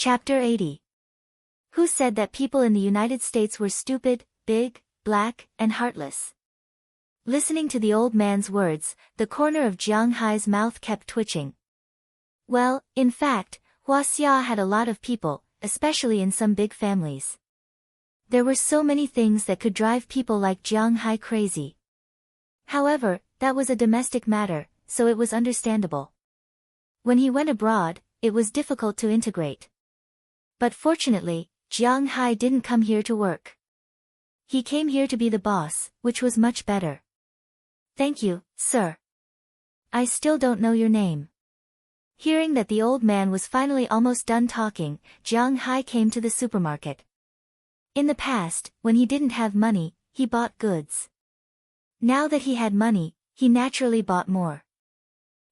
Chapter 80. Who said that people in the United States were stupid, big, black, and heartless? Listening to the old man's words, the corner of Jianghai's mouth kept twitching. Well, in fact, Wuxia had a lot of people, especially in some big families. There were so many things that could drive people like Jianghai crazy. However, that was a domestic matter, so it was understandable. When he went abroad, it was difficult to integrate. But fortunately, Jianghai didn't come here to work. He came here to be the boss, which was much better. Thank you, sir. I still don't know your name. Hearing that the old man was finally almost done talking, Jianghai came to the supermarket. In the past, when he didn't have money, he bought goods. Now that he had money, he naturally bought more.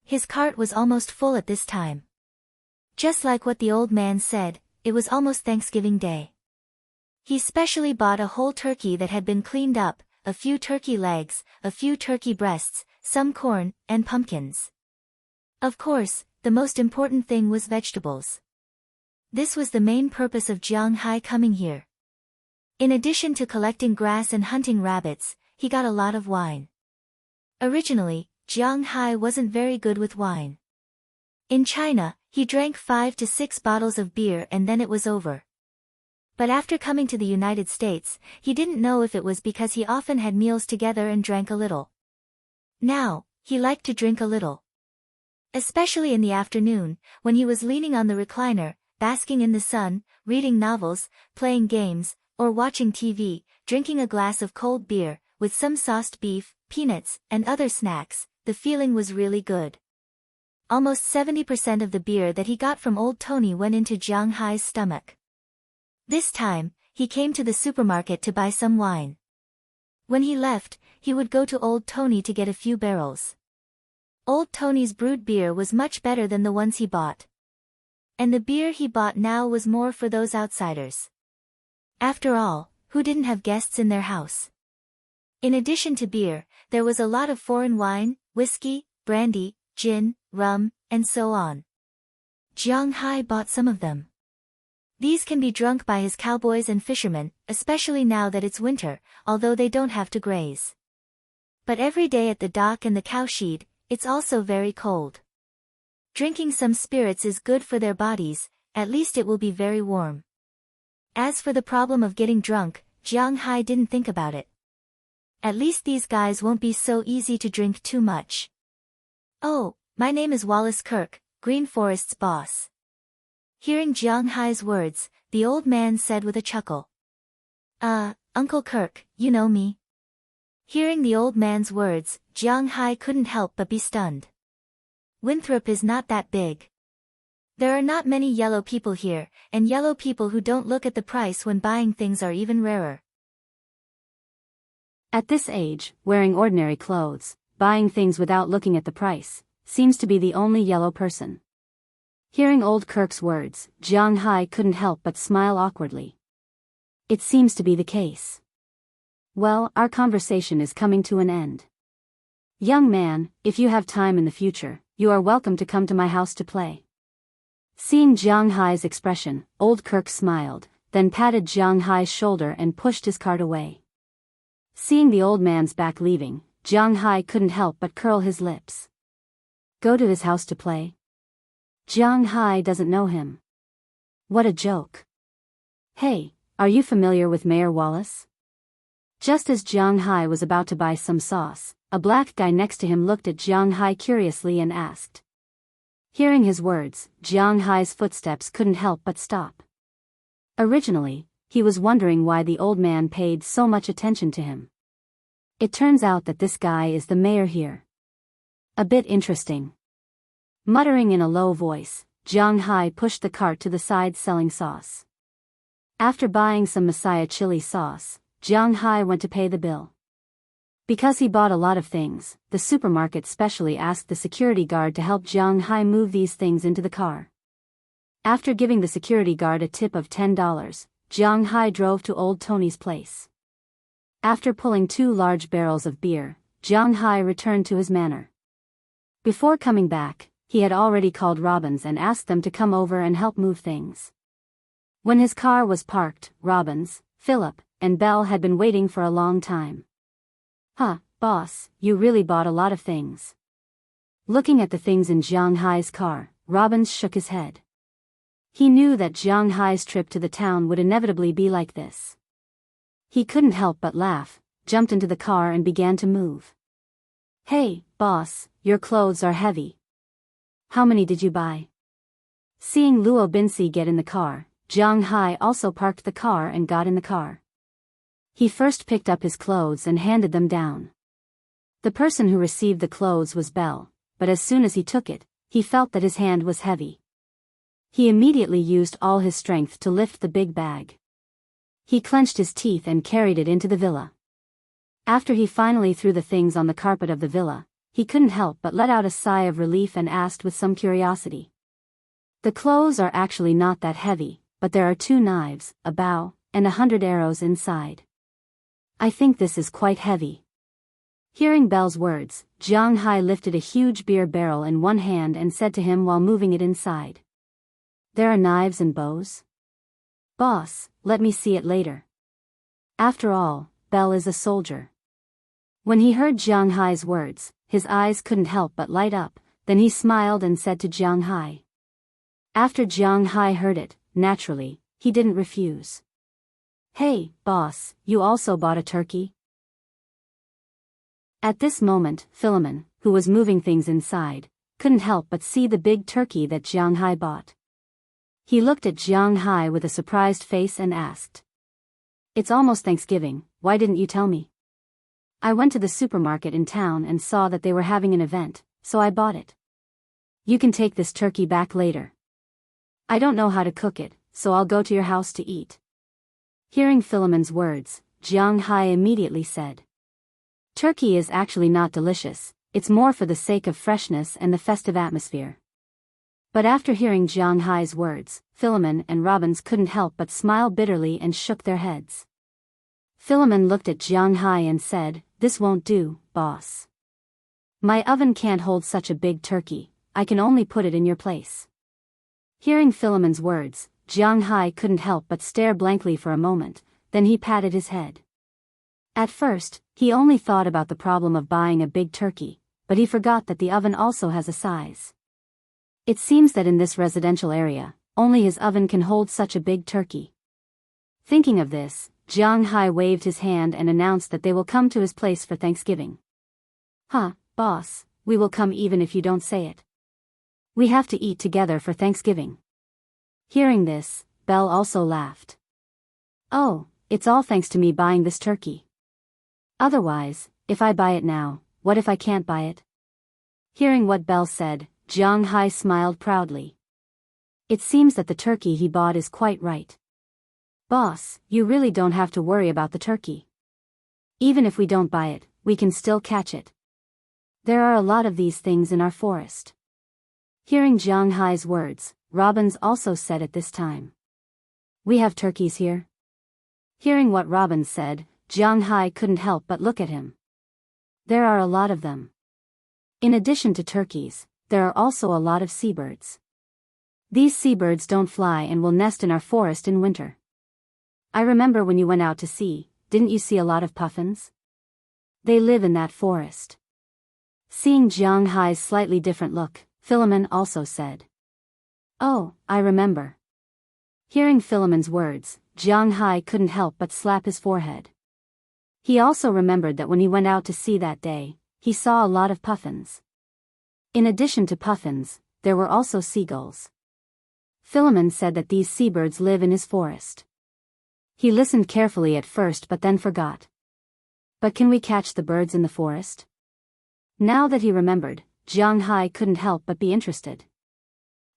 His cart was almost full at this time. Just like what the old man said, it was almost Thanksgiving Day. He specially bought a whole turkey that had been cleaned up, a few turkey legs, a few turkey breasts, some corn, and pumpkins. Of course, the most important thing was vegetables. This was the main purpose of Jianghai coming here. In addition to collecting grass and hunting rabbits, he got a lot of wine. Originally, Jianghai wasn't very good with wine. In China, he drank 5 to 6 bottles of beer and then it was over. But after coming to the United States, he didn't know if it was because he often had meals together and drank a little. Now, he liked to drink a little. Especially in the afternoon, when he was leaning on the recliner, basking in the sun, reading novels, playing games, or watching TV, drinking a glass of cold beer, with some sauced beef, peanuts, and other snacks, the feeling was really good. Almost 70% of the beer that he got from Old Tony went into Jianghai's stomach. This time, he came to the supermarket to buy some wine. When he left, he would go to Old Tony to get a few barrels. Old Tony's brewed beer was much better than the ones he bought. And the beer he bought now was more for those outsiders. After all, who didn't have guests in their house? In addition to beer, there was a lot of foreign wine, whiskey, brandy, gin, rum, and so on. Jianghai bought some of them. These can be drunk by his cowboys and fishermen, especially now that it's winter, although they don't have to graze. But every day at the dock and the cowshed, it's also very cold. Drinking some spirits is good for their bodies, at least it will be very warm. As for the problem of getting drunk, Jianghai didn't think about it. At least these guys won't be so easy to drink too much. Oh, my name is Wallace Kirk, Green Forest's boss. Hearing Jianghai's words, the old man said with a chuckle. Uncle Kirk, you know me. Hearing the old man's words, Jianghai couldn't help but be stunned. Winthrop is not that big. There are not many yellow people here, and yellow people who don't look at the price when buying things are even rarer. At this age, wearing ordinary clothes, buying things without looking at the price, seems to be the only yellow person. Hearing old Kirk's words, Jianghai couldn't help but smile awkwardly. It seems to be the case. Well, our conversation is coming to an end. Young man, if you have time in the future, you are welcome to come to my house to play. Seeing Jianghai's expression, old Kirk smiled, then patted Jianghai's shoulder and pushed his cart away. Seeing the old man's back leaving, Jianghai couldn't help but curl his lips. Go to his house to play? Jianghai doesn't know him. What a joke. Hey, are you familiar with Mayor Wallace? Just as Jianghai was about to buy some sauce, a black guy next to him looked at Jianghai curiously and asked. Hearing his words, Jianghai's footsteps couldn't help but stop. Originally, he was wondering why the old man paid so much attention to him. It turns out that this guy is the mayor here. A bit interesting. Muttering in a low voice, Jianghai pushed the cart to the side selling sauce. After buying some Messiah chili sauce, Jianghai went to pay the bill. Because he bought a lot of things, the supermarket specially asked the security guard to help Jianghai move these things into the car. After giving the security guard a tip of $10, Jianghai drove to Old Tony's place. After pulling 2 large barrels of beer, Jianghai returned to his manor. Before coming back, he had already called Robbins and asked them to come over and help move things. When his car was parked, Robbins, Philip, and Belle had been waiting for a long time. Huh, boss, you really bought a lot of things. Looking at the things in Jianghai's car, Robbins shook his head. He knew that Jianghai's trip to the town would inevitably be like this. He couldn't help but laugh, jumped into the car and began to move. Hey, boss, your clothes are heavy. How many did you buy? Seeing Luo Binsi get in the car, Jianghai also parked the car and got in the car. He first picked up his clothes and handed them down. The person who received the clothes was Belle, but as soon as he took it, he felt that his hand was heavy. He immediately used all his strength to lift the big bag. He clenched his teeth and carried it into the villa. After he finally threw the things on the carpet of the villa, he couldn't help but let out a sigh of relief and asked with some curiosity. The clothes are actually not that heavy, but there are 2 knives, a bow, and 100 arrows inside. I think this is quite heavy. Hearing Belle's words, Jianghai lifted a huge beer barrel in one hand and said to him while moving it inside. There are knives and bows? Boss, let me see it later. After all, Belle is a soldier. When he heard Jianghai's words, his eyes couldn't help but light up, then he smiled and said to Jianghai. After Jianghai heard it, naturally, he didn't refuse. Hey, boss, you also bought a turkey? At this moment, Philemon, who was moving things inside, couldn't help but see the big turkey that Jianghai bought. He looked at Jianghai with a surprised face and asked. It's almost Thanksgiving, why didn't you tell me? I went to the supermarket in town and saw that they were having an event, so I bought it. You can take this turkey back later. I don't know how to cook it, so I'll go to your house to eat. Hearing Philemon's words, Jianghai immediately said. Turkey is actually not delicious, it's more for the sake of freshness and the festive atmosphere. But after hearing Jianghai's words, Philemon and Robbins couldn't help but smile bitterly and shook their heads. Philemon looked at Jianghai and said, This won't do, boss. My oven can't hold such a big turkey, I can only put it in your place. Hearing Philemon's words, Jianghai couldn't help but stare blankly for a moment, then he patted his head. At first, he only thought about the problem of buying a big turkey, but he forgot that the oven also has a size. It seems that in this residential area, only his oven can hold such a big turkey. Thinking of this, Jianghai waved his hand and announced that they will come to his place for Thanksgiving. Huh, boss, we will come even if you don't say it. We have to eat together for Thanksgiving. Hearing this, Belle also laughed. Oh, it's all thanks to me buying this turkey. Otherwise, if I buy it now, what if I can't buy it? Hearing what Belle said, Jianghai smiled proudly. It seems that the turkey he bought is quite right. Boss, you really don't have to worry about the turkey. Even if we don't buy it, we can still catch it. There are a lot of these things in our forest. Hearing Jianghai's words, Robbins also said at this time. We have turkeys here? Hearing what Robbins said, Jianghai couldn't help but look at him. There are a lot of them. In addition to turkeys, there are also a lot of seabirds. These seabirds don't fly and will nest in our forest in winter. I remember when you went out to sea, didn't you see a lot of puffins? They live in that forest. Seeing Jianghai's slightly different look, Philemon also said. Oh, I remember. Hearing Philemon's words, Jianghai couldn't help but slap his forehead. He also remembered that when he went out to sea that day, he saw a lot of puffins. In addition to puffins, there were also seagulls. Philemon said that these seabirds live in his forest. He listened carefully at first but then forgot. But can we catch the birds in the forest? Now that he remembered, Jianghai couldn't help but be interested.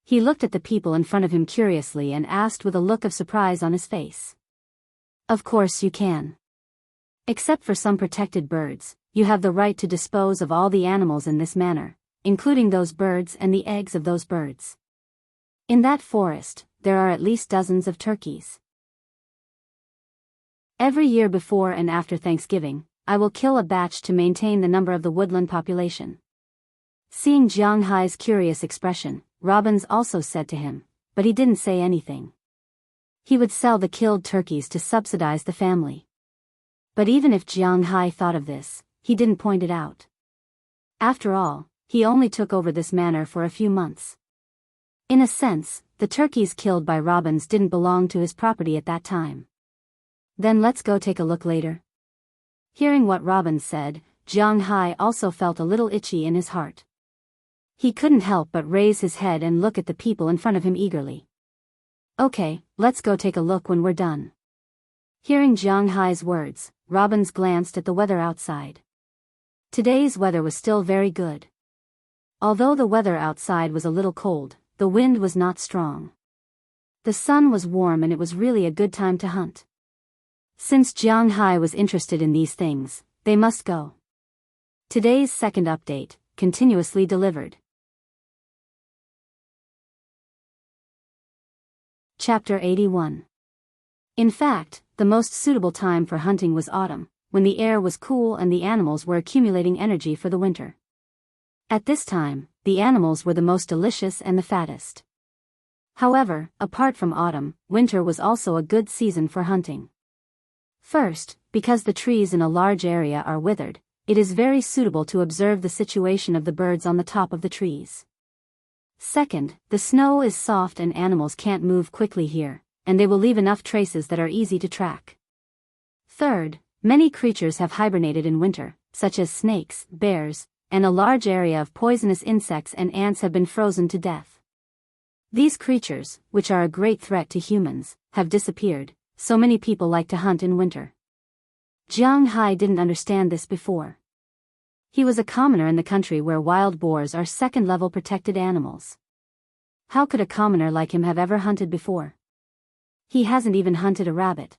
He looked at the people in front of him curiously and asked with a look of surprise on his face. Of course you can. Except for some protected birds, you have the right to dispose of all the animals in this manner, including those birds and the eggs of those birds. In that forest, there are at least dozens of turkeys. Every year before and after Thanksgiving, I will kill a batch to maintain the number of the woodland population. Seeing Jianghai's curious expression, Robbins also said to him, but he didn't say anything. He would sell the killed turkeys to subsidize the family. But even if Jianghu thought of this, he didn't point it out. After all, he only took over this manor for a few months. In a sense, the turkeys killed by robins didn't belong to his property at that time. Then let's go take a look later. Hearing what Robin said, Jianghu also felt a little itchy in his heart. He couldn't help but raise his head and look at the people in front of him eagerly. Okay, let's go take a look when we're done. Hearing Jianghu's words, Robins glanced at the weather outside. Today's weather was still very good. Although the weather outside was a little cold, the wind was not strong. The sun was warm and it was really a good time to hunt. Since Jianghu was interested in these things, they must go. Today's second update, continuously delivered. Chapter 81. In fact, the most suitable time for hunting was autumn, when the air was cool and the animals were accumulating energy for the winter. At this time, the animals were the most delicious and the fattest. However, apart from autumn, winter was also a good season for hunting. First, because the trees in a large area are withered, it is very suitable to observe the situation of the birds on the top of the trees. Second, the snow is soft and animals can't move quickly here, and they will leave enough traces that are easy to track. Third, many creatures have hibernated in winter, such as snakes, bears, and a large area of poisonous insects and ants have been frozen to death. These creatures, which are a great threat to humans, have disappeared, so many people like to hunt in winter. Jianghu didn't understand this before. He was a commoner in the country where wild boars are second-level protected animals. How could a commoner like him have ever hunted before? He hasn't even hunted a rabbit.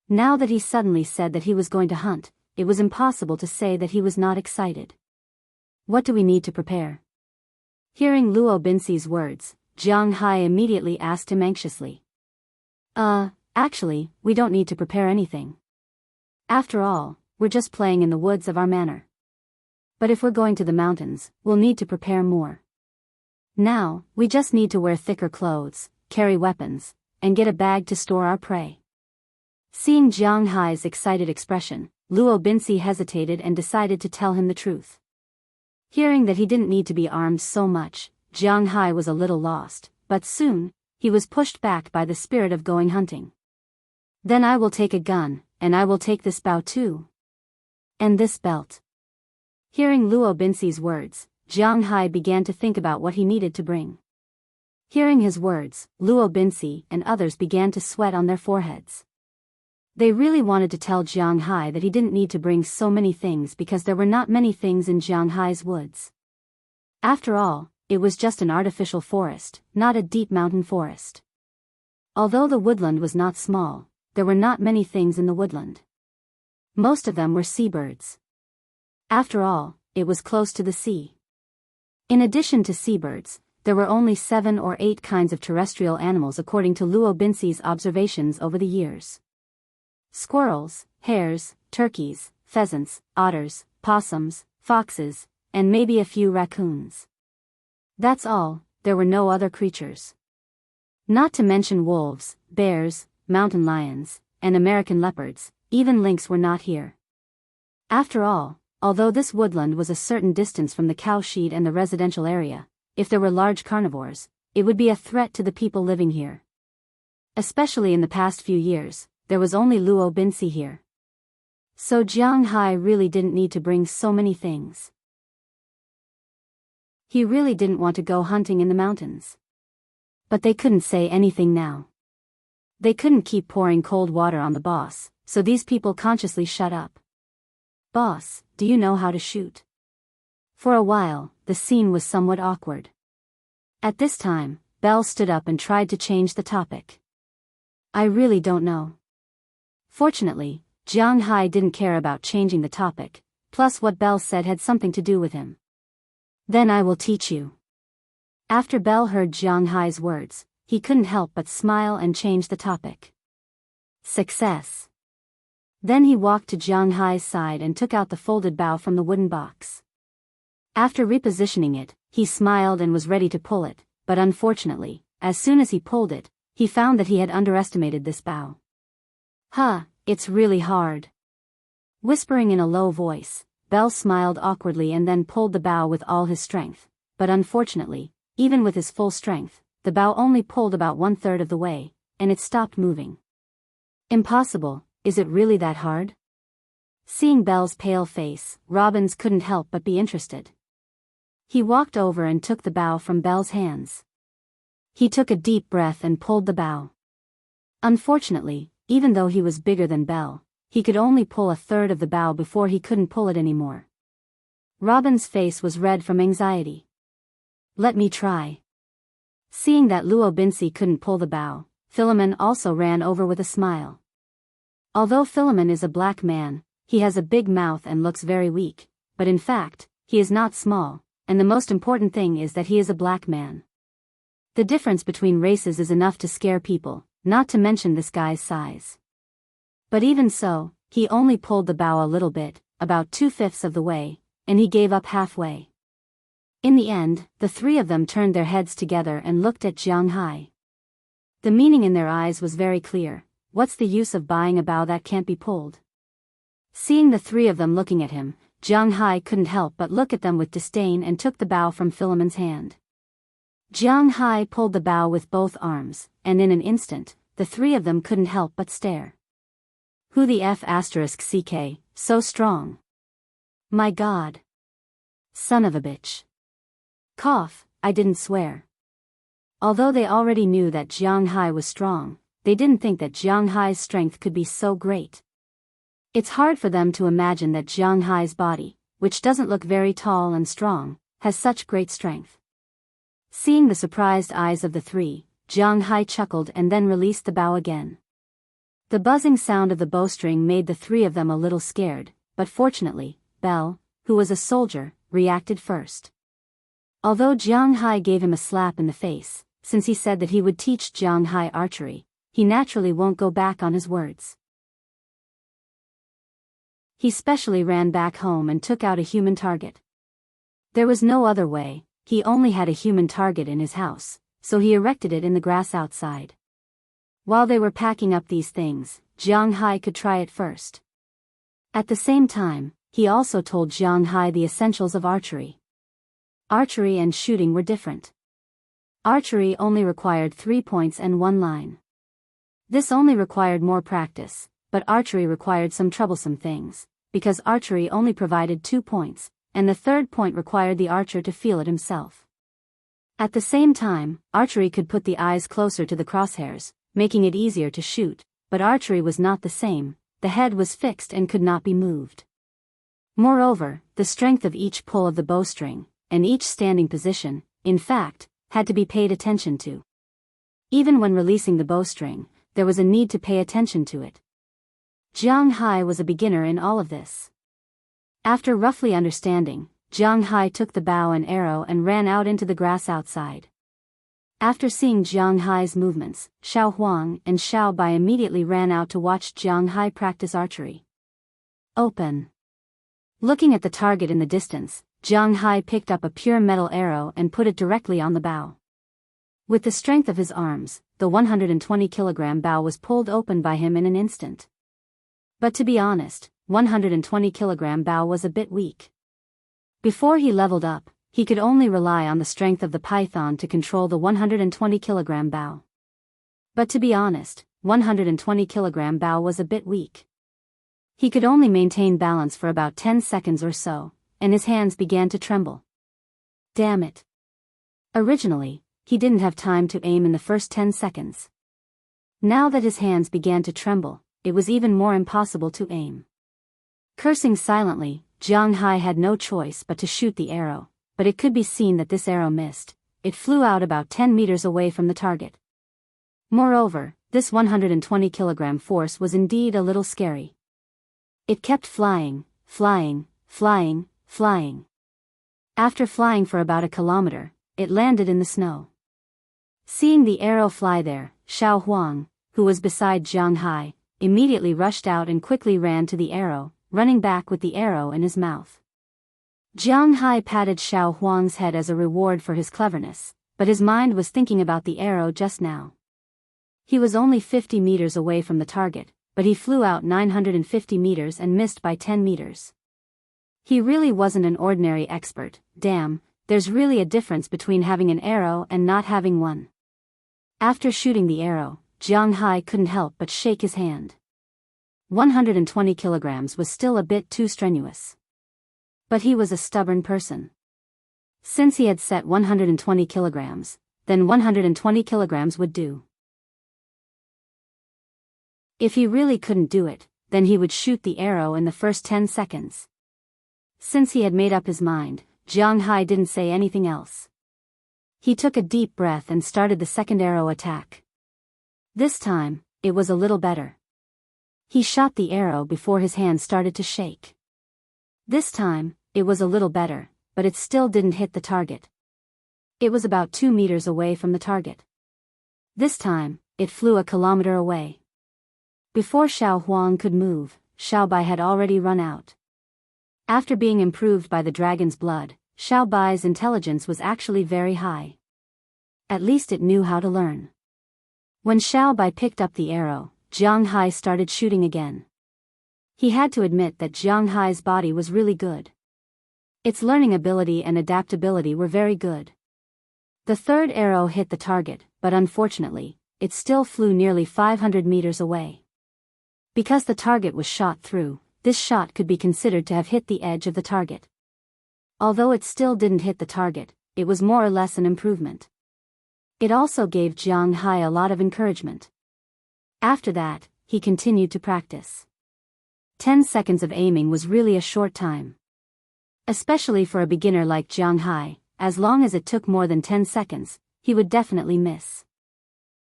Now that he suddenly said that he was going to hunt, it was impossible to say that he was not excited. What do we need to prepare? Hearing Luo Binxi's words, Jianghu immediately asked him anxiously. Actually, we don't need to prepare anything. After all, we're just playing in the woods of our manor. But if we're going to the mountains, we'll need to prepare more. Now, we just need to wear thicker clothes, carry weapons, and get a bag to store our prey. Seeing Jianghu's excited expression, Luo Binxi hesitated and decided to tell him the truth. Hearing that he didn't need to be armed so much, Jianghu was a little lost, but soon, he was pushed back by the spirit of going hunting. Then I will take a gun, and I will take this bow too. And this belt. Hearing Luo Binxi's words, Jianghu began to think about what he needed to bring. Hearing his words, Luo Binxi and others began to sweat on their foreheads. They really wanted to tell Jianghu that he didn't need to bring so many things because there were not many things in Jianghu's woods. After all, it was just an artificial forest, not a deep mountain forest. Although the woodland was not small, there were not many things in the woodland. Most of them were seabirds. After all, it was close to the sea. In addition to seabirds, there were only 7 or 8 kinds of terrestrial animals according to Luo Binxi's observations over the years. Squirrels, hares, turkeys, pheasants, otters, possums, foxes, and maybe a few raccoons. That's all, there were no other creatures. Not to mention wolves, bears, mountain lions, and American leopards, even lynx were not here. After all, although this woodland was a certain distance from the cowshed and the residential area, if there were large carnivores, it would be a threat to the people living here. Especially in the past few years, there was only Luo Binxi here. So Jianghu really didn't need to bring so many things. He really didn't want to go hunting in the mountains. But they couldn't say anything now. They couldn't keep pouring cold water on the boss, so these people consciously shut up. Boss, do you know how to shoot? For a while, the scene was somewhat awkward. At this time, Belle stood up and tried to change the topic. I really don't know. Fortunately, Jianghu didn't care about changing the topic, plus what Belle said had something to do with him. Then I will teach you. After Belle heard Jianghu's words, he couldn't help but smile and change the topic. Success. Then he walked to Jianghu's side and took out the folded bow from the wooden box. After repositioning it, he smiled and was ready to pull it, but unfortunately, as soon as he pulled it, he found that he had underestimated this bow. Huh, it's really hard. Whispering in a low voice, Bell smiled awkwardly and then pulled the bow with all his strength, but unfortunately, even with his full strength, the bow only pulled about 1/3 of the way, and it stopped moving. Impossible, is it really that hard? Seeing Bell's pale face, Robbins couldn't help but be interested. He walked over and took the bow from Bell's hands. He took a deep breath and pulled the bow. Unfortunately, even though he was bigger than Bell, he could only pull 1/3 of the bow before he couldn't pull it anymore. Robin's face was red from anxiety. Let me try. Seeing that Luo Binsi couldn't pull the bow, Philemon also ran over with a smile. Although Philemon is a black man, he has a big mouth and looks very weak, but in fact, he is not small, and the most important thing is that he is a black man. The difference between races is enough to scare people, not to mention this guy's size. But even so, he only pulled the bow a little bit, about 2/5 of the way, and he gave up halfway. In the end, the three of them turned their heads together and looked at Jianghu. The meaning in their eyes was very clear. What's the use of buying a bow that can't be pulled? Seeing the three of them looking at him, Jianghu couldn't help but look at them with disdain and took the bow from Philemon's hand. Jianghu pulled the bow with both arms, and in an instant, the three of them couldn't help but stare. Who the F***ck, so strong? My God. Son of a bitch. Cough, I didn't swear. Although they already knew that Jianghu was strong, they didn't think that Jianghu's strength could be so great. It's hard for them to imagine that Jianghu's body, which doesn't look very tall and strong, has such great strength. Seeing the surprised eyes of the three, Jianghu chuckled and then released the bow again. The buzzing sound of the bowstring made the three of them a little scared, but fortunately, Bell, who was a soldier, reacted first. Although Jianghu gave him a slap in the face, since he said that he would teach Jianghu archery, he naturally won't go back on his words. He specially ran back home and took out a human target. There was no other way, he only had a human target in his house, so he erected it in the grass outside. While they were packing up these things, Jianghu could try it first. At the same time, he also told Jianghu the essentials of archery. Archery and shooting were different. Archery only required 3 points and 1 line. This only required more practice, but archery required some troublesome things, because archery only provided 2 points, and the third point required the archer to feel it himself. At the same time, archery could put the eyes closer to the crosshairs, making it easier to shoot, but archery was not the same, the head was fixed and could not be moved. Moreover, the strength of each pull of the bowstring, and each standing position, in fact, had to be paid attention to. Even when releasing the bowstring, there was a need to pay attention to it. Jianghu was a beginner in all of this. After roughly understanding, Jianghu took the bow and arrow and ran out into the grass outside. After seeing Jianghu's movements, Xiao Huang and Xiao Bai immediately ran out to watch Jianghu practice archery. Open. Looking at the target in the distance, Jianghu picked up a pure metal arrow and put it directly on the bow. With the strength of his arms, the 120-kilogram bow was pulled open by him in an instant. But to be honest, 120-kilogram bow was a bit weak. Before he leveled up, he could only rely on the strength of the python to control the 120-kilogram bow. But to be honest, 120-kilogram bow was a bit weak. He could only maintain balance for about 10 seconds or so, and his hands began to tremble. Damn it. Originally, he didn't have time to aim in the first 10 seconds. Now that his hands began to tremble, it was even more impossible to aim. Cursing silently, Jianghu had no choice but to shoot the arrow, but it could be seen that this arrow missed. It flew out about 10 meters away from the target. Moreover, this 120-kilogram force was indeed a little scary. It kept flying, flying, flying, flying. After flying for about a kilometer, it landed in the snow. Seeing the arrow fly there, Xiao Huang, who was beside Jianghu, immediately rushed out and quickly ran to the arrow, running back with the arrow in his mouth. Jianghu patted Xiao Huang's head as a reward for his cleverness, but his mind was thinking about the arrow just now. He was only 50 meters away from the target, but he flew out 950 meters and missed by 10 meters. He really wasn't an ordinary expert. Damn, there's really a difference between having an arrow and not having one. After shooting the arrow, Jianghu couldn't help but shake his hand. 120 kilograms was still a bit too strenuous. But he was a stubborn person. Since he had set 120 kilograms, then 120 kilograms would do. If he really couldn't do it, then he would shoot the arrow in the first 10 seconds. Since he had made up his mind, Jianghu didn't say anything else. He took a deep breath and started the second arrow attack. This time, it was a little better. He shot the arrow before his hand started to shake. This time, it was a little better, but it still didn't hit the target. It was about 2 meters away from the target. This time, it flew a kilometer away. Before Xiao Huang could move, Xiao Bai had already run out. After being improved by the dragon's blood, Xiao Bai's intelligence was actually very high. At least it knew how to learn. When Xiao Bai picked up the arrow, Jianghu started shooting again. He had to admit that Jianghu's body was really good. Its learning ability and adaptability were very good. The third arrow hit the target, but unfortunately, it still flew nearly 500 meters away. Because the target was shot through, this shot could be considered to have hit the edge of the target. Although it still didn't hit the target, it was more or less an improvement. It also gave Jianghu a lot of encouragement. After that, he continued to practice. 10 seconds of aiming was really a short time. Especially for a beginner like Jianghu, as long as it took more than 10 seconds, he would definitely miss.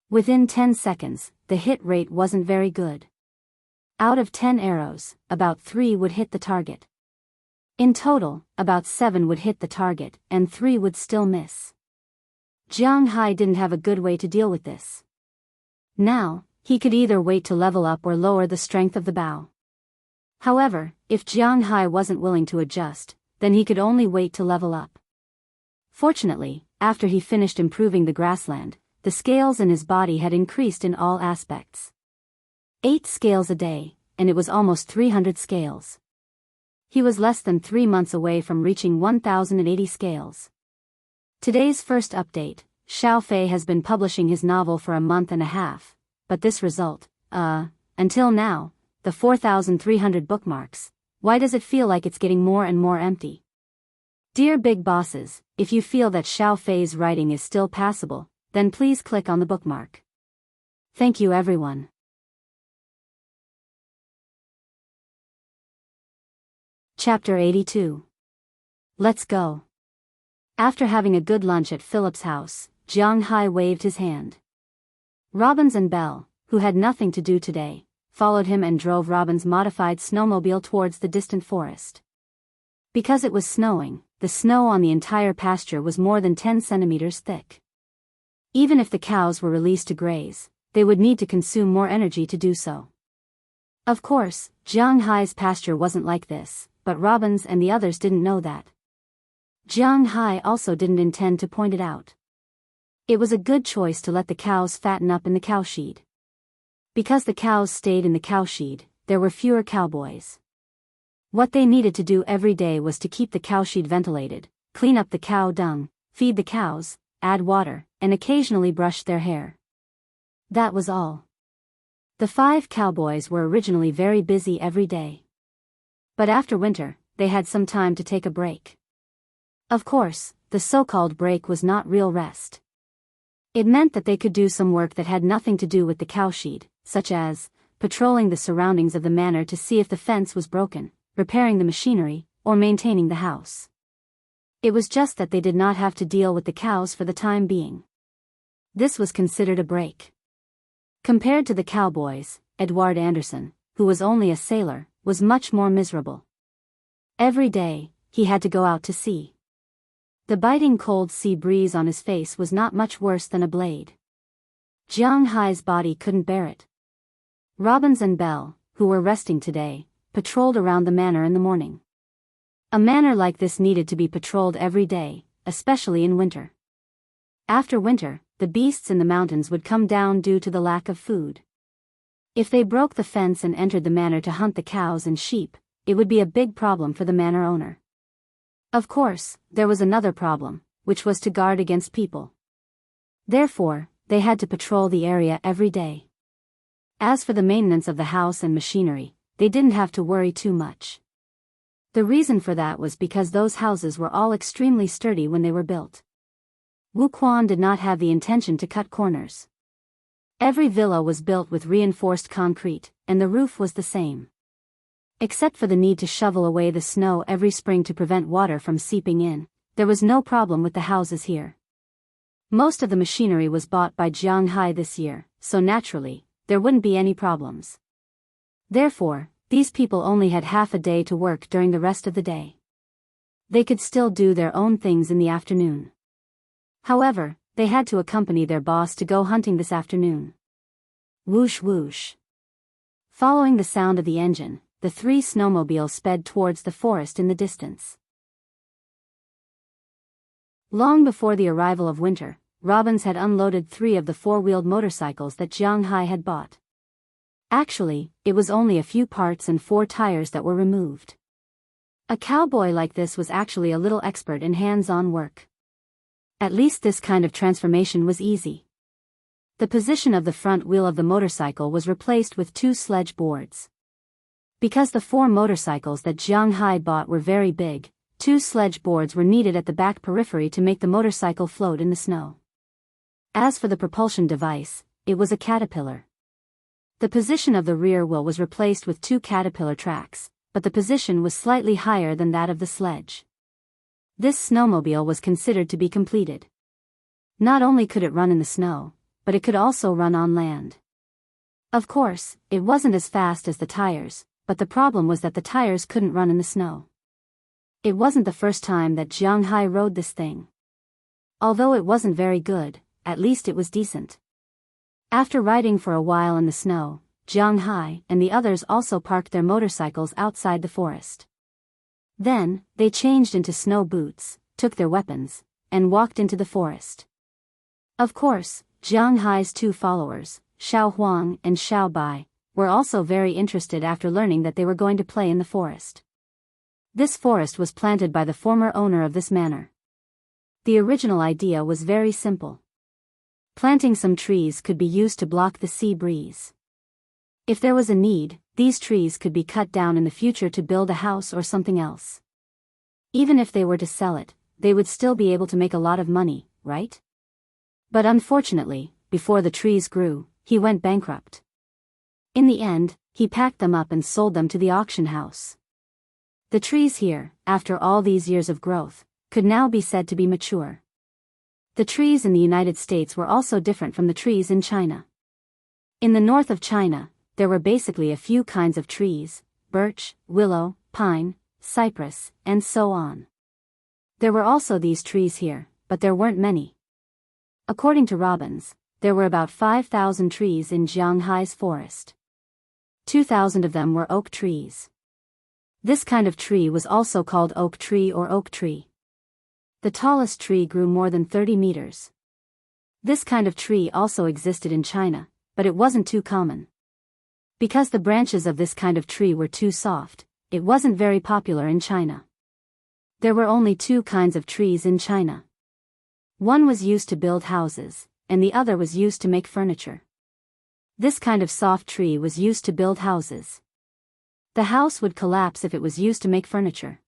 Within 10 seconds, the hit rate wasn't very good. Out of 10 arrows, about 3 would hit the target. In total, about 7 would hit the target, and 3 would still miss. Jianghu didn't have a good way to deal with this. Now, he could either wait to level up or lower the strength of the bow. However, if Jianghu wasn't willing to adjust, then he could only wait to level up. Fortunately, after he finished improving the grassland, the scales in his body had increased in all aspects. 8 scales a day, and it was almost 300 scales. He was less than 3 months away from reaching 1,080 scales. Today's first update: Xiao Fei has been publishing his novel for a month and a half, but this result, until now, the 4,300 bookmarks, why does it feel like it's getting more and more empty? Dear big bosses, if you feel that Xiao Fei's writing is still passable, then please click on the bookmark. Thank you everyone. Chapter 82. Let's go. After having a good lunch at Philip's house, Jianghu waved his hand. Robbins and Belle, who had nothing to do today, followed him and drove Robin's modified snowmobile towards the distant forest. Because it was snowing, the snow on the entire pasture was more than 10 centimeters thick. Even if the cows were released to graze, they would need to consume more energy to do so. Of course, Jianghu's pasture wasn't like this, but Robbins and the others didn't know that. Jianghu also didn't intend to point it out. It was a good choice to let the cows fatten up in the cowshed. Because the cows stayed in the cowshed, there were fewer cowboys. What they needed to do every day was to keep the cowshed ventilated, clean up the cow dung, feed the cows, add water, and occasionally brush their hair. That was all. The 5 cowboys were originally very busy every day. But after winter, they had some time to take a break. Of course, the so-called break was not real rest. It meant that they could do some work that had nothing to do with the cowshed, such as patrolling the surroundings of the manor to see if the fence was broken, repairing the machinery, or maintaining the house. It was just that they did not have to deal with the cows for the time being. This was considered a break. Compared to the cowboys, Edward Anderson, who was only a sailor, was much more miserable. Every day, he had to go out to sea. The biting cold sea breeze on his face was not much worse than a blade. Jianghu's body couldn't bear it. Robbins and Belle, who were resting today, patrolled around the manor in the morning. A manor like this needed to be patrolled every day, especially in winter. After winter, the beasts in the mountains would come down due to the lack of food. If they broke the fence and entered the manor to hunt the cows and sheep, it would be a big problem for the manor owner. Of course, there was another problem, which was to guard against people. Therefore, they had to patrol the area every day. As for the maintenance of the house and machinery, they didn't have to worry too much. The reason for that was because those houses were all extremely sturdy when they were built. Wu Quan did not have the intention to cut corners. Every villa was built with reinforced concrete, and the roof was the same. Except for the need to shovel away the snow every spring to prevent water from seeping in, there was no problem with the houses here. Most of the machinery was bought by Jianghu this year, so naturally, there wouldn't be any problems. Therefore, these people only had half a day to work during the rest of the day. They could still do their own things in the afternoon. However, they had to accompany their boss to go hunting this afternoon. Whoosh whoosh. Following the sound of the engine, the 3 snowmobiles sped towards the forest in the distance. Long before the arrival of winter, Robbins had unloaded 3 of the 4-wheeled motorcycles that Jianghu had bought. Actually, it was only a few parts and 4 tires that were removed. A cowboy like this was actually a little expert in hands-on work. At least this kind of transformation was easy. The position of the front wheel of the motorcycle was replaced with 2 sledge boards. Because the 4 motorcycles that Jianghu bought were very big, 2 sledge boards were needed at the back periphery to make the motorcycle float in the snow. As for the propulsion device, it was a caterpillar. The position of the rear wheel was replaced with 2 caterpillar tracks, but the position was slightly higher than that of the sledge. This snowmobile was considered to be completed. Not only could it run in the snow, but it could also run on land. Of course, it wasn't as fast as the tires, but the problem was that the tires couldn't run in the snow. It wasn't the first time that Jianghu rode this thing. Although it wasn't very good, at least it was decent. After riding for a while in the snow, Jianghu and the others also parked their motorcycles outside the forest. Then, they changed into snow boots, took their weapons, and walked into the forest. Of course, Jianghu's 2 followers, Xiao Huang and Xiao Bai, were also very interested after learning that they were going to play in the forest. This forest was planted by the former owner of this manor. The original idea was very simple. Planting some trees could be used to block the sea breeze. If there was a need, these trees could be cut down in the future to build a house or something else. Even if they were to sell it, they would still be able to make a lot of money, right? But unfortunately, before the trees grew, he went bankrupt. In the end, he packed them up and sold them to the auction house. The trees here, after all these years of growth, could now be said to be mature. The trees in the United States were also different from the trees in China. In the north of China, there were basically a few kinds of trees: birch, willow, pine, cypress, and so on. There were also these trees here, but there weren't many. According to Robbins, there were about 5,000 trees in Jianghu's forest. 2,000 of them were oak trees. This kind of tree was also called oak tree or oak tree. The tallest tree grew more than 30 meters. This kind of tree also existed in China, but it wasn't too common. Because the branches of this kind of tree were too soft, it wasn't very popular in China. There were only 2 kinds of trees in China. One was used to build houses, and the other was used to make furniture. This kind of soft tree was used to build houses. The house would collapse if it was used to make furniture.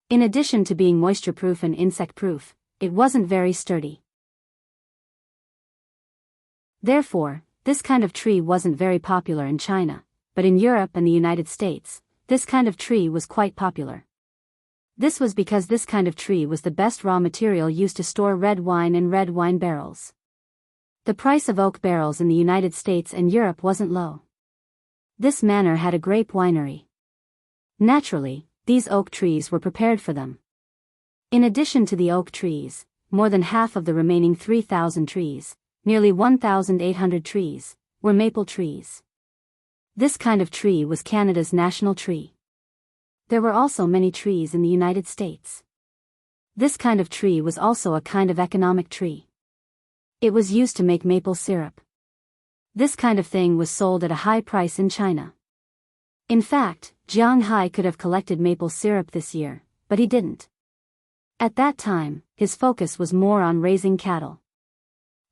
In addition to being moisture-proof and insect-proof, it wasn't very sturdy. Therefore, this kind of tree wasn't very popular in China, but in Europe and the United States, this kind of tree was quite popular. This was because this kind of tree was the best raw material used to store red wine in red wine barrels. The price of oak barrels in the United States and Europe wasn't low. This manor had a grape winery. Naturally, these oak trees were prepared for them. In addition to the oak trees, more than half of the remaining 3,000 trees, nearly 1,800 trees, were maple trees. This kind of tree was Canada's national tree. There were also many trees in the United States. This kind of tree was also a kind of economic tree. It was used to make maple syrup. This kind of thing was sold at a high price in China. In fact, Jianghu could have collected maple syrup this year, but he didn't. At that time, his focus was more on raising cattle.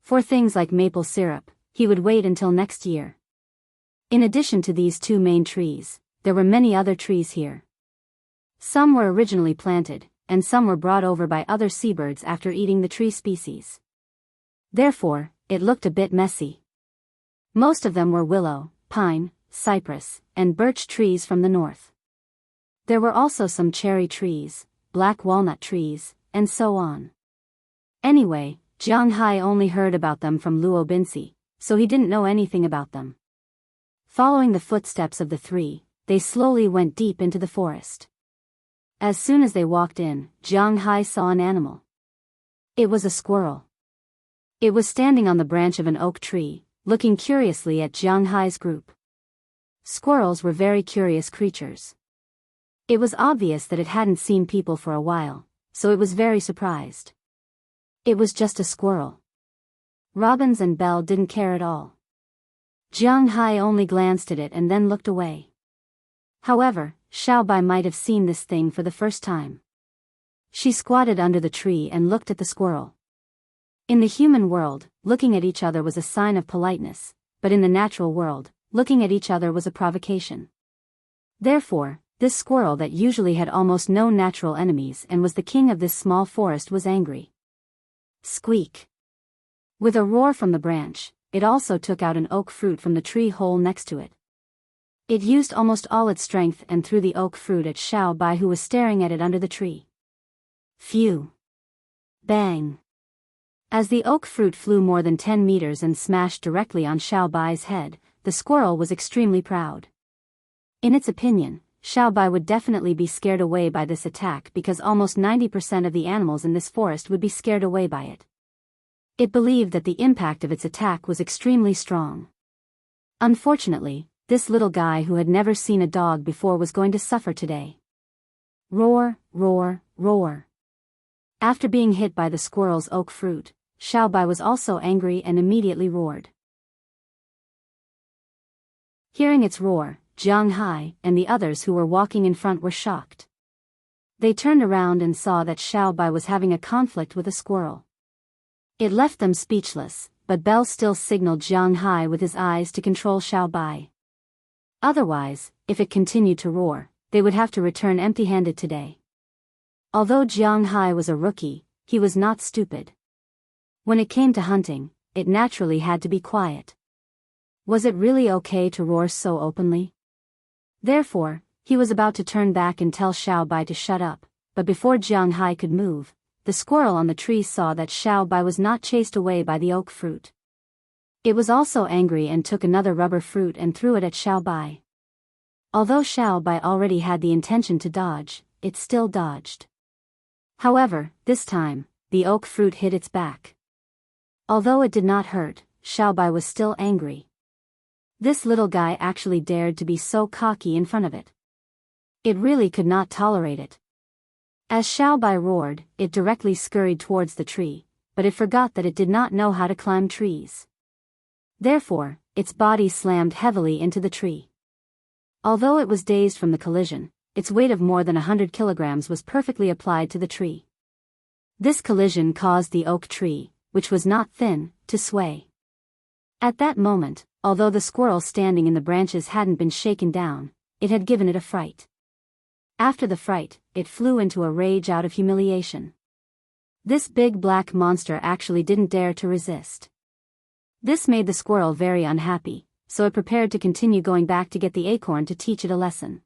For things like maple syrup, he would wait until next year. In addition to these two main trees, there were many other trees here. Some were originally planted, and some were brought over by other seabirds after eating the tree species. Therefore, it looked a bit messy. Most of them were willow, pine, cypress, and birch trees from the north. There were also some cherry trees, black walnut trees, and so on. Anyway, Jianghu only heard about them from Luo Binsi, so he didn't know anything about them. Following the footsteps of the three, they slowly went deep into the forest. As soon as they walked in, Jianghu saw an animal. It was a squirrel. It was standing on the branch of an oak tree, looking curiously at Jianghu's group. Squirrels were very curious creatures. It was obvious that it hadn't seen people for a while, so it was very surprised. It was just a squirrel. Robins and Belle didn't care at all. Jianghu only glanced at it and then looked away. However, Xiaobai might have seen this thing for the first time. She squatted under the tree and looked at the squirrel. In the human world, looking at each other was a sign of politeness, but in the natural world, looking at each other was a provocation. Therefore, this squirrel that usually had almost no natural enemies and was the king of this small forest was angry. Squeak! With a roar from the branch, it also took out an oak fruit from the tree hole next to it. It used almost all its strength and threw the oak fruit at Xiaobai, who was staring at it under the tree. Phew! Bang! As the oak fruit flew more than 10 meters and smashed directly on Xiaobai's head, the squirrel was extremely proud. In its opinion, Xiaobai would definitely be scared away by this attack because almost 90% of the animals in this forest would be scared away by it. It believed that the impact of its attack was extremely strong. Unfortunately, this little guy who had never seen a dog before was going to suffer today. Roar, roar, roar. After being hit by the squirrel's oak fruit, Xiaobai was also angry and immediately roared. Hearing its roar, Jianghu and the others who were walking in front were shocked. They turned around and saw that Xiaobai was having a conflict with a squirrel. It left them speechless, but Belle still signaled Jianghu with his eyes to control Xiaobai. Otherwise, if it continued to roar, they would have to return empty-handed today. Although Jianghu was a rookie, he was not stupid. When it came to hunting, it naturally had to be quiet. Was it really okay to roar so openly? Therefore, he was about to turn back and tell Xiaobai to shut up, but before Jianghu could move, the squirrel on the tree saw that Xiaobai was not chased away by the oak fruit. It was also angry and took another rubber fruit and threw it at Xiaobai. Although Xiaobai already had the intention to dodge, it still dodged. However, this time, the oak fruit hit its back. Although it did not hurt, Xiaobai was still angry. This little guy actually dared to be so cocky in front of it. It really could not tolerate it. As Xiaobai roared, it directly scurried towards the tree, but it forgot that it did not know how to climb trees. Therefore, its body slammed heavily into the tree. Although it was dazed from the collision, its weight of more than 100 kilograms was perfectly applied to the tree. This collision caused the oak tree, which was not thin, to sway. At that moment, although the squirrel standing in the branches hadn't been shaken down, it had given it a fright. After the fright, it flew into a rage out of humiliation. This big black monster actually didn't dare to resist. This made the squirrel very unhappy, so it prepared to continue going back to get the acorn to teach it a lesson.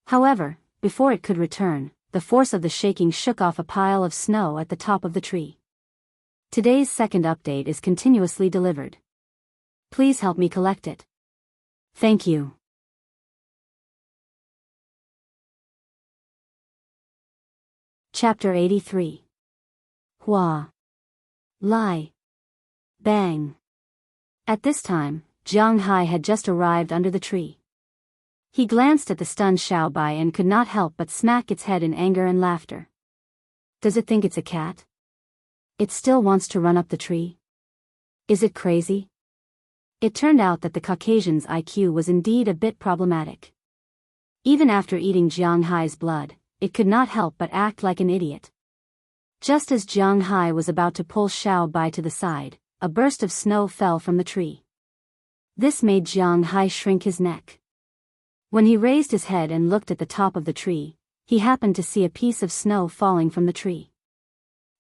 However, before it could return, the force of the shaking shook off a pile of snow at the top of the tree. Today's second update is continuously delivered. Please help me collect it. Thank you. Chapter 83. Hua. Lie. Bang. At this time, Jianghu had just arrived under the tree. He glanced at the stunned Xiaobai and could not help but smack its head in anger and laughter. Does it think it's a cat? It still wants to run up the tree? Is it crazy? It turned out that the Caucasian's IQ was indeed a bit problematic. Even after eating Jianghai's blood, it could not help but act like an idiot. Just as Jianghai was about to pull Xiao Bai to the side, a burst of snow fell from the tree. This made Jianghai shrink his neck. When he raised his head and looked at the top of the tree, he happened to see a piece of snow falling from the tree.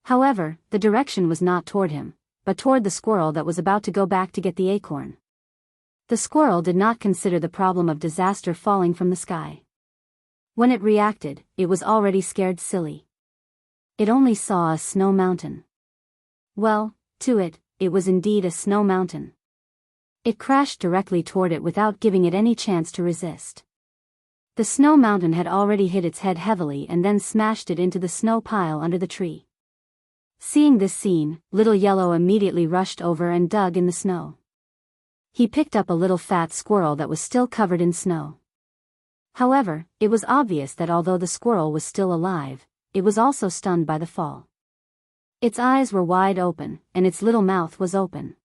However, the direction was not toward him, but toward the squirrel that was about to go back to get the acorn. The squirrel did not consider the problem of disaster falling from the sky. When it reacted, it was already scared silly. It only saw a snow mountain. Well, to it, it was indeed a snow mountain. It crashed directly toward it without giving it any chance to resist. The snow mountain had already hit its head heavily and then smashed it into the snow pile under the tree. Seeing this scene, Little Yellow immediately rushed over and dug in the snow. He picked up a little fat squirrel that was still covered in snow. However, it was obvious that although the squirrel was still alive, it was also stunned by the fall. Its eyes were wide open, and its little mouth was open.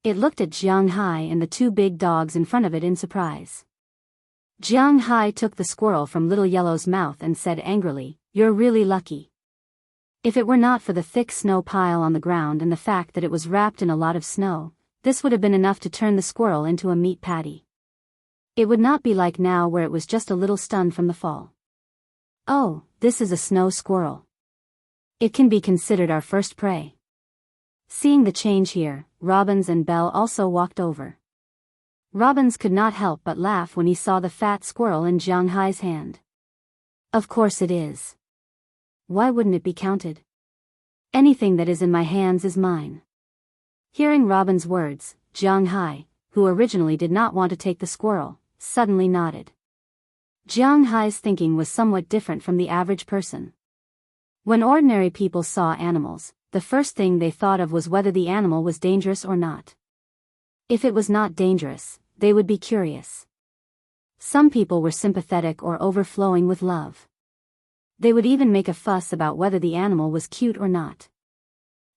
It looked at Jianghai and the two big dogs in front of it in surprise. Jianghai took the squirrel from Little Yellow's mouth and said angrily, "You're really lucky. If it were not for the thick snow pile on the ground and the fact that it was wrapped in a lot of snow, this would have been enough to turn the squirrel into a meat patty. It would not be like now where it was just a little stunned from the fall. Oh, this is a snow squirrel. It can be considered our first prey." Seeing the change here, Robbins and Belle also walked over. Robbins could not help but laugh when he saw the fat squirrel in Jianghai's hand. Of course it is. Why wouldn't it be counted? Anything that is in my hands is mine. Hearing Robin's words, Jianghai, who originally did not want to take the squirrel, suddenly nodded. Jianghai's thinking was somewhat different from the average person. When ordinary people saw animals, the first thing they thought of was whether the animal was dangerous or not. If it was not dangerous, they would be curious. Some people were sympathetic or overflowing with love. They would even make a fuss about whether the animal was cute or not.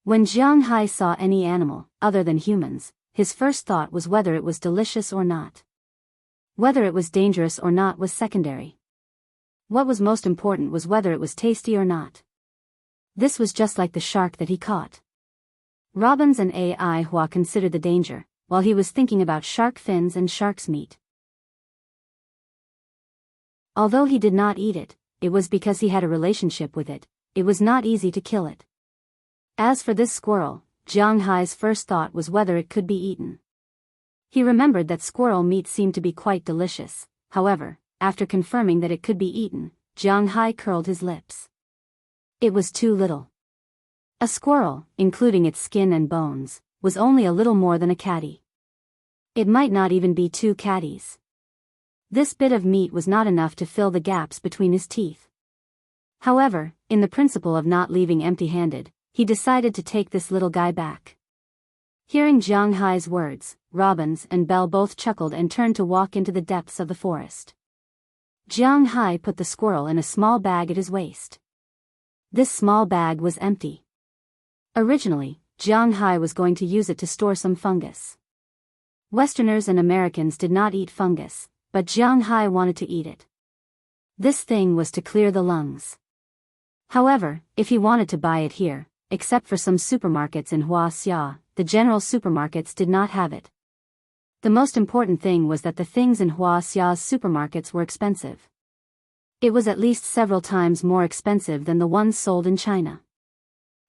When Jianghai saw any animal, other than humans, his first thought was whether it was delicious or not. Whether it was dangerous or not was secondary. What was most important was whether it was tasty or not. This was just like the shark that he caught. Robbins and Ai Hua considered the danger, while he was thinking about shark fins and shark's meat. Although he did not eat it, it was because he had a relationship with it. It was not easy to kill it. As for this squirrel, Jianghai's first thought was whether it could be eaten. He remembered that squirrel meat seemed to be quite delicious. However, after confirming that it could be eaten, Jianghai curled his lips. It was too little. A squirrel, including its skin and bones, was only a little more than a catty. It might not even be 2 catties. This bit of meat was not enough to fill the gaps between his teeth. However, in the principle of not leaving empty-handed, he decided to take this little guy back. Hearing Jianghai's words, Robbins and Belle both chuckled and turned to walk into the depths of the forest. Jianghai put the squirrel in a small bag at his waist. This small bag was empty. Originally, Jianghai was going to use it to store some fungus. Westerners and Americans did not eat fungus, but Jianghai wanted to eat it. This thing was to clear the lungs. However, if he wanted to buy it here, except for some supermarkets in Wuxia, the general supermarkets did not have it. The most important thing was that the things in Wuxia's supermarkets were expensive. It was at least several times more expensive than the ones sold in China.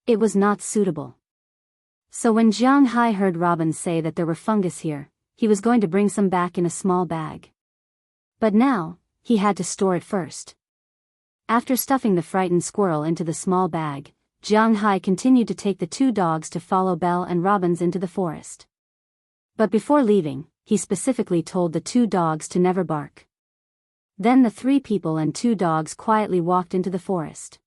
It was not suitable. So when Jianghai heard Robin say that there were fungus here, he was going to bring some back in a small bag. But now, he had to store it first. After stuffing the frightened squirrel into the small bag, Jianghai continued to take the 2 dogs to follow Belle and Robbins into the forest. But before leaving, he specifically told the 2 dogs to never bark. Then the 3 people and 2 dogs quietly walked into the forest.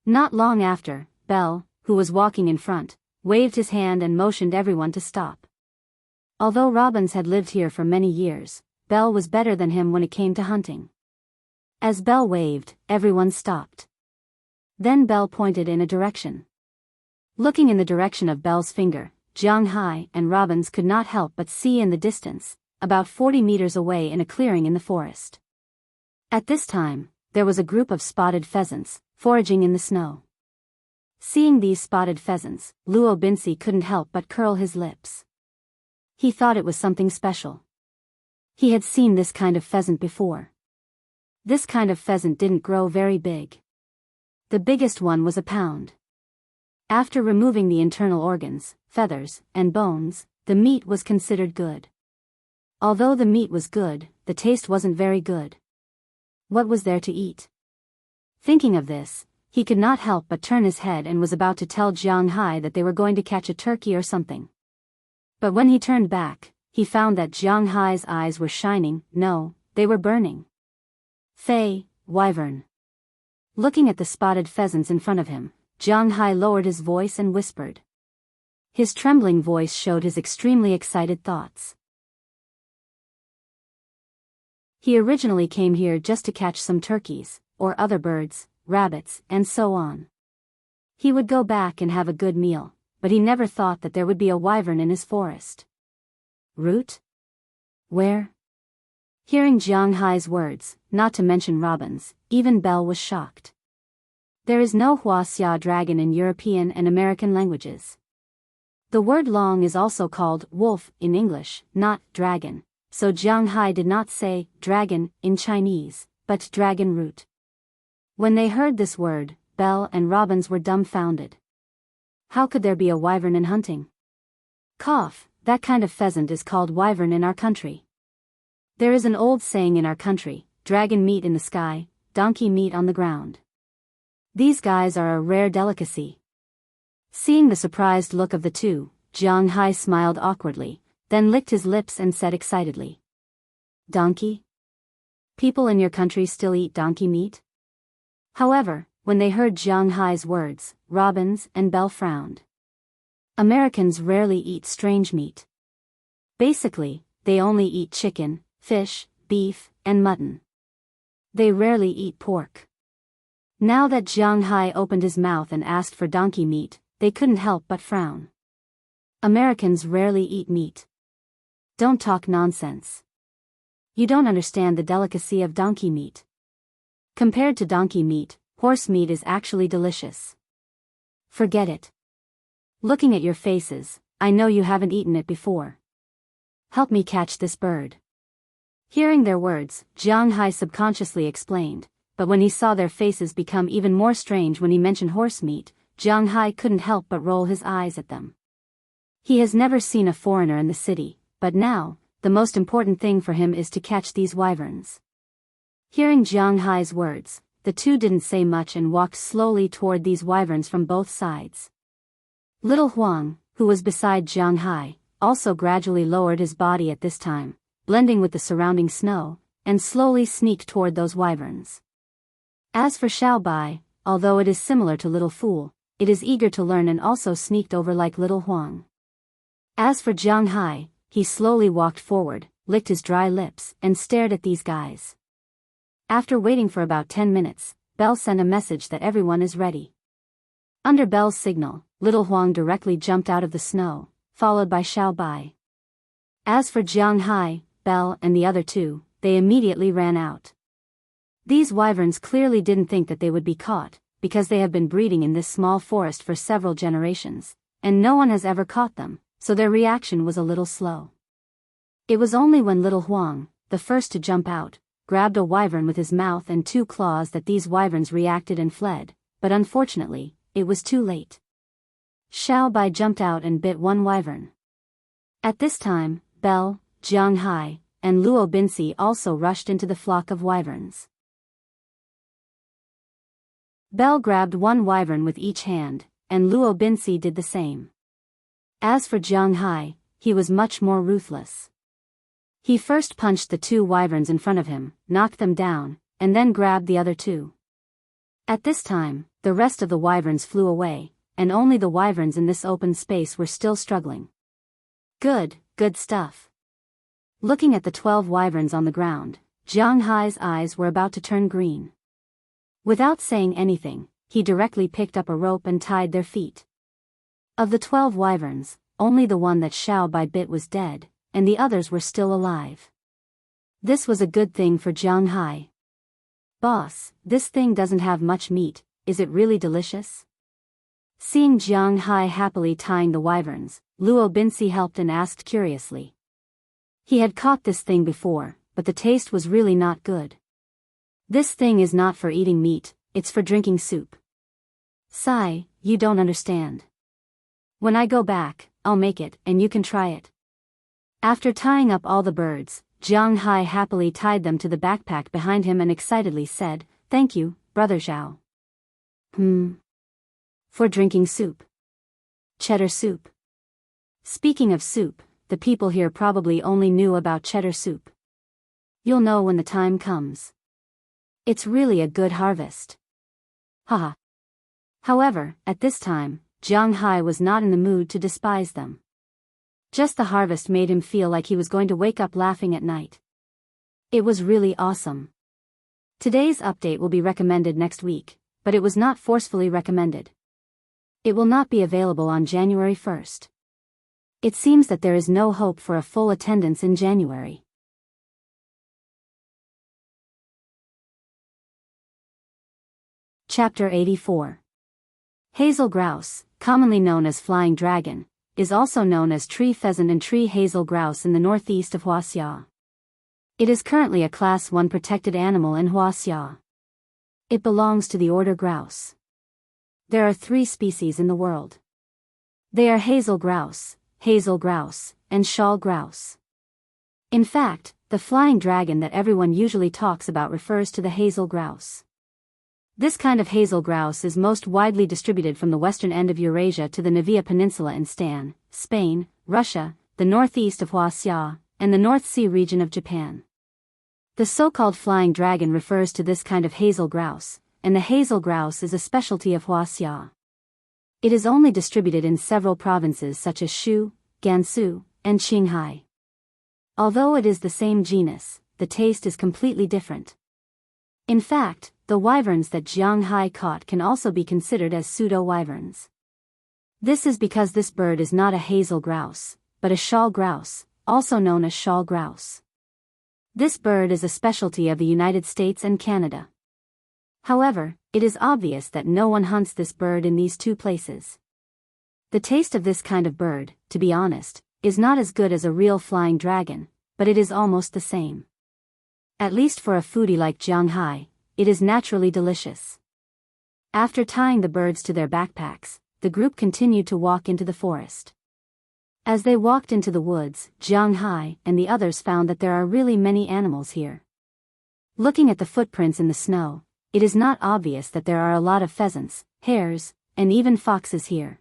Not long after, Belle, who was walking in front, waved his hand and motioned everyone to stop. Although Robbins had lived here for many years, Belle was better than him when it came to hunting. As Belle waved, everyone stopped. Then Belle pointed in a direction. Looking in the direction of Belle's finger, Jianghu and Robins could not help but see in the distance, about 40 meters away in a clearing in the forest. At this time, there was a group of spotted pheasants, foraging in the snow. Seeing these spotted pheasants, Luo Binsi couldn't help but curl his lips. He thought it was something special. He had seen this kind of pheasant before. This kind of pheasant didn't grow very big. The biggest one was a pound. After removing the internal organs, feathers, and bones, the meat was considered good. Although the meat was good, the taste wasn't very good. What was there to eat? Thinking of this, he could not help but turn his head and was about to tell Jianghu that they were going to catch a turkey or something. But when he turned back, he found that Jianghu's eyes were shining. No, they were burning. Fei, wyvern. Looking at the spotted pheasants in front of him, Jianghu lowered his voice and whispered. His trembling voice showed his extremely excited thoughts. He originally came here just to catch some turkeys, or other birds, rabbits, and so on. He would go back and have a good meal, but he never thought that there would be a wyvern in his forest. Root? Where? Hearing Jianghu's words, not to mention Robin's, even Belle was shocked. There is no Wuxia dragon in European and American languages. The word long is also called wolf in English, not dragon, so Jianghu did not say dragon in Chinese, but dragon root. When they heard this word, Belle and Robins were dumbfounded. How could there be a wyvern in hunting? Cough, that kind of pheasant is called wyvern in our country. There is an old saying in our country, dragon meat in the sky, donkey meat on the ground. These guys are a rare delicacy. Seeing the surprised look of the two, Jianghu smiled awkwardly, then licked his lips and said excitedly. Donkey? People in your country still eat donkey meat? However, when they heard Jianghu's words, Robins and Belle frowned. Americans rarely eat strange meat. Basically, they only eat chicken, fish, beef, and mutton. They rarely eat pork. Now that Jianghu opened his mouth and asked for donkey meat, they couldn't help but frown. Americans rarely eat meat. Don't talk nonsense. You don't understand the delicacy of donkey meat. Compared to donkey meat, horse meat is actually delicious. Forget it. Looking at your faces, I know you haven't eaten it before. Help me catch this bird. Hearing their words, Jianghu subconsciously explained, but when he saw their faces become even more strange when he mentioned horse meat, Jianghu couldn't help but roll his eyes at them. He has never seen a foreigner in the city, but now, the most important thing for him is to catch these wyverns. Hearing Jianghu's words, the two didn't say much and walked slowly toward these wyverns from both sides. Little Huang, who was beside Jianghu, also gradually lowered his body at this time, blending with the surrounding snow, and slowly sneaked toward those wyverns. As for Xiao Bai, although it is similar to Little Fool, it is eager to learn and also sneaked over like Little Huang. As for Jianghu, he slowly walked forward, licked his dry lips, and stared at these guys. After waiting for about 10 minutes, Belle sent a message that everyone is ready. Under Belle's signal, Little Huang directly jumped out of the snow, followed by Xiao Bai. As for Jianghu, Belle and the other two, they immediately ran out. These wyverns clearly didn't think that they would be caught, because they have been breeding in this small forest for several generations, and no one has ever caught them, so their reaction was a little slow. It was only when Little Huang, the first to jump out, grabbed a wyvern with his mouth and 2 claws that these wyverns reacted and fled, but unfortunately, it was too late. Xiao Bai jumped out and bit one wyvern. At this time, Belle, Jianghu, and Luo Binsi also rushed into the flock of wyverns. Belle grabbed one wyvern with each hand, and Luo Binsi did the same. As for Jianghu, he was much more ruthless. He first punched the 2 wyverns in front of him, knocked them down, and then grabbed the other 2. At this time, the rest of the wyverns flew away, and only the wyverns in this open space were still struggling. Good stuff. Looking at the 12 wyverns on the ground, Jianghu's eyes were about to turn green. Without saying anything, he directly picked up a rope and tied their feet. Of the 12 wyverns, only the one that Xiao Bai bit was dead, and the others were still alive. This was a good thing for Jianghu. "Boss, this thing doesn't have much meat, is it really delicious?" Seeing Jianghu happily tying the wyverns, Luo Binsi helped and asked curiously. He had caught this thing before, but the taste was really not good. "This thing is not for eating meat, it's for drinking soup." "Sai, you don't understand. When I go back, I'll make it, and you can try it." After tying up all the birds, Jianghu happily tied them to the backpack behind him and excitedly said, "Thank you, Brother Zhao." For drinking soup. Cheddar soup. Speaking of soup, the people here probably only knew about cheddar soup. You'll know when the time comes. It's really a good harvest. Haha. However, at this time, Jianghu was not in the mood to despise them. Just the harvest made him feel like he was going to wake up laughing at night. It was really awesome. Today's update will be recommended next week, but it was not forcefully recommended. It will not be available on January 1st. It seems that there is no hope for a full attendance in January. Chapter 84. Hazel grouse, commonly known as flying dragon, is also known as tree pheasant and tree hazel grouse in the northeast of Wuxia. It is currently a Class 1 protected animal in Wuxia. It belongs to the order grouse. There are 3 species in the world. They are hazel grouse, and shawl grouse. In fact, the flying dragon that everyone usually talks about refers to the hazel grouse. This kind of hazel grouse is most widely distributed from the western end of Eurasia to the Navia Peninsula in Stan, Spain, Russia, the northeast of Wuxia, and the North Sea region of Japan. The so-called flying dragon refers to this kind of hazel grouse, and the hazel grouse is a specialty of Wuxia. It is only distributed in several provinces such as Shu, Gansu, and Qinghai. Although it is the same genus, the taste is completely different. In fact, the wyverns that Jianghu caught can also be considered as pseudo-wyverns. This is because this bird is not a hazel grouse, but a shawl grouse, also known as shawl grouse. This bird is a specialty of the United States and Canada. However, it is obvious that no one hunts this bird in these 2 places. The taste of this kind of bird, to be honest, is not as good as a real flying dragon, but it is almost the same. At least for a foodie like Jianghu, it is naturally delicious. After tying the birds to their backpacks, the group continued to walk into the forest. As they walked into the woods, Jianghu and the others found that there are really many animals here. Looking at the footprints in the snow, it is not obvious that there are a lot of pheasants, hares, and even foxes here.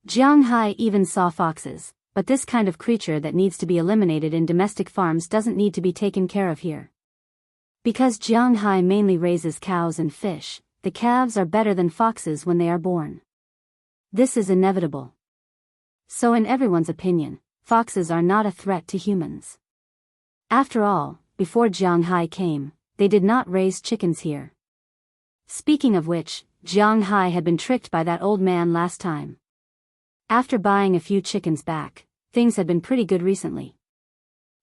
Jianghu even saw foxes, but this kind of creature that needs to be eliminated in domestic farms doesn't need to be taken care of here. Because Jianghu mainly raises cows and fish, the calves are better than foxes when they are born. This is inevitable. So in everyone's opinion, foxes are not a threat to humans. After all, before Jianghu came, they did not raise chickens here. Speaking of which, Jianghu had been tricked by that old man last time. After buying a few chickens back, things had been pretty good recently.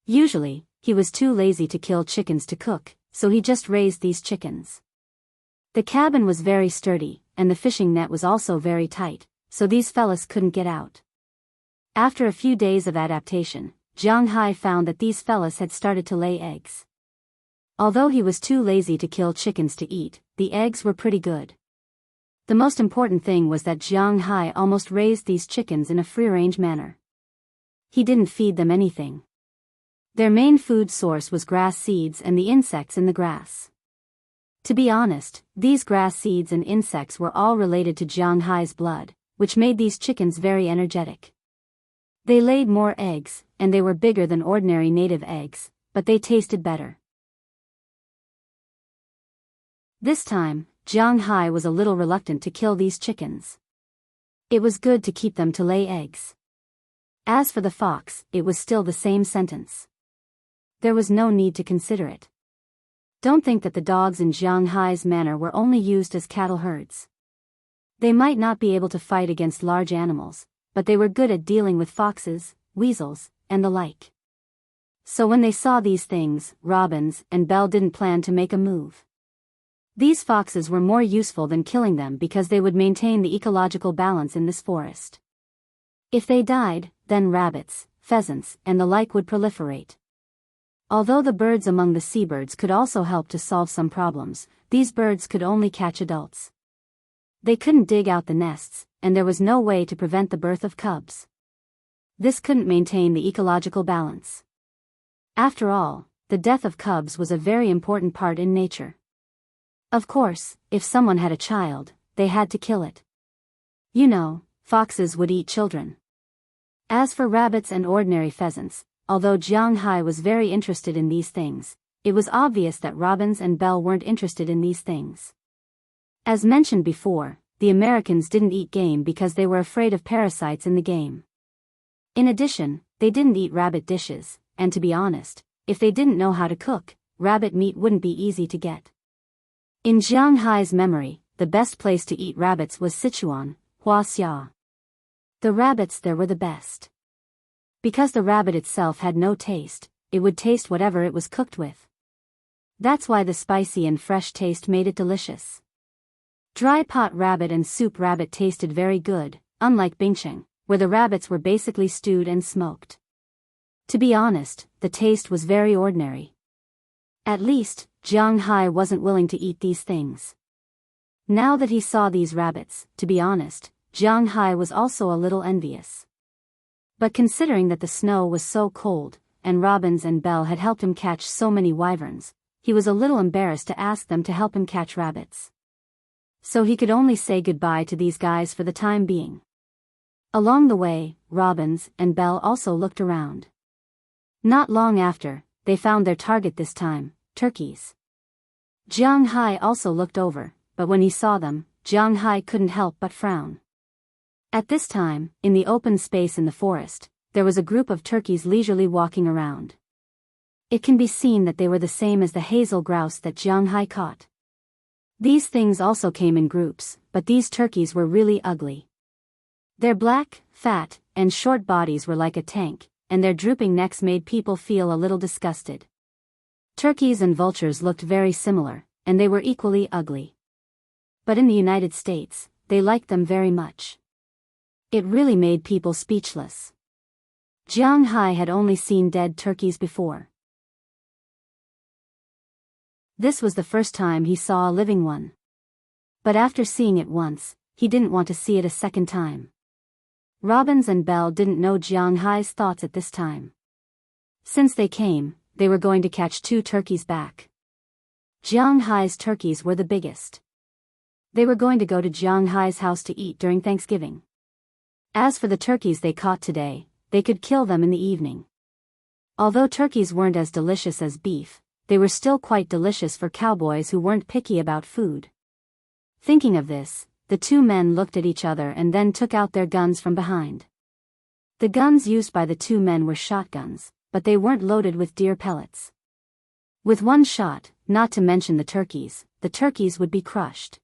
Usually, he was too lazy to kill chickens to cook, so he just raised these chickens. The cabin was very sturdy, and the fishing net was also very tight, so these fellas couldn't get out. After a few days of adaptation, Jianghu found that these fellas had started to lay eggs. Although he was too lazy to kill chickens to eat, the eggs were pretty good. The most important thing was that Jianghu almost raised these chickens in a free-range manner. He didn't feed them anything. Their main food source was grass seeds and the insects in the grass. To be honest, these grass seeds and insects were all related to Jianghu's blood, which made these chickens very energetic. They laid more eggs, and they were bigger than ordinary native eggs, but they tasted better. This time, Jianghu was a little reluctant to kill these chickens. It was good to keep them to lay eggs. As for the fox, it was still the same sentence. There was no need to consider it. Don't think that the dogs in Jianghu's manor were only used as cattle herds. They might not be able to fight against large animals, but they were good at dealing with foxes, weasels, and the like. So when they saw these things, Robins and Belle didn't plan to make a move. These foxes were more useful than killing them because they would maintain the ecological balance in this forest. If they died, then rabbits, pheasants, and the like would proliferate. Although the birds among the seabirds could also help to solve some problems, these birds could only catch adults. They couldn't dig out the nests, and there was no way to prevent the birth of cubs. This couldn't maintain the ecological balance. After all, the death of cubs was a very important part in nature. Of course, if someone had a child, they had to kill it. You know, foxes would eat children. As for rabbits and ordinary pheasants, although Jianghu was very interested in these things, it was obvious that Robins and Belle weren't interested in these things. As mentioned before, the Americans didn't eat game because they were afraid of parasites in the game. In addition, they didn't eat rabbit dishes, and to be honest, if they didn't know how to cook, rabbit meat wouldn't be easy to get. In Jianghu's memory, the best place to eat rabbits was Sichuan, Wuxia. The rabbits there were the best. Because the rabbit itself had no taste, it would taste whatever it was cooked with. That's why the spicy and fresh taste made it delicious. Dry pot rabbit and soup rabbit tasted very good, unlike Bingcheng, where the rabbits were basically stewed and smoked. To be honest, the taste was very ordinary. At least, Jianghu wasn't willing to eat these things. Now that he saw these rabbits, to be honest, Jianghu was also a little envious. But considering that the snow was so cold, and Robins and Belle had helped him catch so many wyverns, he was a little embarrassed to ask them to help him catch rabbits. So he could only say goodbye to these guys for the time being. Along the way, Robins and Belle also looked around. Not long after, they found their target this time, turkeys. Jianghu also looked over, but when he saw them, Jianghu couldn't help but frown. At this time, in the open space in the forest, there was a group of turkeys leisurely walking around. It can be seen that they were the same as the hazel grouse that Jianghu caught. These things also came in groups, but these turkeys were really ugly. Their black, fat, and short bodies were like a tank, and their drooping necks made people feel a little disgusted. Turkeys and vultures looked very similar, and they were equally ugly. But in the United States, they liked them very much. It really made people speechless. Jianghu had only seen dead turkeys before. This was the first time he saw a living one. But after seeing it once, he didn't want to see it a second time. Robins and Belle didn't know Jianghu's thoughts at this time. Since they came, they were going to catch 2 turkeys back. Jianghu's turkeys were the biggest. They were going to go to Jianghu's house to eat during Thanksgiving. As for the turkeys they caught today, they could kill them in the evening. Although turkeys weren't as delicious as beef, they were still quite delicious for cowboys who weren't picky about food. Thinking of this, the 2 men looked at each other and then took out their guns from behind. The guns used by the 2 men were shotguns, but they weren't loaded with deer pellets. With one shot, not to mention the turkeys would be crushed.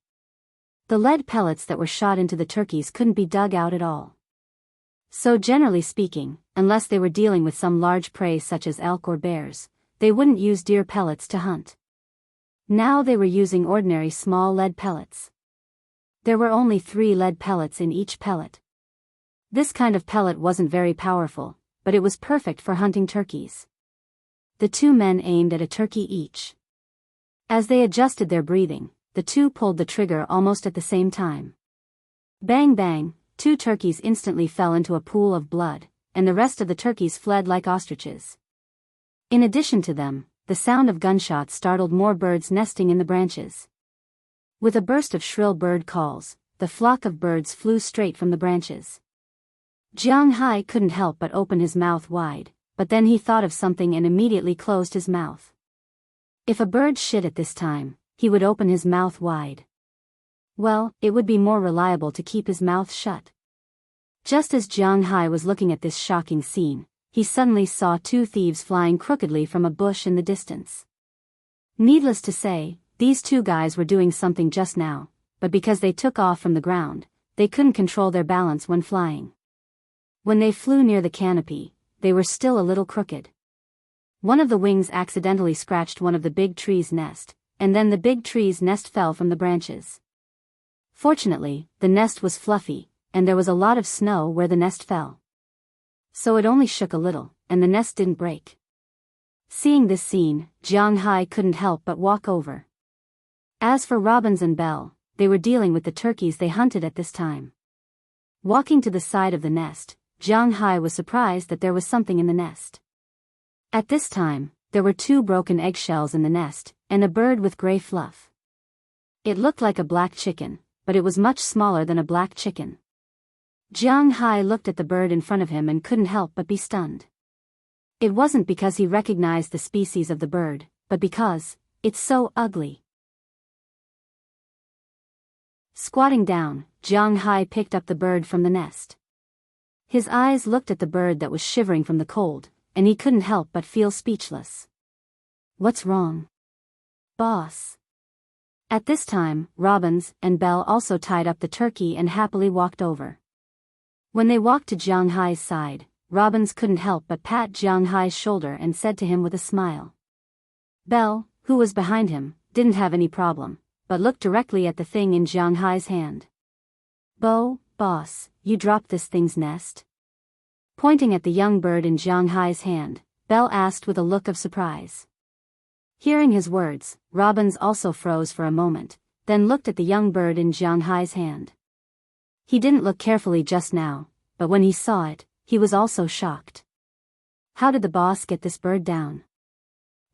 The lead pellets that were shot into the turkeys couldn't be dug out at all. So generally speaking, unless they were dealing with some large prey such as elk or bears, they wouldn't use deer pellets to hunt. Now they were using ordinary small lead pellets. There were only 3 lead pellets in each pellet. This kind of pellet wasn't very powerful, but it was perfect for hunting turkeys. The 2 men aimed at a turkey each. As they adjusted their breathing, the 2 pulled the trigger almost at the same time. Bang bang, 2 turkeys instantly fell into a pool of blood, and the rest of the turkeys fled like ostriches. In addition to them, the sound of gunshots startled more birds nesting in the branches. With a burst of shrill bird calls, the flock of birds flew straight from the branches. Jianghu couldn't help but open his mouth wide, but then he thought of something and immediately closed his mouth. If a bird shit at this time, he would open his mouth wide. Well, it would be more reliable to keep his mouth shut. Just as Jianghu was looking at this shocking scene, he suddenly saw 2 thieves flying crookedly from a bush in the distance. Needless to say, these 2 guys were doing something just now, but because they took off from the ground, they couldn't control their balance when flying. When they flew near the canopy, they were still a little crooked. One of the wings accidentally scratched one of the big tree's nest, and then the big tree's nest fell from the branches. Fortunately, the nest was fluffy, and there was a lot of snow where the nest fell. So it only shook a little, and the nest didn't break. Seeing this scene, Jianghu couldn't help but walk over. As for Robins and Belle, they were dealing with the turkeys they hunted at this time. Walking to the side of the nest, Jianghu was surprised that there was something in the nest. At this time, there were 2 broken eggshells in the nest, and a bird with gray fluff. It looked like a black chicken, but it was much smaller than a black chicken. Jianghu looked at the bird in front of him and couldn't help but be stunned. It wasn't because he recognized the species of the bird, but because it's so ugly. Squatting down, Jianghu picked up the bird from the nest. His eyes looked at the bird that was shivering from the cold, and he couldn't help but feel speechless. What's wrong, boss? At this time, Robins and Belle also tied up the turkey and happily walked over. When they walked to Jianghu's side, Robins couldn't help but pat Jianghu's shoulder and said to him with a smile. Belle, who was behind him, didn't have any problem, but looked directly at the thing in Jianghu's hand. Boss, you dropped this thing's nest? Pointing at the young bird in Jianghu's hand, Belle asked with a look of surprise. Hearing his words, Robins also froze for a moment, then looked at the young bird in Jianghu's hand. He didn't look carefully just now, but when he saw it, he was also shocked. How did the boss get this bird down?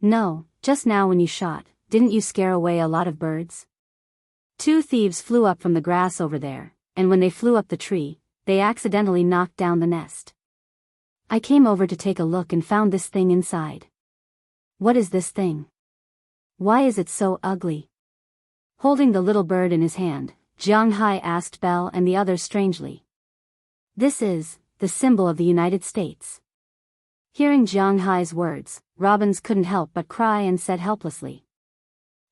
No, just now when you shot, didn't you scare away a lot of birds? 2 thieves flew up from the grass over there, and when they flew up the tree, they accidentally knocked down the nest. I came over to take a look and found this thing inside. What is this thing? Why is it so ugly? Holding the little bird in his hand, Jianghu asked Belle and the others strangely. This is the symbol of the United States. Hearing Jianghu's words, Robins couldn't help but cry and said helplessly.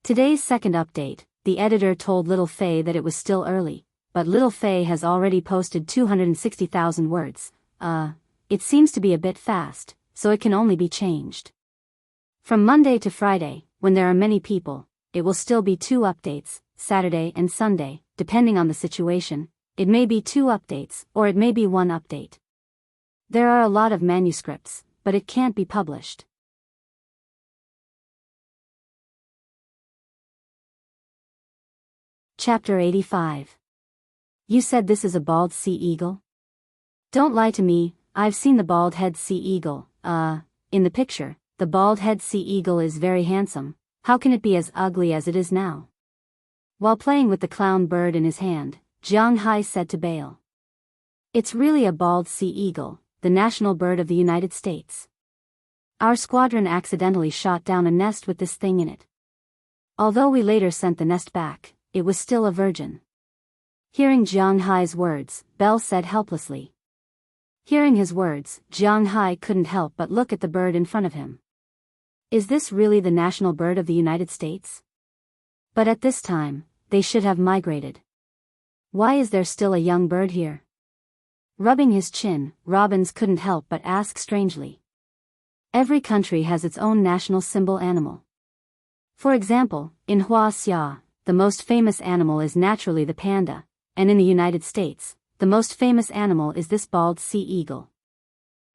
Today's second update, the editor told Little Fei that it was still early, but Little Fei has already posted 260,000 words. It seems to be a bit fast, so it can only be changed. From Monday to Friday, when there are many people, it will still be 2 updates, Saturday and Sunday, depending on the situation. It may be 2 updates, or it may be 1 update. There are a lot of manuscripts, but it can't be published. Chapter 85. You said this is a bald sea eagle? Don't lie to me, I've seen the bald-head sea eagle. In the picture, the bald-head sea eagle is very handsome. How can it be as ugly as it is now? While playing with the clown bird in his hand, Jianghu said to Bale. It's really a bald sea eagle, the national bird of the United States. Our squadron accidentally shot down a nest with this thing in it. Although we later sent the nest back, it was still a virgin. Hearing Jianghu's words, Belle said helplessly. Hearing his words, Jianghu couldn't help but look at the bird in front of him. Is this really the national bird of the United States? But at this time, they should have migrated. Why is there still a young bird here? Rubbing his chin, Robins couldn't help but ask strangely. Every country has its own national symbol animal. For example, in Wuxia, the most famous animal is naturally the panda, and in the United States, the most famous animal is this bald sea eagle.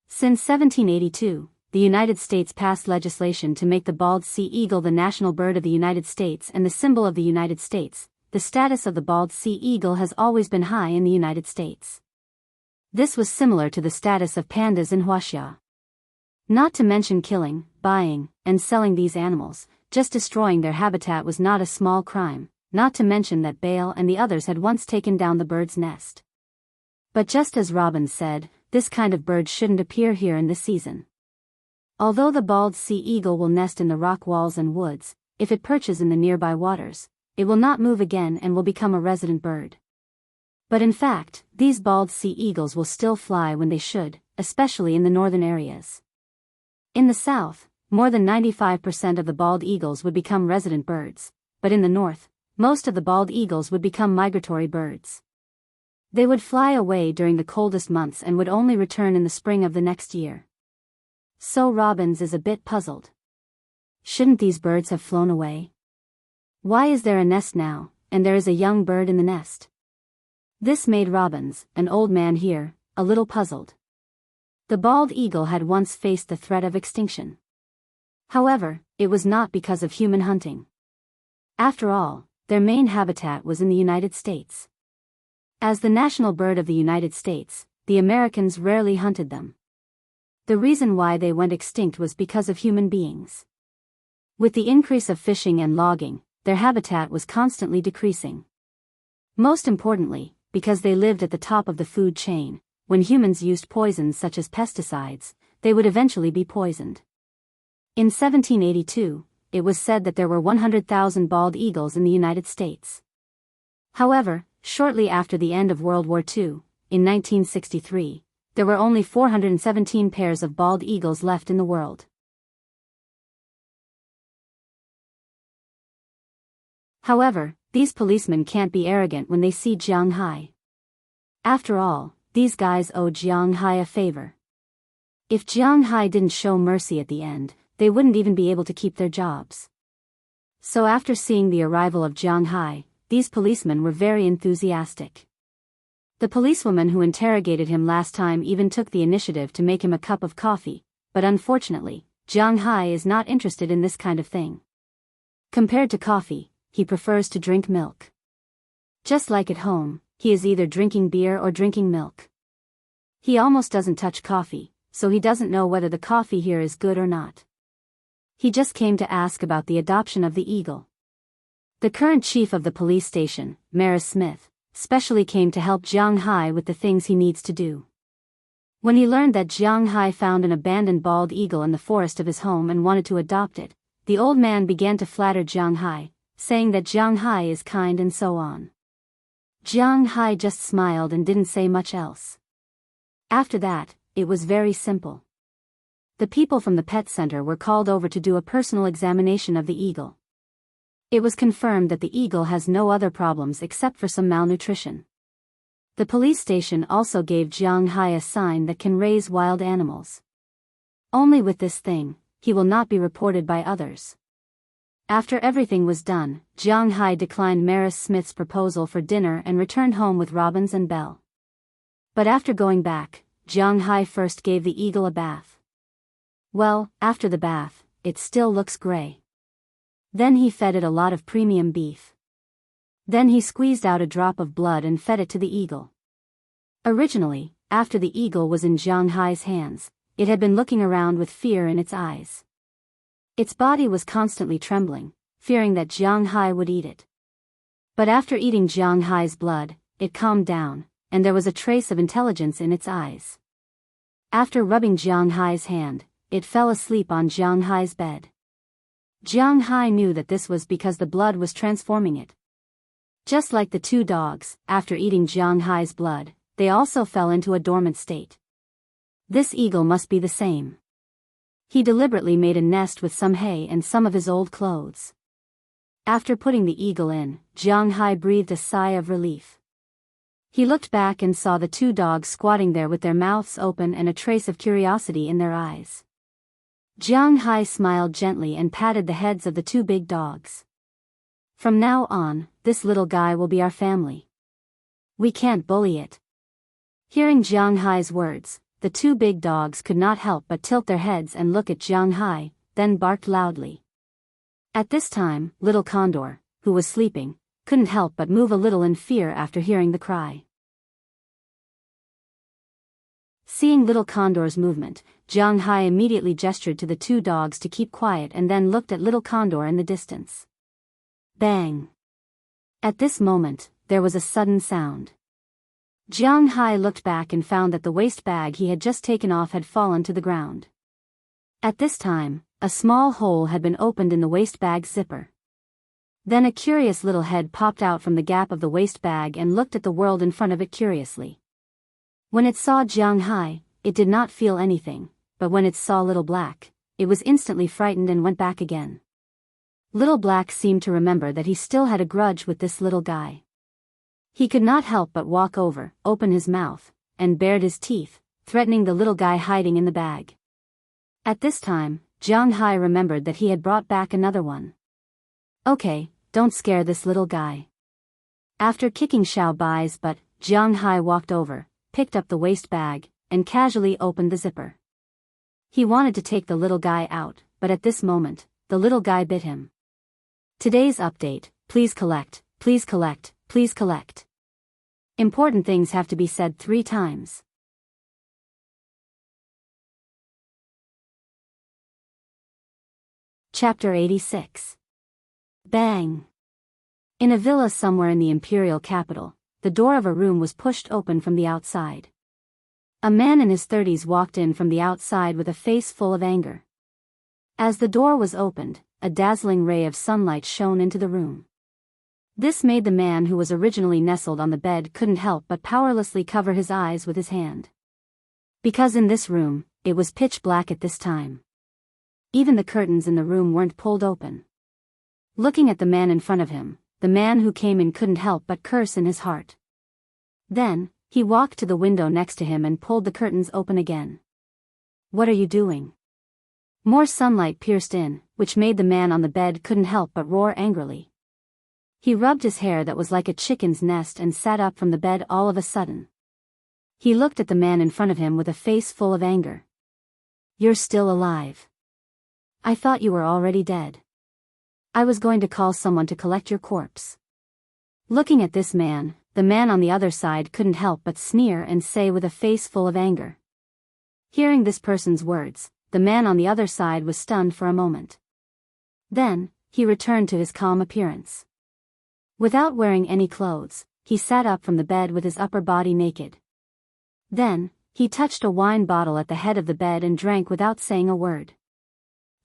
Since 1782, the United States passed legislation to make the bald sea eagle the national bird of the United States and the symbol of the United States. The status of the bald sea eagle has always been high in the United States. This was similar to the status of pandas in Wuxia. Not to mention killing, buying, and selling these animals, just destroying their habitat was not a small crime, not to mention that Bale and the others had once taken down the bird's nest. But just as Robin said, this kind of bird shouldn't appear here in this season. Although the bald sea eagle will nest in the rock walls and woods, if it perches in the nearby waters, it will not move again and will become a resident bird. But in fact, these bald sea eagles will still fly when they should, especially in the northern areas. In the south, more than 95% of the bald eagles would become resident birds, but in the north, most of the bald eagles would become migratory birds. They would fly away during the coldest months and would only return in the spring of the next year. So Robins is a bit puzzled. Shouldn't these birds have flown away? Why is there a nest now, and there is a young bird in the nest? This made Robins, an old man here, a little puzzled. The bald eagle had once faced the threat of extinction. However, it was not because of human hunting. After all, their main habitat was in the United States. As the national bird of the United States, the Americans rarely hunted them. The reason why they went extinct was because of human beings. With the increase of fishing and logging, their habitat was constantly decreasing. Most importantly, because they lived at the top of the food chain, when humans used poisons such as pesticides, they would eventually be poisoned. In 1782, it was said that there were 100,000 bald eagles in the United States. However, shortly after the end of World War II, in 1963, there were only 417 pairs of bald eagles left in the world. However, these policemen can't be arrogant when they see Jianghu. After all, these guys owe Jianghu a favor. If Jianghu didn't show mercy at the end, they wouldn't even be able to keep their jobs. So after seeing the arrival of Jianghu, these policemen were very enthusiastic. The policewoman who interrogated him last time even took the initiative to make him a cup of coffee, but unfortunately, Jianghu is not interested in this kind of thing. Compared to coffee, he prefers to drink milk. Just like at home, he is either drinking beer or drinking milk. He almost doesn't touch coffee, so he doesn't know whether the coffee here is good or not. He just came to ask about the adoption of the eagle. The current chief of the police station, Maris Smith, specially came to help Jianghu with the things he needs to do. When he learned that Jianghu found an abandoned bald eagle in the forest of his home and wanted to adopt it, the old man began to flatter Jianghu, saying that Jianghu is kind and so on. Jianghu just smiled and didn't say much else. After that, it was very simple. The people from the pet center were called over to do a personal examination of the eagle. It was confirmed that the eagle has no other problems except for some malnutrition. The police station also gave Jianghu a sign that can raise wild animals. Only with this thing, he will not be reported by others. After everything was done, Jianghu declined Maris Smith's proposal for dinner and returned home with Robins and Belle. But after going back, Jianghu first gave the eagle a bath. Well, after the bath, it still looks gray. Then he fed it a lot of premium beef. Then he squeezed out a drop of blood and fed it to the eagle. Originally, after the eagle was in Jianghu's hands, it had been looking around with fear in its eyes. Its body was constantly trembling, fearing that Jianghu would eat it. But after eating Jianghu's blood, it calmed down, and there was a trace of intelligence in its eyes. After rubbing Jianghu's hand, it fell asleep on Jianghu's bed. Jianghu knew that this was because the blood was transforming it. Just like the two dogs, after eating Jianghu's blood, they also fell into a dormant state. This eagle must be the same. He deliberately made a nest with some hay and some of his old clothes. After putting the eagle in, Jianghu breathed a sigh of relief. He looked back and saw the two dogs squatting there with their mouths open and a trace of curiosity in their eyes. Jianghu smiled gently and patted the heads of the two big dogs. From now on, this little guy will be our family. We can't bully it. Hearing Jianghu's words, the two big dogs could not help but tilt their heads and look at Jianghu, then barked loudly. At this time, little Condor, who was sleeping, couldn't help but move a little in fear after hearing the cry. Seeing little Condor's movement, Jianghu immediately gestured to the two dogs to keep quiet and then looked at little Condor in the distance. Bang! At this moment, there was a sudden sound. Jianghu looked back and found that the waste bag he had just taken off had fallen to the ground. At this time, a small hole had been opened in the waste bag's zipper. Then a curious little head popped out from the gap of the waste bag and looked at the world in front of it curiously. When it saw Jianghu, it did not feel anything, but when it saw Little Black, it was instantly frightened and went back again. Little Black seemed to remember that he still had a grudge with this little guy. He could not help but walk over, open his mouth, and bared his teeth, threatening the little guy hiding in the bag. At this time, Jianghu remembered that he had brought back another one. Okay, don't scare this little guy. After kicking Xiao Bai's butt, Jianghu walked over, picked up the waste bag, and casually opened the zipper. He wanted to take the little guy out, but at this moment, the little guy bit him. Today's update: please collect, please collect, please collect. Important things have to be said 3 times. Chapter 86. Bang! In a villa somewhere in the imperial capital, the door of a room was pushed open from the outside. A man in his 30s walked in from the outside with a face full of anger. As the door was opened, a dazzling ray of sunlight shone into the room. This made the man who was originally nestled on the bed couldn't help but powerlessly cover his eyes with his hand. Because in this room, it was pitch black at this time. Even the curtains in the room weren't pulled open. Looking at the man in front of him, the man who came in couldn't help but curse in his heart. Then, he walked to the window next to him and pulled the curtains open again. "What are you doing?" More sunlight pierced in, which made the man on the bed couldn't help but roar angrily. He rubbed his hair that was like a chicken's nest and sat up from the bed all of a sudden. He looked at the man in front of him with a face full of anger. "You're still alive. I thought you were already dead. I was going to call someone to collect your corpse." Looking at this man, the man on the other side couldn't help but sneer and say with a face full of anger. Hearing this person's words, the man on the other side was stunned for a moment. Then, he returned to his calm appearance. Without wearing any clothes, he sat up from the bed with his upper body naked. Then, he touched a wine bottle at the head of the bed and drank without saying a word.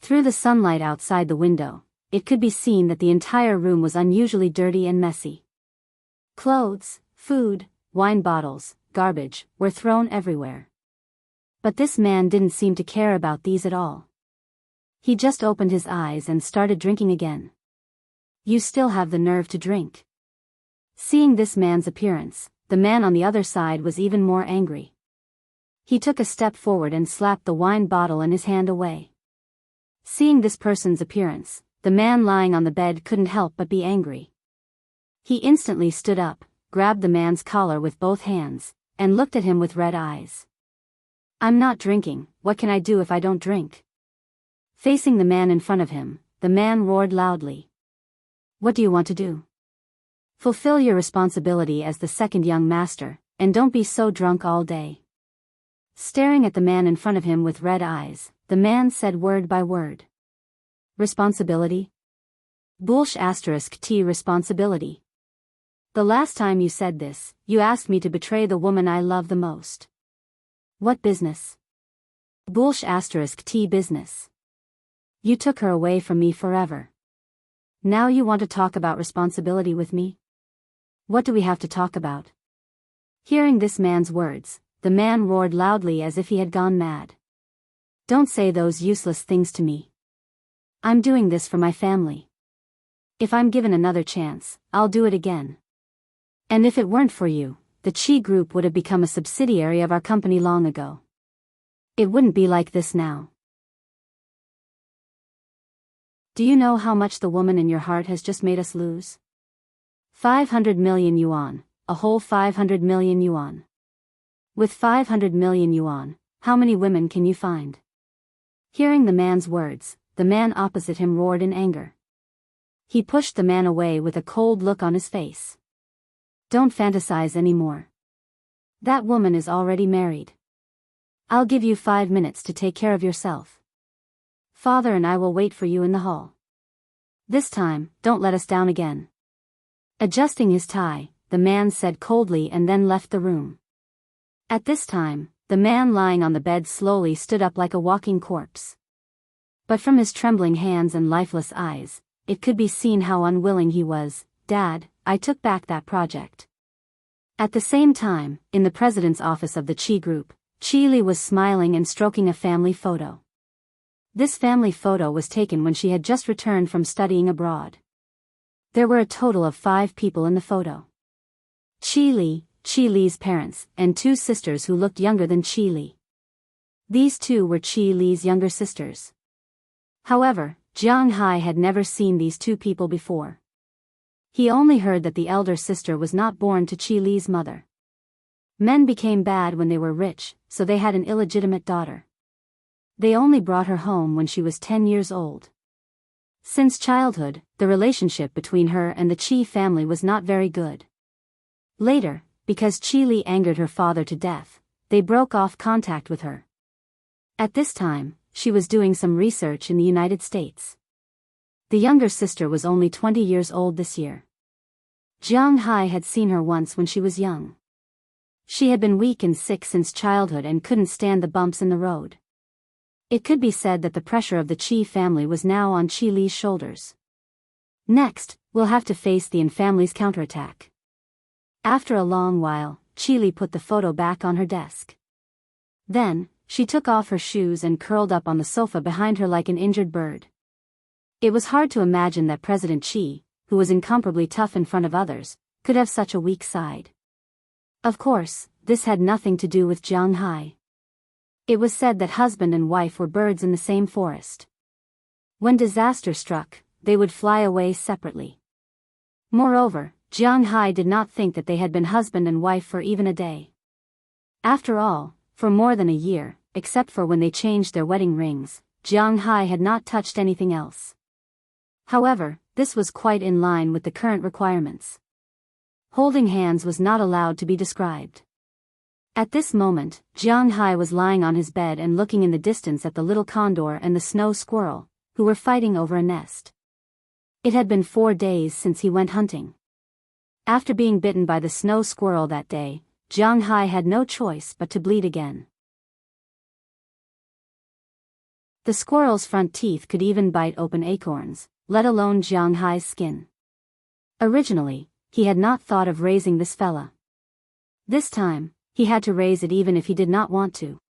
Through the sunlight outside the window, it could be seen that the entire room was unusually dirty and messy. Clothes, food, wine bottles, garbage, were thrown everywhere. But this man didn't seem to care about these at all. He just opened his eyes and started drinking again. "You still have the nerve to drink." Seeing this man's appearance, the man on the other side was even more angry. He took a step forward and slapped the wine bottle in his hand away. Seeing this person's appearance, the man lying on the bed couldn't help but be angry. He instantly stood up, grabbed the man's collar with both hands, and looked at him with red eyes. "I'm not drinking, what can I do if I don't drink?" Facing the man in front of him, the man roared loudly. "What do you want to do? Fulfill your responsibility as the second young master, and don't be so drunk all day." Staring at the man in front of him with red eyes, the man said word by word. "Responsibility? Bullsh *T responsibility. The last time you said this, you asked me to betray the woman I love the most. What business? Bullsh *T business. You took her away from me forever. Now you want to talk about responsibility with me? What do we have to talk about?" Hearing this man's words, the man roared loudly as if he had gone mad. "Don't say those useless things to me. I'm doing this for my family. If I'm given another chance, I'll do it again. And if it weren't for you, the Qi Group would have become a subsidiary of our company long ago. It wouldn't be like this now. Do you know how much the woman in your heart has just made us lose? 500 million yuan, a whole 500 million yuan. With 500 million yuan, how many women can you find?" Hearing the man's words, the man opposite him roared in anger. He pushed the man away with a cold look on his face. "Don't fantasize anymore. That woman is already married. I'll give you 5 minutes to take care of yourself. Father and I will wait for you in the hall. This time, don't let us down again." Adjusting his tie, the man said coldly and then left the room. At this time, the man lying on the bed slowly stood up like a walking corpse. But from his trembling hands and lifeless eyes, it could be seen how unwilling he was. "Dad, I took back that project." At the same time, in the president's office of the Qi Group, Qi Li was smiling and stroking a family photo. This family photo was taken when she had just returned from studying abroad. There were a total of 5 people in the photo. Qi Li's parents, and two sisters who looked younger than Qi Li. These two were Qi Li's younger sisters. However, Jiang Hai had never seen these two people before. He only heard that the elder sister was not born to Qi Li's mother. Men became bad when they were rich, so they had an illegitimate daughter. They only brought her home when she was 10 years old. Since childhood, the relationship between her and the Qi family was not very good. Later, because Qi Li angered her father to death, they broke off contact with her. At this time, she was doing some research in the United States. The younger sister was only 20 years old this year. Jiang Hai had seen her once when she was young. She had been weak and sick since childhood and couldn't stand the bumps in the road. It could be said that the pressure of the Qi family was now on Qi Li's shoulders. Next, we'll have to face the Yin family's counterattack. After a long while, Qi Li put the photo back on her desk. Then, she took off her shoes and curled up on the sofa behind her like an injured bird. It was hard to imagine that President Qi, who was incomparably tough in front of others, could have such a weak side. Of course, this had nothing to do with Jiang Hai. It was said that husband and wife were birds in the same forest. When disaster struck, they would fly away separately. Moreover, Jiang Hai did not think that they had been husband and wife for even a day. After all, for more than a year, except for when they changed their wedding rings, Jiang Hai had not touched anything else. However, this was quite in line with the current requirements. Holding hands was not allowed to be described. At this moment, Jiang Hai was lying on his bed and looking in the distance at the little condor and the snow squirrel, who were fighting over a nest. It had been 4 days since he went hunting. After being bitten by the snow squirrel that day, Jiang Hai had no choice but to bleed again. The squirrel's front teeth could even bite open acorns, let alone Jiang Hai's skin. Originally, he had not thought of raising this fella. This time, he had to raise it even if he did not want to.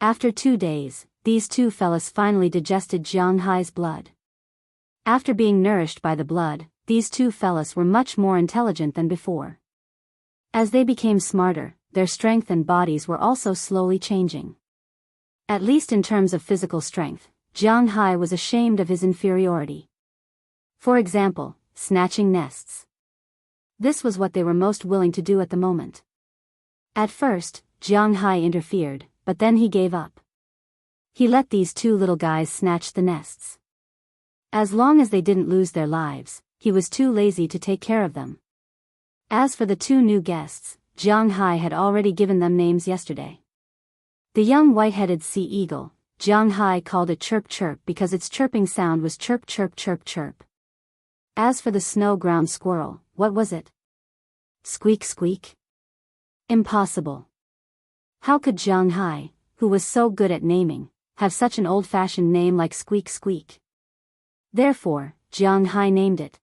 After 2 days, these two fellas finally digested Jiang Hai's blood. After being nourished by the blood, these two fellas were much more intelligent than before. As they became smarter, their strength and bodies were also slowly changing. At least in terms of physical strength, Jiang Hai was ashamed of his inferiority. For example, snatching nests. This was what they were most willing to do at the moment. At first, Jiang Hai interfered, but then he gave up. He let these two little guys snatch the nests. As long as they didn't lose their lives, he was too lazy to take care of them. As for the two new guests, Jiang Hai had already given them names yesterday. The young white-headed sea eagle, Jiang Hai called it chirp chirp because its chirping sound was chirp chirp chirp chirp. As for the snow-ground squirrel, what was it? Squeak squeak? Impossible. How could Jiang Hai, who was so good at naming, have such an old-fashioned name like squeak squeak? Therefore, Jiang Hai named it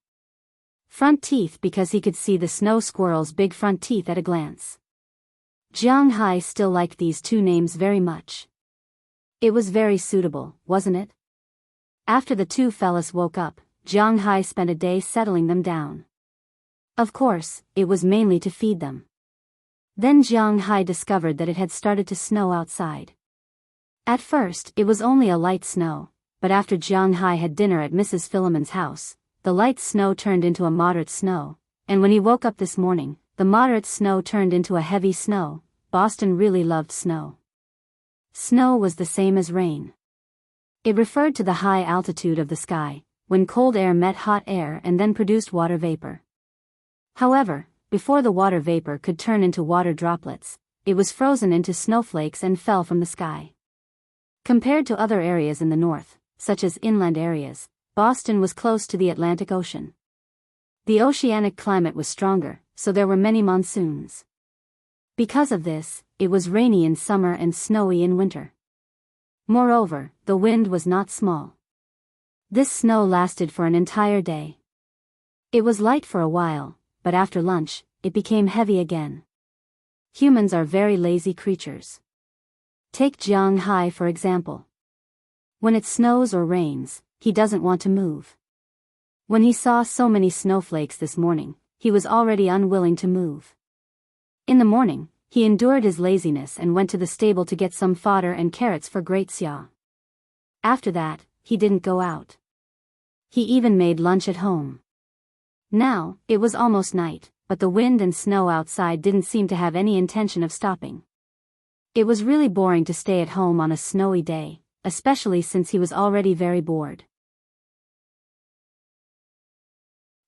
Front Teeth because he could see the snow squirrel's big front teeth at a glance. Jiang Hai still liked these two names very much. It was very suitable, wasn't it? After the two fellas woke up, Jiang Hai spent a day settling them down. Of course, it was mainly to feed them. Then Jiang Hai discovered that it had started to snow outside. At first, it was only a light snow, but after Jiang Hai had dinner at Mrs. Philemon's house, the light snow turned into a moderate snow, and when he woke up this morning, the moderate snow turned into a heavy snow. Boston really loved snow. Snow was the same as rain. It referred to the high altitude of the sky, when cold air met hot air and then produced water vapor. However, before the water vapor could turn into water droplets, it was frozen into snowflakes and fell from the sky. Compared to other areas in the north, such as inland areas, Boston was close to the Atlantic Ocean. The oceanic climate was stronger, so there were many monsoons. Because of this, it was rainy in summer and snowy in winter. Moreover, the wind was not small. This snow lasted for an entire day. It was light for a while, but after lunch, it became heavy again. Humans are very lazy creatures. Take Jiang Hai for example. When it snows or rains, he doesn't want to move. When he saw so many snowflakes this morning, he was already unwilling to move. In the morning, he endured his laziness and went to the stable to get some fodder and carrots for Great Xia. After that, he didn't go out. He even made lunch at home. Now, it was almost night, but the wind and snow outside didn't seem to have any intention of stopping. It was really boring to stay at home on a snowy day, especially since he was already very bored.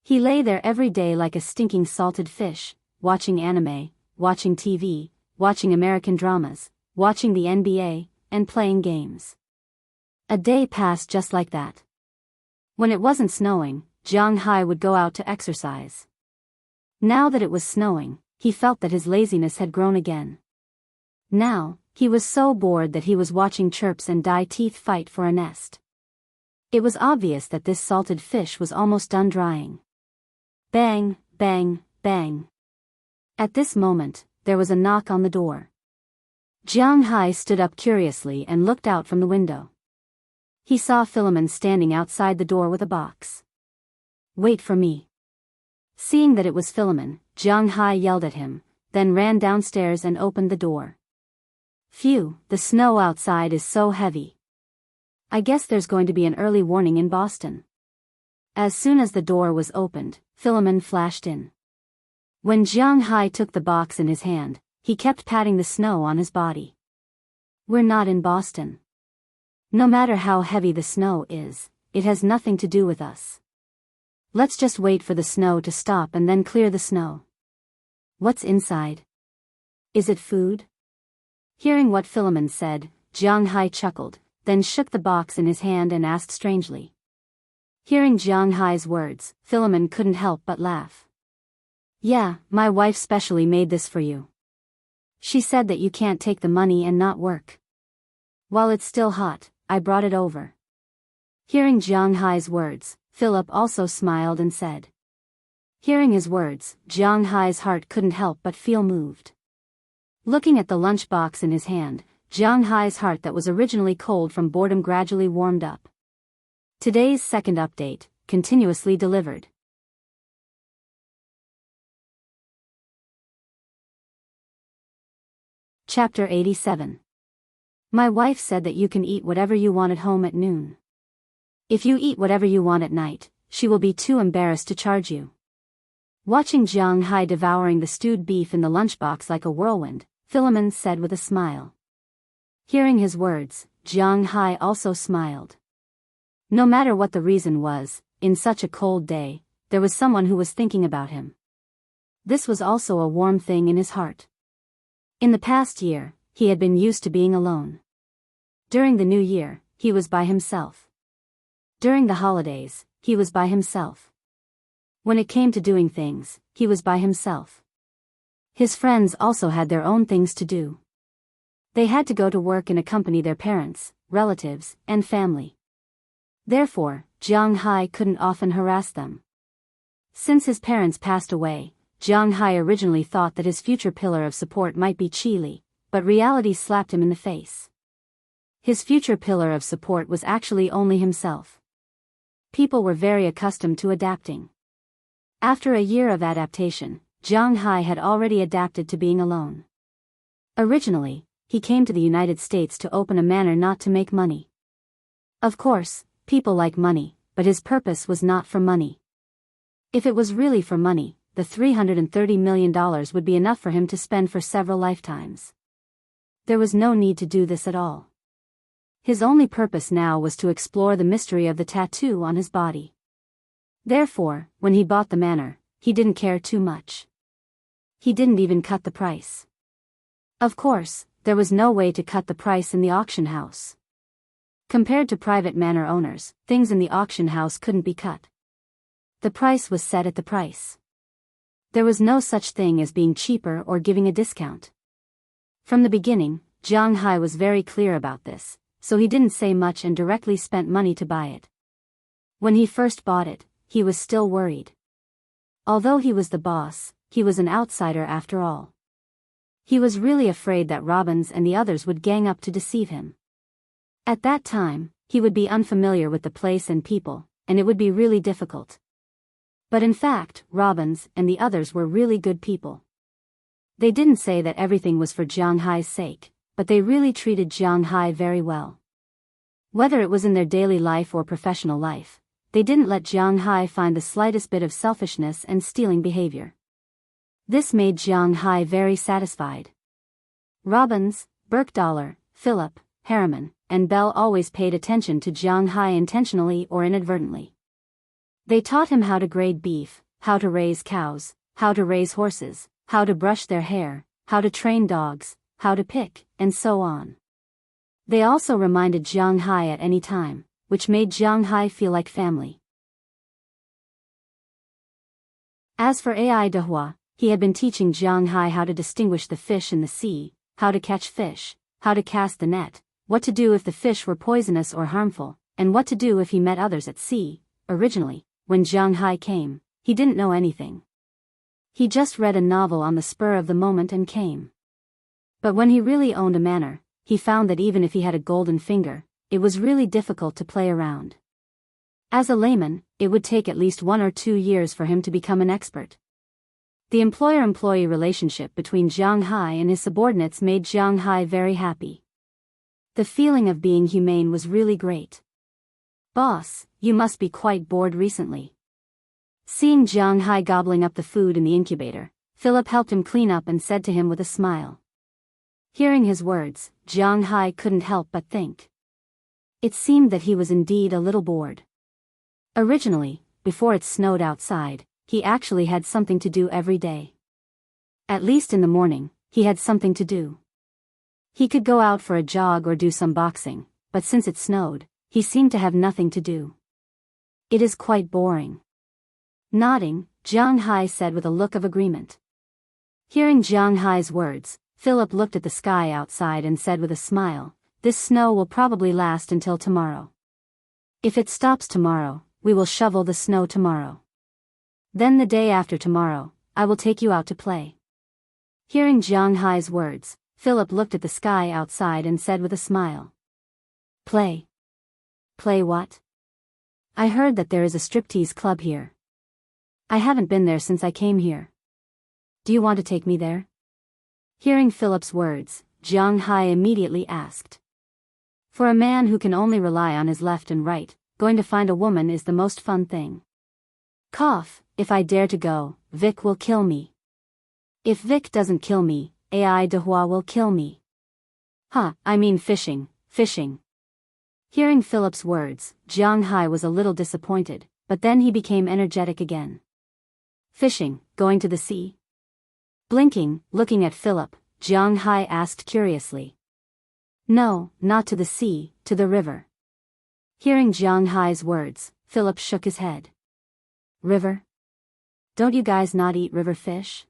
He lay there every day like a stinking salted fish, watching anime, watching TV, watching American dramas, watching the NBA, and playing games. A day passed just like that. When it wasn't snowing, Jianghu would go out to exercise. Now that it was snowing, he felt that his laziness had grown again. Now, he was so bored that he was watching chirps and die teeth fight for a nest. It was obvious that this salted fish was almost done drying. Bang, bang, bang. At this moment, there was a knock on the door. Jianghu stood up curiously and looked out from the window. He saw Philemon standing outside the door with a box. "Wait for me." Seeing that it was Philemon, Jianghu yelled at him, then ran downstairs and opened the door. Phew, the snow outside is so heavy. I guess there's going to be an early warning in Boston. As soon as the door was opened, Philemon flashed in. When Jianghu took the box in his hand, he kept patting the snow on his body. "We're not in Boston. No matter how heavy the snow is, it has nothing to do with us. Let's just wait for the snow to stop and then clear the snow." "What's inside? Is it food?" Hearing what Philemon said, Jianghu chuckled, then shook the box in his hand and asked strangely. Hearing Jianghu's words, Philemon couldn't help but laugh. "Yeah, my wife specially made this for you. She said that you can't take the money and not work. While it's still hot, I brought it over." Hearing Jianghu's words, Philip also smiled and said. Hearing his words, Jianghu's heart couldn't help but feel moved. Looking at the lunchbox in his hand, Jianghu's heart that was originally cold from boredom gradually warmed up. Today's second update, continuously delivered. Chapter 87. My wife said that you can eat whatever you want at home at noon. If you eat whatever you want at night, she will be too embarrassed to charge you. Watching Jianghu devouring the stewed beef in the lunchbox like a whirlwind, Philemon said with a smile. Hearing his words, Jianghu also smiled. No matter what the reason was, in such a cold day, there was someone who was thinking about him. This was also a warm thing in his heart. In the past year, he had been used to being alone. During the new year, he was by himself. During the holidays, he was by himself. When it came to doing things, he was by himself. His friends also had their own things to do. They had to go to work and accompany their parents, relatives, and family. Therefore, Jianghu couldn't often harass them. Since his parents passed away, Jianghu originally thought that his future pillar of support might be Qili, but reality slapped him in the face. His future pillar of support was actually only himself. People were very accustomed to adapting. After a year of adaptation, Jianghu had already adapted to being alone. Originally, he came to the United States to open a manor not to make money. Of course, people like money, but his purpose was not for money. If it was really for money, the $330 million would be enough for him to spend for several lifetimes. There was no need to do this at all. His only purpose now was to explore the mystery of the tattoo on his body. Therefore, when he bought the manor, he didn't care too much. He didn't even cut the price. Of course, there was no way to cut the price in the auction house. Compared to private manor owners, things in the auction house couldn't be cut. The price was set at the price. There was no such thing as being cheaper or giving a discount. From the beginning, Jianghu was very clear about this, so he didn't say much and directly spent money to buy it. When he first bought it, he was still worried. Although he was the boss, he was an outsider after all. He was really afraid that Robbins and the others would gang up to deceive him. At that time, he would be unfamiliar with the place and people, and it would be really difficult. But in fact, Robbins and the others were really good people. They didn't say that everything was for Jianghai's sake, but they really treated Jianghai very well. Whether it was in their daily life or professional life, they didn't let Jianghai find the slightest bit of selfishness and stealing behavior. This made Jianghai very satisfied. Robbins, Burkdollar, Philip, Harriman, and Bell always paid attention to Jianghai intentionally or inadvertently. They taught him how to grade beef, how to raise cows, how to raise horses, how to brush their hair, how to train dogs, how to pick, and so on. They also reminded Jianghai at any time, which made Jianghai feel like family. As for Ai Dehua, he had been teaching Jianghai how to distinguish the fish in the sea, how to catch fish, how to cast the net, what to do if the fish were poisonous or harmful, and what to do if he met others at sea. Originally, when Jianghai came, he didn't know anything. He just read a novel on the spur of the moment and came. But when he really owned a manor, he found that even if he had a golden finger, it was really difficult to play around. As a layman, it would take at least 1 or 2 years for him to become an expert. The employer-employee relationship between Jianghai and his subordinates made Jianghai very happy. The feeling of being humane was really great. "Boss, you must be quite bored recently." Seeing Jianghai gobbling up the food in the incubator, Philip helped him clean up and said to him with a smile. Hearing his words, Jianghai couldn't help but think. It seemed that he was indeed a little bored. Originally, before it snowed outside, he actually had something to do every day. At least in the morning, he had something to do. He could go out for a jog or do some boxing, but since it snowed, he seemed to have nothing to do. "It is quite boring." Nodding, Jianghai said with a look of agreement. Hearing Jianghai's words, Philip looked at the sky outside and said with a smile, "This snow will probably last until tomorrow. If it stops tomorrow, we will shovel the snow tomorrow. Then the day after tomorrow, I will take you out to play." Hearing Jianghai's words, Philip looked at the sky outside and said with a smile. "Play? Play what? I heard that there is a striptease club here. I haven't been there since I came here. Do you want to take me there?" Hearing Philip's words, Jianghai immediately asked. For a man who can only rely on his left and right, going to find a woman is the most fun thing. Cough, "If I dare to go, Vic will kill me. If Vic doesn't kill me, Ai Dehua will kill me. I mean fishing. Hearing Philip's words, Jianghai was a little disappointed, but then he became energetic again. "Fishing, going to the sea?" Blinking, looking at Philip, Jianghai asked curiously. "No, not to the sea, to the river." Hearing Jianghai's words, Philip shook his head. "River? Don't you guys not eat river fish?"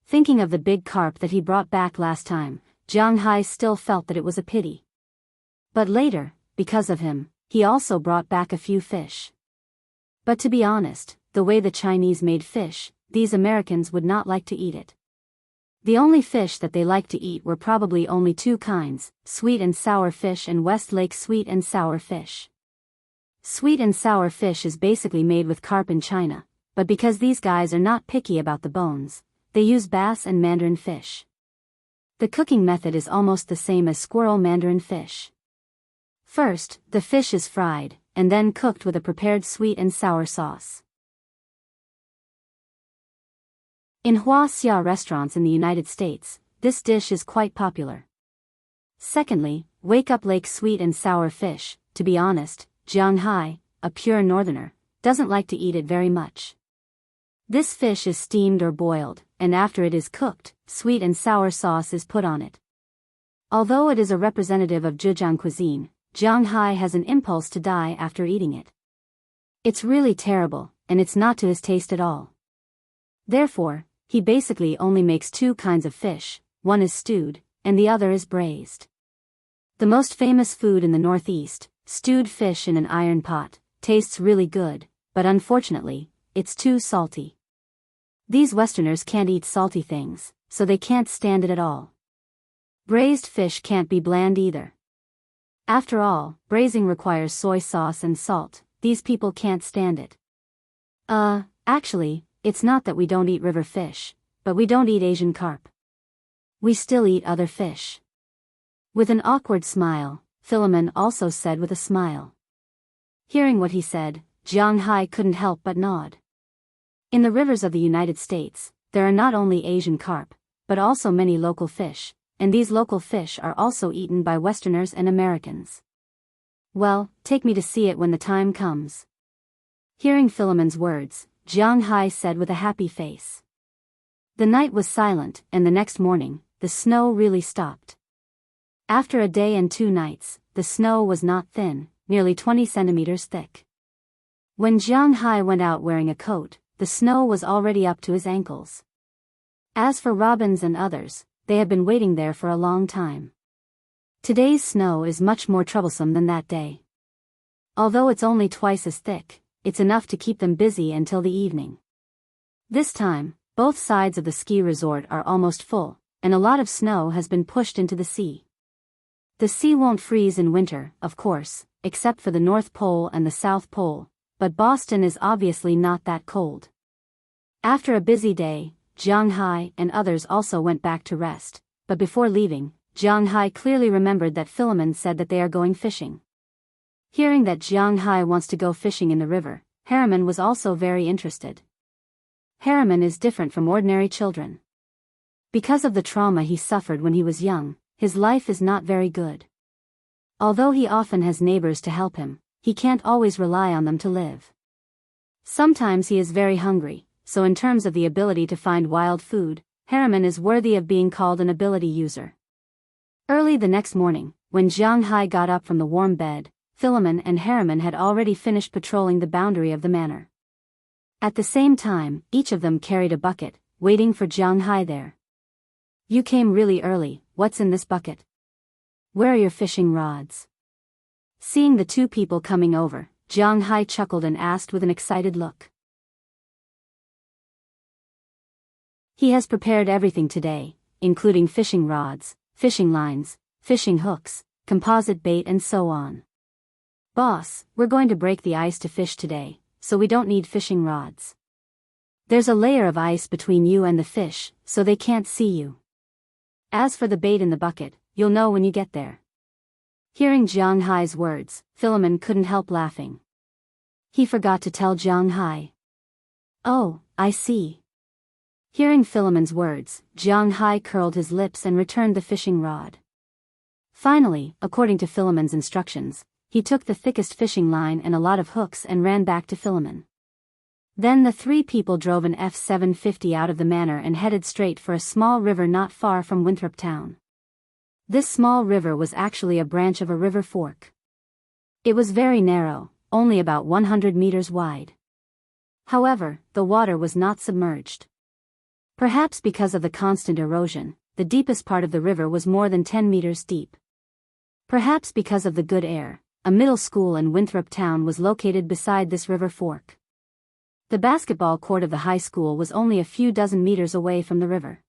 Thinking of the big carp that he brought back last time, Jianghai still felt that it was a pity. But later, because of him, he also brought back a few fish. But to be honest, the way the Chinese made fish, these Americans would not like to eat it. The only fish that they liked to eat were probably only 2 kinds, sweet and sour fish and West Lake sweet and sour fish. Sweet and sour fish is basically made with carp in China, but because these guys are not picky about the bones, they use bass and mandarin fish. The cooking method is almost the same as squirrel mandarin fish. First, the fish is fried, and then cooked with a prepared sweet and sour sauce. In Wuxia restaurants in the United States, this dish is quite popular. Secondly, Wake Up Lake sweet and sour fish. To be honest, Jianghai, a pure northerner, doesn't like to eat it very much. This fish is steamed or boiled, and after it is cooked, sweet and sour sauce is put on it. Although it is a representative of Zhejiang cuisine, Jianghai has an impulse to die after eating it. It's really terrible, and it's not to his taste at all. Therefore, he basically only makes 2 kinds of fish, one is stewed, and the other is braised. The most famous food in the Northeast, stewed fish in an iron pot, tastes really good, but unfortunately, it's too salty. These Westerners can't eat salty things, so they can't stand it at all. Braised fish can't be bland either. After all, braising requires soy sauce and salt, these people can't stand it. Actually, it's not that we don't eat river fish, but we don't eat Asian carp. We still eat other fish. With an awkward smile, Philemon also said with a smile. Hearing what he said, Jianghu couldn't help but nod. In the rivers of the United States, there are not only Asian carp, but also many local fish, and these local fish are also eaten by Westerners and Americans. Well, take me to see it when the time comes. Hearing Philemon's words, Jianghu said with a happy face. The night was silent, and the next morning, the snow really stopped. After a day and 2 nights, the snow was not thin, nearly 20 centimeters thick. When Jianghu went out wearing a coat, the snow was already up to his ankles. As for robins and others, they had been waiting there for a long time. Today's snow is much more troublesome than that day. Although it's only twice as thick, it's enough to keep them busy until the evening. This time, both sides of the ski resort are almost full, and a lot of snow has been pushed into the sea. The sea won't freeze in winter, of course, except for the North Pole and the South Pole, but Boston is obviously not that cold. After a busy day, Jianghu and others also went back to rest, but before leaving, Jianghu clearly remembered that Philemon said that they are going fishing. Hearing that Jianghu wants to go fishing in the river, Harriman was also very interested. Harriman is different from ordinary children. Because of the trauma he suffered when he was young, his life is not very good. Although he often has neighbors to help him, he can't always rely on them to live. Sometimes he is very hungry, so in terms of the ability to find wild food, Harriman is worthy of being called an ability user. Early the next morning, when Jianghu got up from the warm bed, Philemon and Harriman had already finished patrolling the boundary of the manor. At the same time, each of them carried a bucket, waiting for Jianghu there. You came really early, what's in this bucket? Where are your fishing rods? Seeing the 2 people coming over, Jianghu chuckled and asked with an excited look. He has prepared everything today, including fishing rods, fishing lines, fishing hooks, composite bait and so on. Boss, we're going to break the ice to fish today, so we don't need fishing rods. There's a layer of ice between you and the fish, so they can't see you. As for the bait in the bucket, you'll know when you get there. Hearing Jianghu's words, Philemon couldn't help laughing. He forgot to tell Jianghu. Oh, I see. Hearing Philemon's words, Jianghu curled his lips and returned the fishing rod. Finally, according to Philemon's instructions, he took the thickest fishing line and a lot of hooks and ran back to Philemon. Then the 3 people drove an F-750 out of the manor and headed straight for a small river not far from Winthrop town. This small river was actually a branch of a river fork. It was very narrow, only about 100 meters wide. However, the water was not submerged. Perhaps because of the constant erosion, the deepest part of the river was more than 10 meters deep. Perhaps because of the good air, a middle school in Winthrop town was located beside this river fork. The basketball court of the high school was only a few dozen meters away from the river.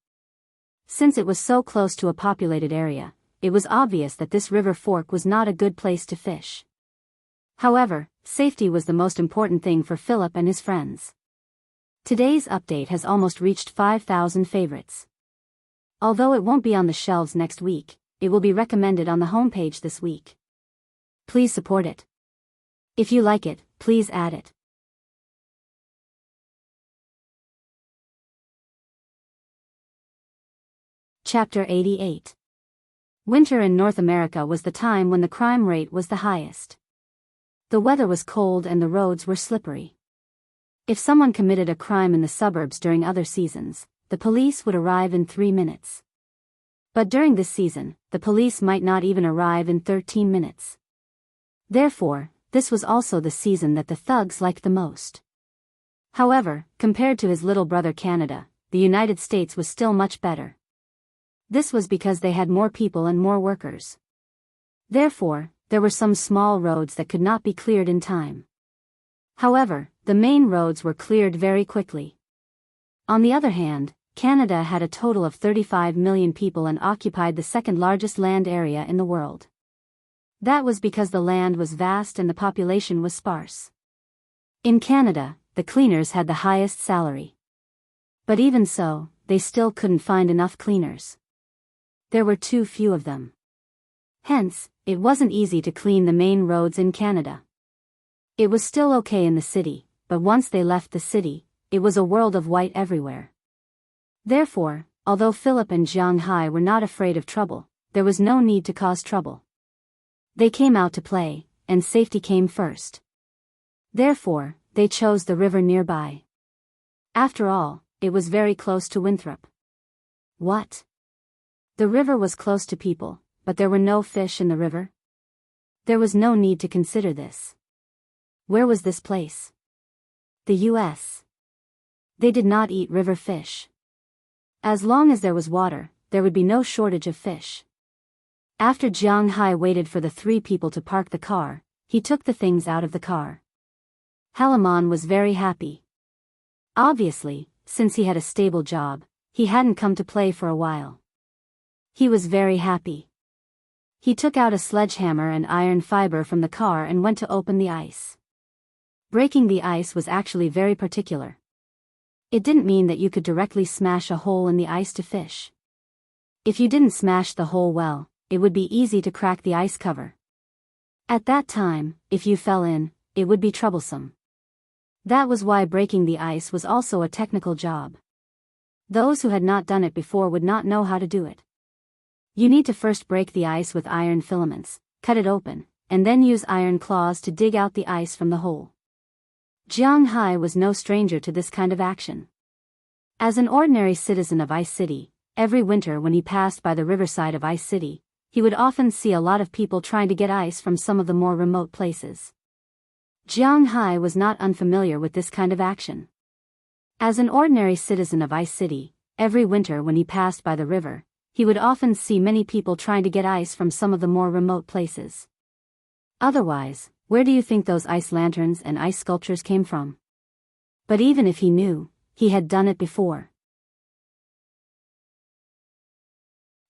Since it was so close to a populated area, it was obvious that this river fork was not a good place to fish. However, safety was the most important thing for Philip and his friends. Today's update has almost reached 5,000 favorites. Although it won't be on the shelves next week, it will be recommended on the homepage this week. Please support it. If you like it, please add it. Chapter 88. Winter in North America was the time when the crime rate was the highest. The weather was cold and the roads were slippery. If someone committed a crime in the suburbs during other seasons, the police would arrive in 3 minutes. But during this season, the police might not even arrive in 13 minutes. Therefore, this was also the season that the thugs liked the most. However, compared to his little brother Canada, the United States was still much better. This was because they had more people and more workers. Therefore, there were some small roads that could not be cleared in time. However, the main roads were cleared very quickly. On the other hand, Canada had a total of 35 million people and occupied the second largest land area in the world. That was because the land was vast and the population was sparse. In Canada, the cleaners had the highest salary. But even so, they still couldn't find enough cleaners. There were too few of them. Hence, it wasn't easy to clean the main roads in Canada. It was still okay in the city, but once they left the city, it was a world of white everywhere. Therefore, although Philip and Jianghu were not afraid of trouble, there was no need to cause trouble. They came out to play, and safety came first. Therefore, they chose the river nearby. After all, it was very close to Winthrop. What? The river was close to people, but there were no fish in the river? There was no need to consider this. Where was this place? The U.S. They did not eat river fish. As long as there was water, there would be no shortage of fish. After Jianghu waited for the three people to park the car, he took the things out of the car. Halamon was very happy. Obviously, since he had a stable job, he hadn't come to play for a while. He was very happy. He took out a sledgehammer and iron fiber from the car and went to open the ice. Breaking the ice was actually very particular. It didn't mean that you could directly smash a hole in the ice to fish. If you didn't smash the hole well, it would be easy to crack the ice cover. At that time, if you fell in, it would be troublesome. That was why breaking the ice was also a technical job. Those who had not done it before would not know how to do it. You need to first break the ice with iron filaments, cut it open, and then use iron claws to dig out the ice from the hole. Jianghu was no stranger to this kind of action. As an ordinary citizen of Ice City, every winter when he passed by the riverside of Ice City, he would often see a lot of people trying to get ice from some of the more remote places. Jianghu was not unfamiliar with this kind of action. As an ordinary citizen of Ice City, every winter when he passed by the river, he would often see many people trying to get ice from some of the more remote places. Otherwise, where do you think those ice lanterns and ice sculptures came from? But even if he knew, he had done it before.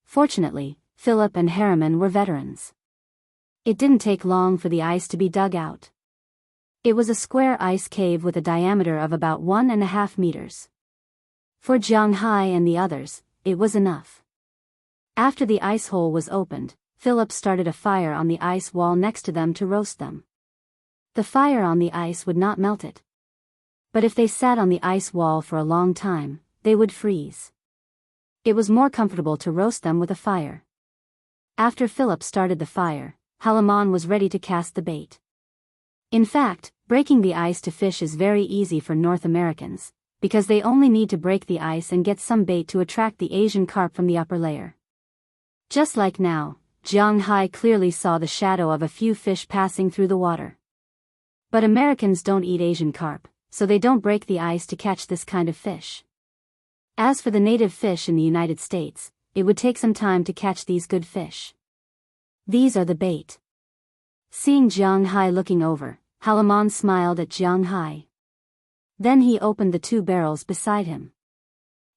Fortunately, Philip and Harriman were veterans. It didn't take long for the ice to be dug out. It was a square ice cave with a diameter of about 1.5 meters. For Jianghu and the others, it was enough. After the ice hole was opened, Philip started a fire on the ice wall next to them to roast them. The fire on the ice would not melt it. But if they sat on the ice wall for a long time, they would freeze. It was more comfortable to roast them with a fire. After Philip started the fire, Halamon was ready to cast the bait. In fact, breaking the ice to fish is very easy for North Americans, because they only need to break the ice and get some bait to attract the Asian carp from the upper layer. Just like now, Jianghu clearly saw the shadow of a few fish passing through the water. But Americans don't eat Asian carp, so they don't break the ice to catch this kind of fish. As for the native fish in the United States, it would take some time to catch these good fish. These are the bait. Seeing Jianghu looking over, Halamon smiled at Jianghu. Then he opened the two barrels beside him.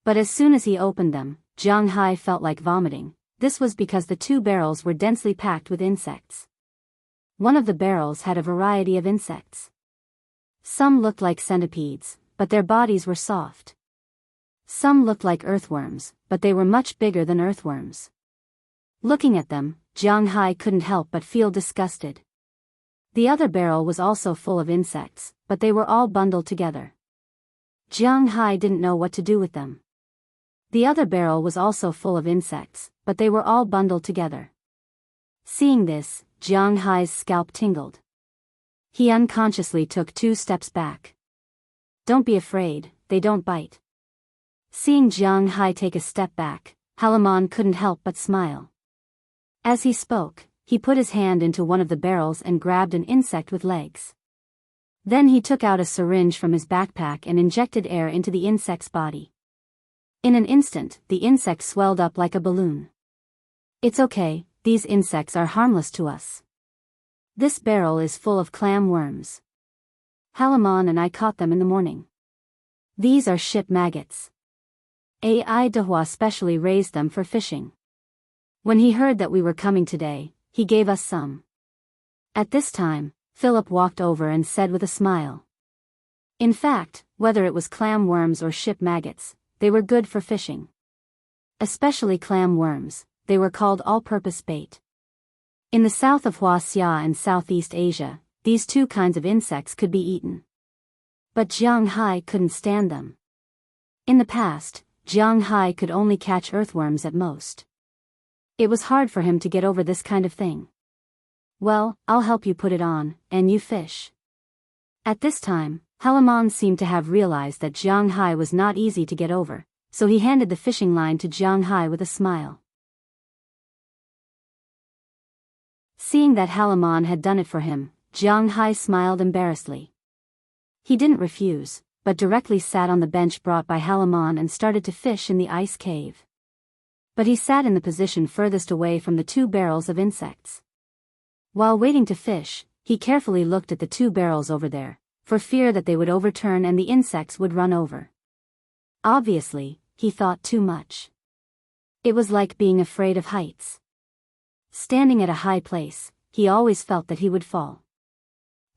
But as soon as he opened them, Jianghu felt like vomiting. This was because the two barrels were densely packed with insects. One of the barrels had a variety of insects. Some looked like centipedes, but their bodies were soft. Some looked like earthworms, but they were much bigger than earthworms. Looking at them, Jianghu couldn't help but feel disgusted. The other barrel was also full of insects, but they were all bundled together. Jianghu didn't know what to do with them. The other barrel was also full of insects, but they were all bundled together. Seeing this, Jianghu's scalp tingled. He unconsciously took 2 steps back. Don't be afraid, they don't bite. Seeing Jianghu take a step back, Halamon couldn't help but smile. As he spoke, he put his hand into one of the barrels and grabbed an insect with legs. Then he took out a syringe from his backpack and injected air into the insect's body. In an instant, the insect swelled up like a balloon. It's okay, these insects are harmless to us. This barrel is full of clam worms. Halamon and I caught them in the morning. These are ship maggots. Ai Dehua specially raised them for fishing. When he heard that we were coming today, he gave us some. At this time, Philip walked over and said with a smile. In fact, whether it was clam worms or ship maggots, they were good for fishing. Especially clam worms, they were called all-purpose bait. In the south of Wuxia and Southeast Asia, these two kinds of insects could be eaten. But Jianghu couldn't stand them. In the past, Jianghu could only catch earthworms at most. It was hard for him to get over this kind of thing. Well, I'll help you put it on, and you fish. At this time, Halamon seemed to have realized that Jianghu was not easy to get over, so he handed the fishing line to Jianghu with a smile. Seeing that Halamon had done it for him, Jianghu smiled embarrassedly. He didn't refuse, but directly sat on the bench brought by Halamon and started to fish in the ice cave. But he sat in the position furthest away from the two barrels of insects. While waiting to fish, he carefully looked at the two barrels over there, for fear that they would overturn and the insects would run over. Obviously, he thought too much. It was like being afraid of heights. Standing at a high place, he always felt that he would fall.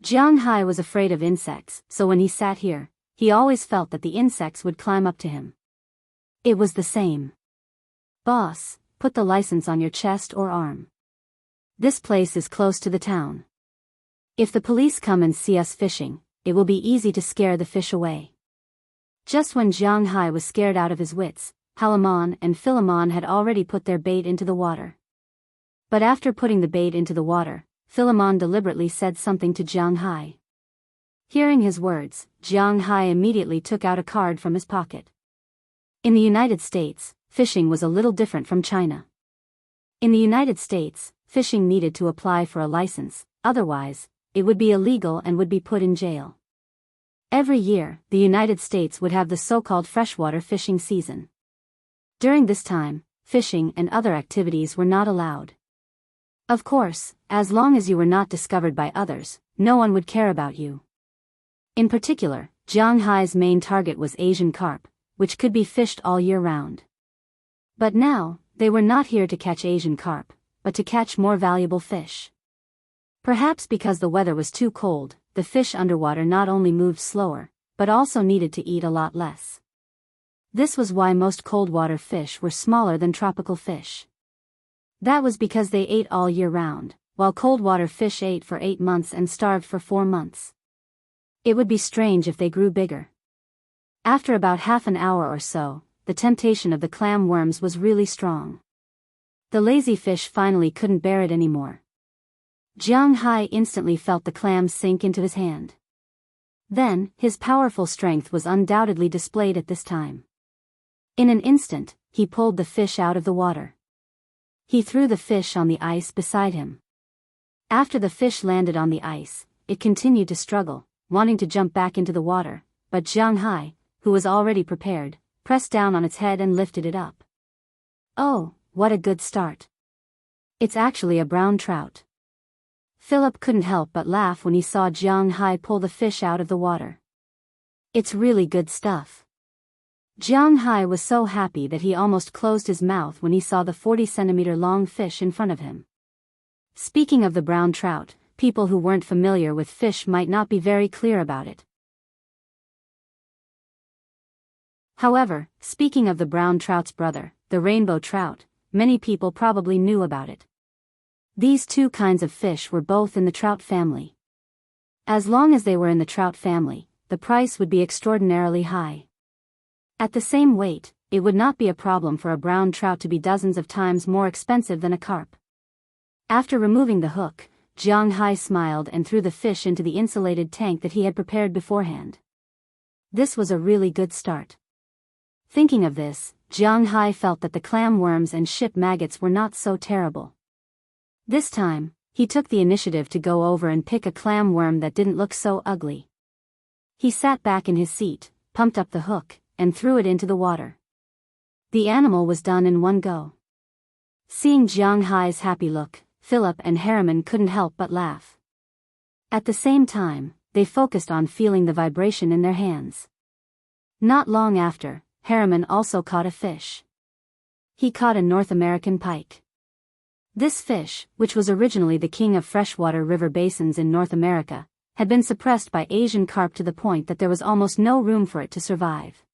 Jianghu was afraid of insects, so when he sat here, he always felt that the insects would climb up to him. It was the same. Boss, put the license on your chest or arm. This place is close to the town. If the police come and see us fishing, it will be easy to scare the fish away. Just when Jianghu was scared out of his wits, Halamon and Philemon had already put their bait into the water. But after putting the bait into the water, Philemon deliberately said something to Jianghu. Hearing his words, Jianghu immediately took out a card from his pocket. In the United States, fishing was a little different from China. In the United States, fishing needed to apply for a license, otherwise, it would be illegal and would be put in jail. Every year, the United States would have the so-called freshwater fishing season. During this time, fishing and other activities were not allowed. Of course, as long as you were not discovered by others, no one would care about you. In particular, Jianghu's main target was Asian carp, which could be fished all year round. But now, they were not here to catch Asian carp, but to catch more valuable fish. Perhaps because the weather was too cold, the fish underwater not only moved slower, but also needed to eat a lot less. This was why most cold-water fish were smaller than tropical fish. That was because they ate all year round, while cold-water fish ate for 8 months and starved for 4 months. It would be strange if they grew bigger. After about half an hour or so, the temptation of the clam worms was really strong. The lazy fish finally couldn't bear it anymore. Jianghu instantly felt the clams sink into his hand. Then, his powerful strength was undoubtedly displayed at this time. In an instant, he pulled the fish out of the water. He threw the fish on the ice beside him. After the fish landed on the ice, it continued to struggle, wanting to jump back into the water, but Jianghu, who was already prepared, pressed down on its head and lifted it up. Oh, what a good start. It's actually a brown trout. Philip couldn't help but laugh when he saw Jianghu pull the fish out of the water. It's really good stuff. Jianghu was so happy that he almost closed his mouth when he saw the 40-centimeter-long fish in front of him. Speaking of the brown trout, people who weren't familiar with fish might not be very clear about it. However, speaking of the brown trout's brother, the rainbow trout, many people probably knew about it. These two kinds of fish were both in the trout family. As long as they were in the trout family, the price would be extraordinarily high. At the same weight, it would not be a problem for a brown trout to be dozens of times more expensive than a carp. After removing the hook, Jianghu smiled and threw the fish into the insulated tank that he had prepared beforehand. This was a really good start. Thinking of this, Jianghu felt that the clam worms and ship maggots were not so terrible. This time, he took the initiative to go over and pick a clam worm that didn't look so ugly. He sat back in his seat, pumped up the hook, and threw it into the water. The animal was done in one go. Seeing Jianghu's happy look, Philip and Harriman couldn't help but laugh. At the same time, they focused on feeling the vibration in their hands. Not long after, Harriman also caught a fish. He caught a North American pike. This fish, which was originally the king of freshwater river basins in North America, had been suppressed by Asian carp to the point that there was almost no room for it to survive.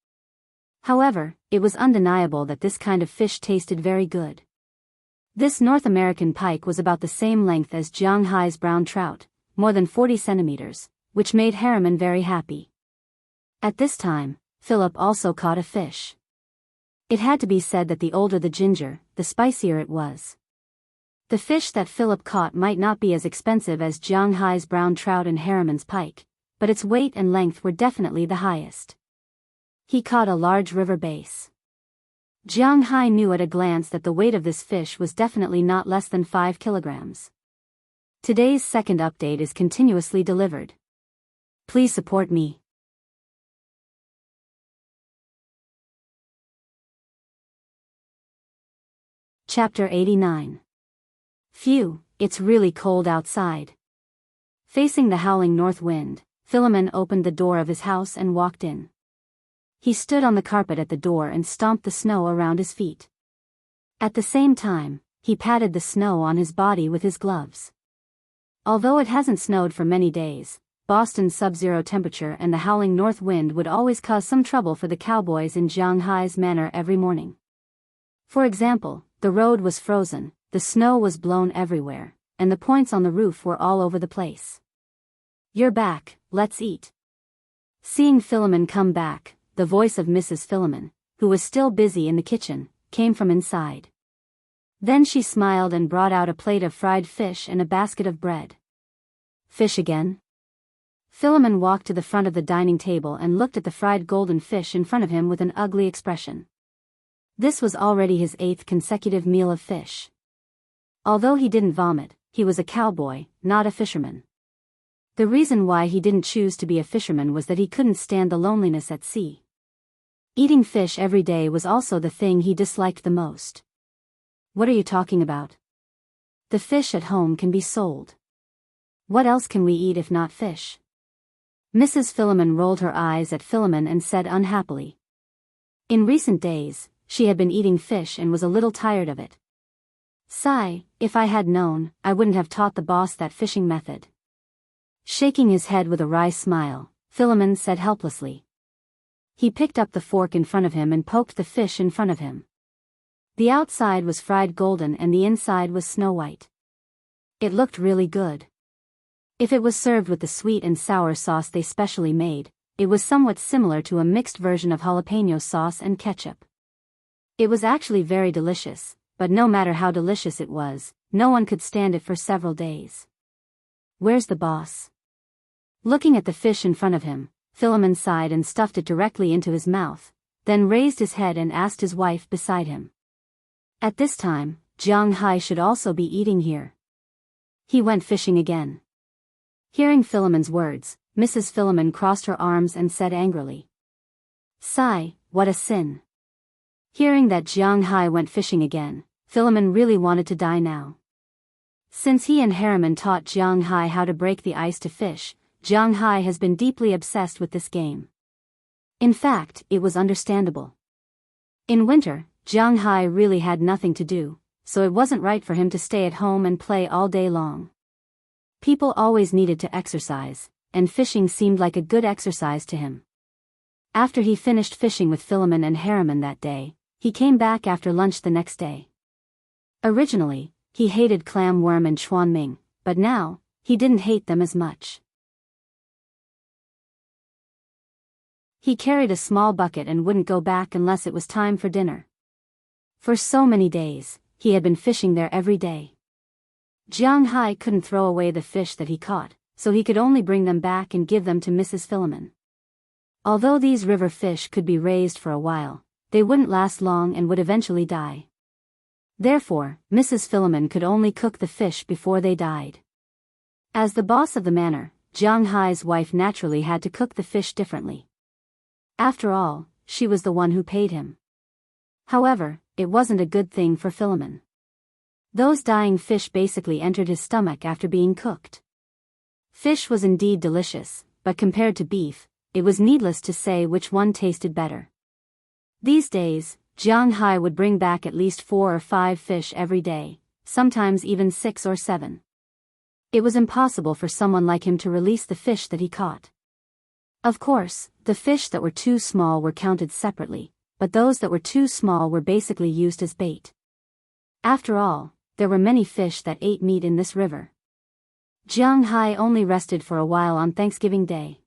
However, it was undeniable that this kind of fish tasted very good. This North American pike was about the same length as Jianghai's brown trout, more than 40 centimeters, which made Harriman very happy. At this time, Philip also caught a fish. It had to be said that the older the ginger, the spicier it was. The fish that Philip caught might not be as expensive as Jianghai's brown trout and Harriman's pike, but its weight and length were definitely the highest. He caught a large river bass. Jianghai knew at a glance that the weight of this fish was definitely not less than 5 kilograms. Today's second update is continuously delivered. Please support me. Chapter 89. Phew, it's really cold outside. Facing the howling north wind, Philemon opened the door of his house and walked in. He stood on the carpet at the door and stomped the snow around his feet. At the same time, he patted the snow on his body with his gloves. Although it hasn't snowed for many days, Boston's sub-zero temperature and the howling north wind would always cause some trouble for the cowboys in Jianghai's manor every morning. For example, the road was frozen, the snow was blown everywhere, and the points on the roof were all over the place. "You're back, let's eat." Seeing Philemon come back, the voice of Mrs. Philemon, who was still busy in the kitchen, came from inside. Then she smiled and brought out a plate of fried fish and a basket of bread. "Fish again?" Philemon walked to the front of the dining table and looked at the fried golden fish in front of him with an ugly expression. This was already his 8th consecutive meal of fish. Although he didn't vomit, he was a cowboy, not a fisherman. The reason why he didn't choose to be a fisherman was that he couldn't stand the loneliness at sea. Eating fish every day was also the thing he disliked the most. "What are you talking about? The fish at home can be sold. What else can we eat if not fish?" Mrs. Philemon rolled her eyes at Philemon and said unhappily. In recent days, she had been eating fish and was a little tired of it. "Sigh, if I had known, I wouldn't have taught the boss that fishing method." Shaking his head with a wry smile, Philemon said helplessly. He picked up the fork in front of him and poked the fish in front of him. The outside was fried golden and the inside was snow white. It looked really good. If it was served with the sweet and sour sauce they specially made, it was somewhat similar to a mixed version of jalapeno sauce and ketchup. It was actually very delicious, but no matter how delicious it was, no one could stand it for several days. "Where's the boss?" Looking at the fish in front of him, Philemon sighed and stuffed it directly into his mouth, then raised his head and asked his wife beside him. At this time, Jianghai should also be eating here. He went fishing again. Hearing Philemon's words, Mrs. Philemon crossed her arms and said angrily. "Sigh, what a sin." Hearing that Jianghai went fishing again, Philemon really wanted to die now. Since he and Harriman taught Jianghai how to break the ice to fish, Jianghai has been deeply obsessed with this game. In fact, it was understandable. In winter, Jianghai really had nothing to do, so it wasn't right for him to stay at home and play all day long. People always needed to exercise, and fishing seemed like a good exercise to him. After he finished fishing with Philemon and Harriman that day, he came back after lunch the next day. Originally, he hated clam worm and chuanming, but now, he didn't hate them as much. He carried a small bucket and wouldn't go back unless it was time for dinner. For so many days, he had been fishing there every day. Jianghai couldn't throw away the fish that he caught, so he could only bring them back and give them to Mrs. Philemon. Although these river fish could be raised for a while, they wouldn't last long and would eventually die. Therefore, Mrs. Philemon could only cook the fish before they died. As the boss of the manor, Jianghai's wife naturally had to cook the fish differently. After all, she was the one who paid him. However, it wasn't a good thing for Philemon. Those dying fish basically entered his stomach after being cooked. Fish was indeed delicious, but compared to beef, it was needless to say which one tasted better. These days, Jianghai would bring back at least 4 or 5 fish every day, sometimes even 6 or 7. It was impossible for someone like him to release the fish that he caught. Of course, the fish that were too small were counted separately, but those that were too small were basically used as bait. After all, there were many fish that ate meat in this river. Jianghu only rested for a while on Thanksgiving Day.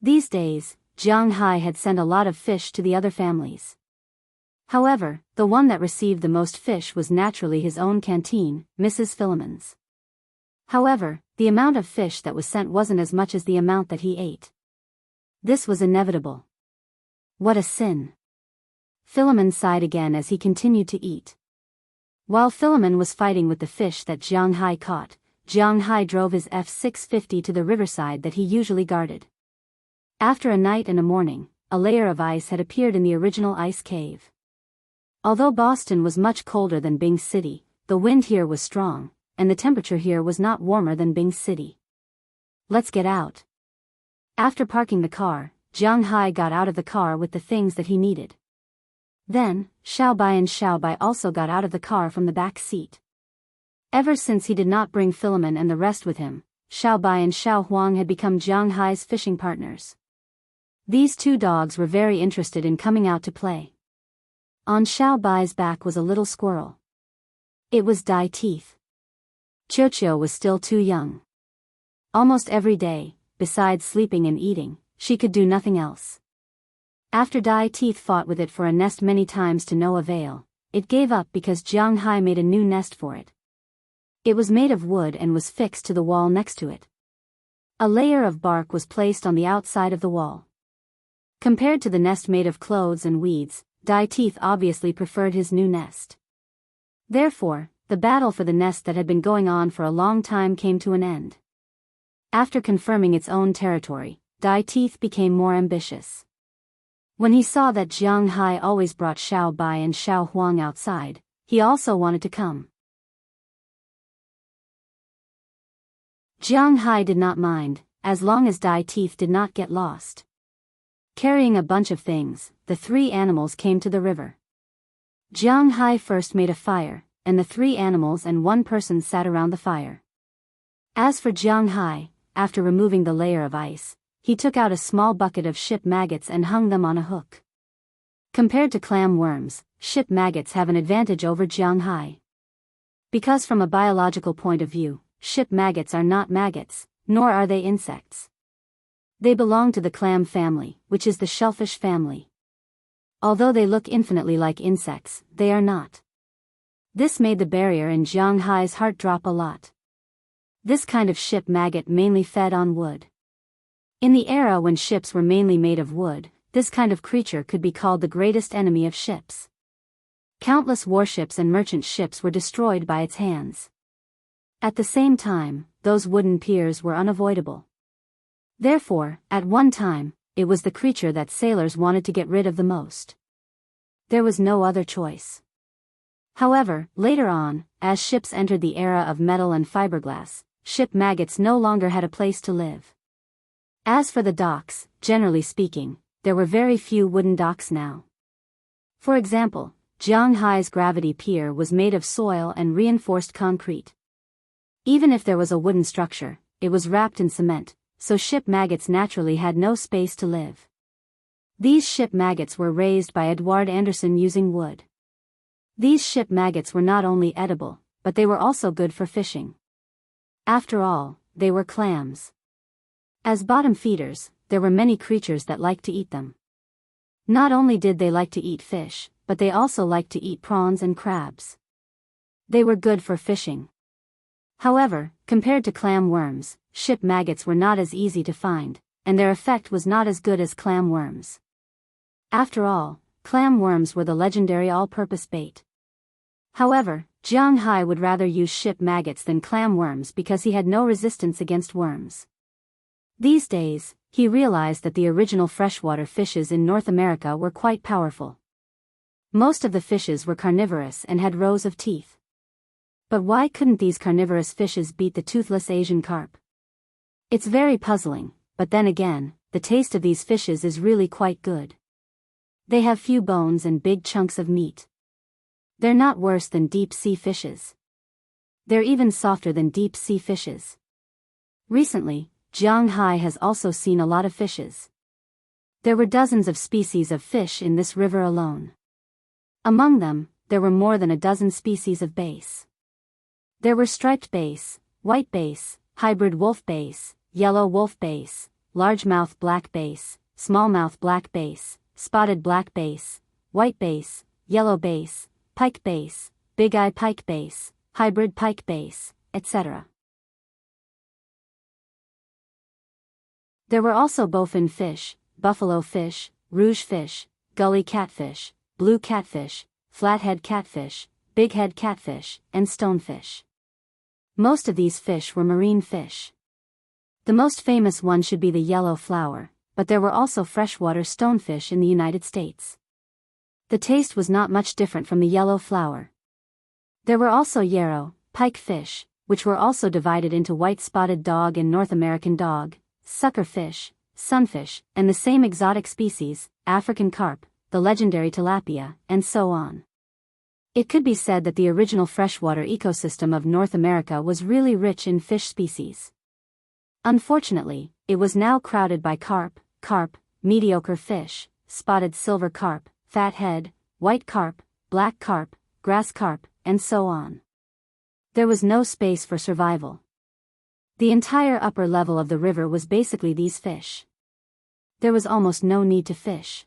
These days, Jianghu had sent a lot of fish to the other families. However, the one that received the most fish was naturally his own canteen, Mrs. Philemon's. However, the amount of fish that was sent wasn't as much as the amount that he ate. This was inevitable. What a sin. Philemon sighed again as he continued to eat. While Philemon was fighting with the fish that Jianghu caught, Jianghu drove his F-650 to the riverside that he usually guarded. After a night and a morning, a layer of ice had appeared in the original ice cave. Although Boston was much colder than Bing City, the wind here was strong, and the temperature here was not warmer than Bing City. Let's get out. After parking the car, Jianghu got out of the car with the things that he needed. Then, Xiaobai and Xiaobai also got out of the car from the back seat. Ever since he did not bring Philemon and the rest with him, Xiaobai and Xiao Huang had become Jianghu's fishing partners. These two dogs were very interested in coming out to play. On Xiaobai's back was a little squirrel. It was Dai Teeth. Chiochio was still too young. Almost every day, besides sleeping and eating, she could do nothing else. After Dai Teeth fought with it for a nest many times to no avail, it gave up because Jianghu made a new nest for it. It was made of wood and was fixed to the wall next to it. A layer of bark was placed on the outside of the wall. Compared to the nest made of clothes and weeds, Dai Teeth obviously preferred his new nest. Therefore, the battle for the nest that had been going on for a long time came to an end. After confirming its own territory, Dai Teeth became more ambitious. When he saw that Jianghu always brought Xiaobai and Xiao Huang outside, he also wanted to come. Jianghu did not mind, as long as Dai Teeth did not get lost. Carrying a bunch of things, the three animals came to the river. Jianghu first made a fire, and the three animals and one person sat around the fire. As for Jianghu, after removing the layer of ice, he took out a small bucket of ship maggots and hung them on a hook. Compared to clam worms, ship maggots have an advantage over Jianghu. Because from a biological point of view, ship maggots are not maggots, nor are they insects. They belong to the clam family, which is the shellfish family. Although they look infinitely like insects, they are not. This made the barrier in Jianghu's heart drop a lot. This kind of ship maggot mainly fed on wood. In the era when ships were mainly made of wood, this kind of creature could be called the greatest enemy of ships. Countless warships and merchant ships were destroyed by its hands. At the same time, those wooden piers were unavoidable. Therefore, at one time, it was the creature that sailors wanted to get rid of the most. There was no other choice. However, later on, as ships entered the era of metal and fiberglass, ship maggots no longer had a place to live. As for the docks, generally speaking, there were very few wooden docks now. For example, Jianghu's gravity pier was made of soil and reinforced concrete. Even if there was a wooden structure, it was wrapped in cement, so ship maggots naturally had no space to live. These ship maggots were raised by Edward Anderson using wood. These ship maggots were not only edible, but they were also good for fishing. After all, they were clams. As bottom feeders, there were many creatures that liked to eat them. Not only did they like to eat fish, but they also liked to eat prawns and crabs. They were good for fishing. However, compared to clam worms, ship maggots were not as easy to find, and their effect was not as good as clam worms. After all, clam worms were the legendary all-purpose bait. However, Jianghu would rather use ship maggots than clam worms because he had no resistance against worms. These days, he realized that the original freshwater fishes in North America were quite powerful. Most of the fishes were carnivorous and had rows of teeth. But why couldn't these carnivorous fishes beat the toothless Asian carp? It's very puzzling, but then again, the taste of these fishes is really quite good. They have few bones and big chunks of meat. They're not worse than deep-sea fishes. They're even softer than deep-sea fishes. Recently, Jianghu has also seen a lot of fishes. There were dozens of species of fish in this river alone. Among them, there were more than a dozen species of bass. There were striped bass, white bass, hybrid wolf bass, yellow wolf bass, largemouth black bass, smallmouth black bass, spotted black bass, white bass, yellow bass, pike bass, big-eye pike bass, hybrid pike bass, etc. There were also bowfin fish, buffalo fish, rouge fish, gully catfish, blue catfish, flathead catfish, bighead catfish, and stonefish. Most of these fish were marine fish. The most famous one should be the yellow flower, but there were also freshwater stonefish in the United States. The taste was not much different from the yellow flower. There were also yarrow, pike fish, which were also divided into white-spotted dog and North American dog, sucker fish, sunfish, and the same exotic species, African carp, the legendary tilapia, and so on. It could be said that the original freshwater ecosystem of North America was really rich in fish species. Unfortunately, it was now crowded by carp, mediocre fish, spotted silver carp, fathead, white carp, black carp, grass carp, and so on. There was no space for survival. The entire upper level of the river was basically these fish. There was almost no need to fish.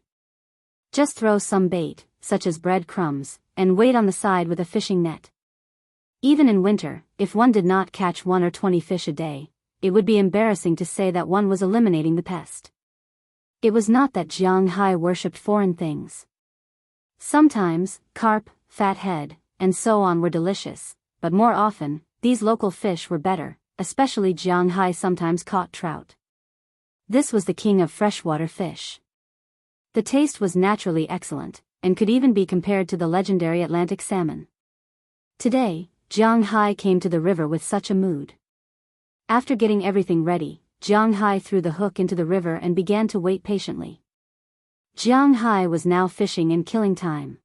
Just throw some bait, such as bread crumbs, and wait on the side with a fishing net. Even in winter, if one did not catch 1 or 20 fish a day, it would be embarrassing to say that one was eliminating the pest. It was not that Jianghu worshipped foreign things. Sometimes, carp, fathead, and so on were delicious, but more often, these local fish were better, especially Jianghu sometimes caught trout. This was the king of freshwater fish. The taste was naturally excellent, and could even be compared to the legendary Atlantic salmon. Today, Jianghu came to the river with such a mood. After getting everything ready, Jianghu threw the hook into the river and began to wait patiently. Jianghu was now fishing and killing time.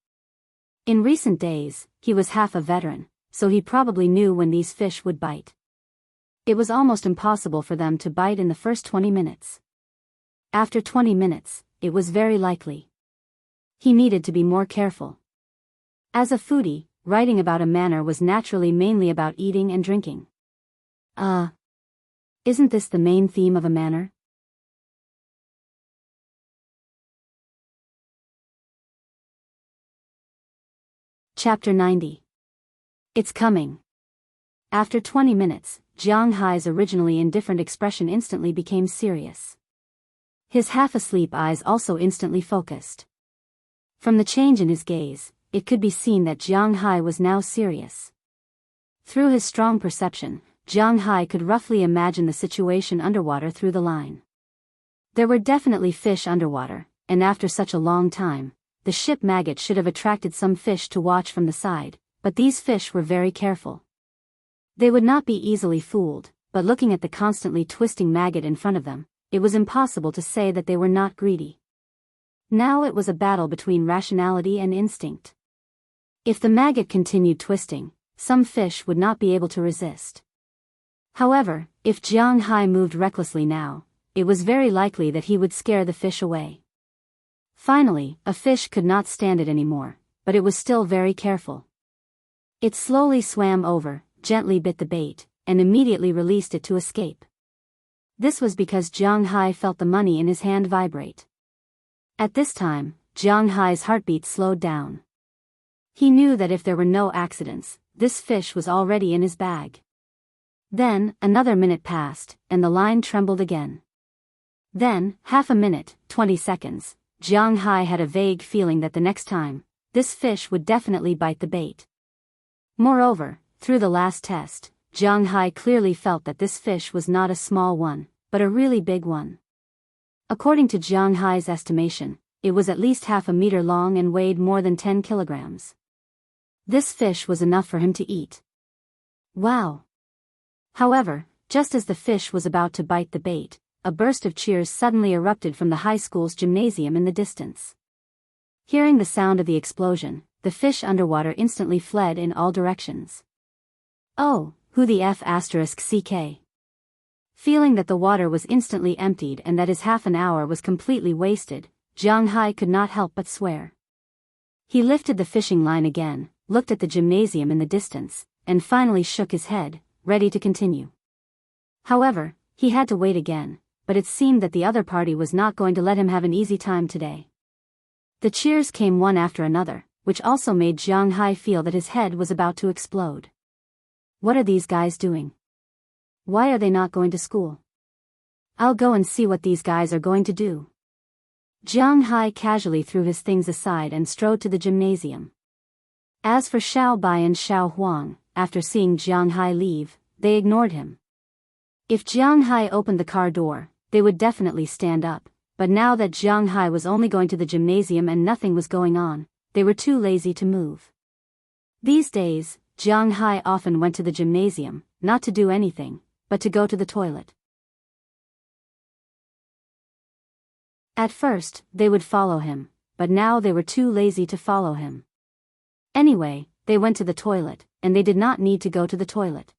In recent days, he was half a veteran, so he probably knew when these fish would bite. It was almost impossible for them to bite in the first 20 minutes. After 20 minutes, it was very likely. He needed to be more careful. As a foodie, writing about a manor was naturally mainly about eating and drinking. Isn't this the main theme of a manor? Chapter 90. It's coming. After 20 minutes, Jianghu's originally indifferent expression instantly became serious. His half-asleep eyes also instantly focused. From the change in his gaze, it could be seen that Jianghu was now serious. Through his strong perception, Jianghu could roughly imagine the situation underwater through the line. There were definitely fish underwater, and after such a long time, the ship maggot should have attracted some fish to watch from the side, but these fish were very careful. They would not be easily fooled, but looking at the constantly twisting maggot in front of them, it was impossible to say that they were not greedy. Now it was a battle between rationality and instinct. If the maggot continued twisting, some fish would not be able to resist. However, if Jianghu moved recklessly now, it was very likely that he would scare the fish away. Finally, a fish could not stand it anymore, but it was still very careful. It slowly swam over, gently bit the bait, and immediately released it to escape. This was because Jianghu felt the money in his hand vibrate. At this time, Jianghu's heartbeat slowed down. He knew that if there were no accidents, this fish was already in his bag. Then, another minute passed, and the line trembled again. Then, half a minute, 20 seconds, Jianghu had a vague feeling that the next time, this fish would definitely bite the bait. Moreover, through the last test, Jianghu clearly felt that this fish was not a small one, but a really big one. According to Jianghu's estimation, it was at least half a meter long and weighed more than 10 kilograms. This fish was enough for him to eat. Wow! However, just as the fish was about to bite the bait, a burst of cheers suddenly erupted from the high school's gymnasium in the distance. Hearing the sound of the explosion, the fish underwater instantly fled in all directions. Oh, who the F***ck? Feeling that the water was instantly emptied and that his half an hour was completely wasted, Jianghu could not help but swear. He lifted the fishing line again, looked at the gymnasium in the distance, and finally shook his head, ready to continue. However, he had to wait again, but it seemed that the other party was not going to let him have an easy time today. The cheers came one after another, which also made Jianghu feel that his head was about to explode. What are these guys doing? Why are they not going to school? I'll go and see what these guys are going to do. Jianghu casually threw his things aside and strode to the gymnasium. As for Xiao Bai and Xiao Huang, after seeing Jianghu leave, they ignored him. If Jianghu opened the car door, they would definitely stand up, but now that Jianghu was only going to the gymnasium and nothing was going on, they were too lazy to move. These days, Jianghu often went to the gymnasium, not to do anything, but to go to the toilet. At first, they would follow him, but now they were too lazy to follow him. Anyway, they went to the toilet, and they did not need to go to the toilet.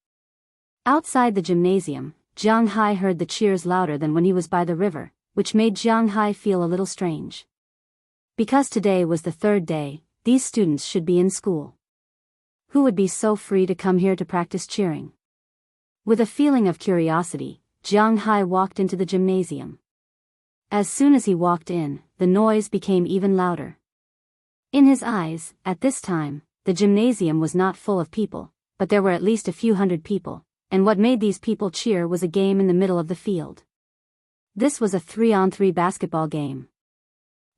Outside the gymnasium, Jianghu heard the cheers louder than when he was by the river, which made Jianghu feel a little strange. Because today was the third day, these students should be in school. Who would be so free to come here to practice cheering? With a feeling of curiosity, Jianghu walked into the gymnasium. As soon as he walked in, the noise became even louder. In his eyes, at this time, the gymnasium was not full of people, but there were at least a few hundred people, and what made these people cheer was a game in the middle of the field. This was a 3-on-3 basketball game.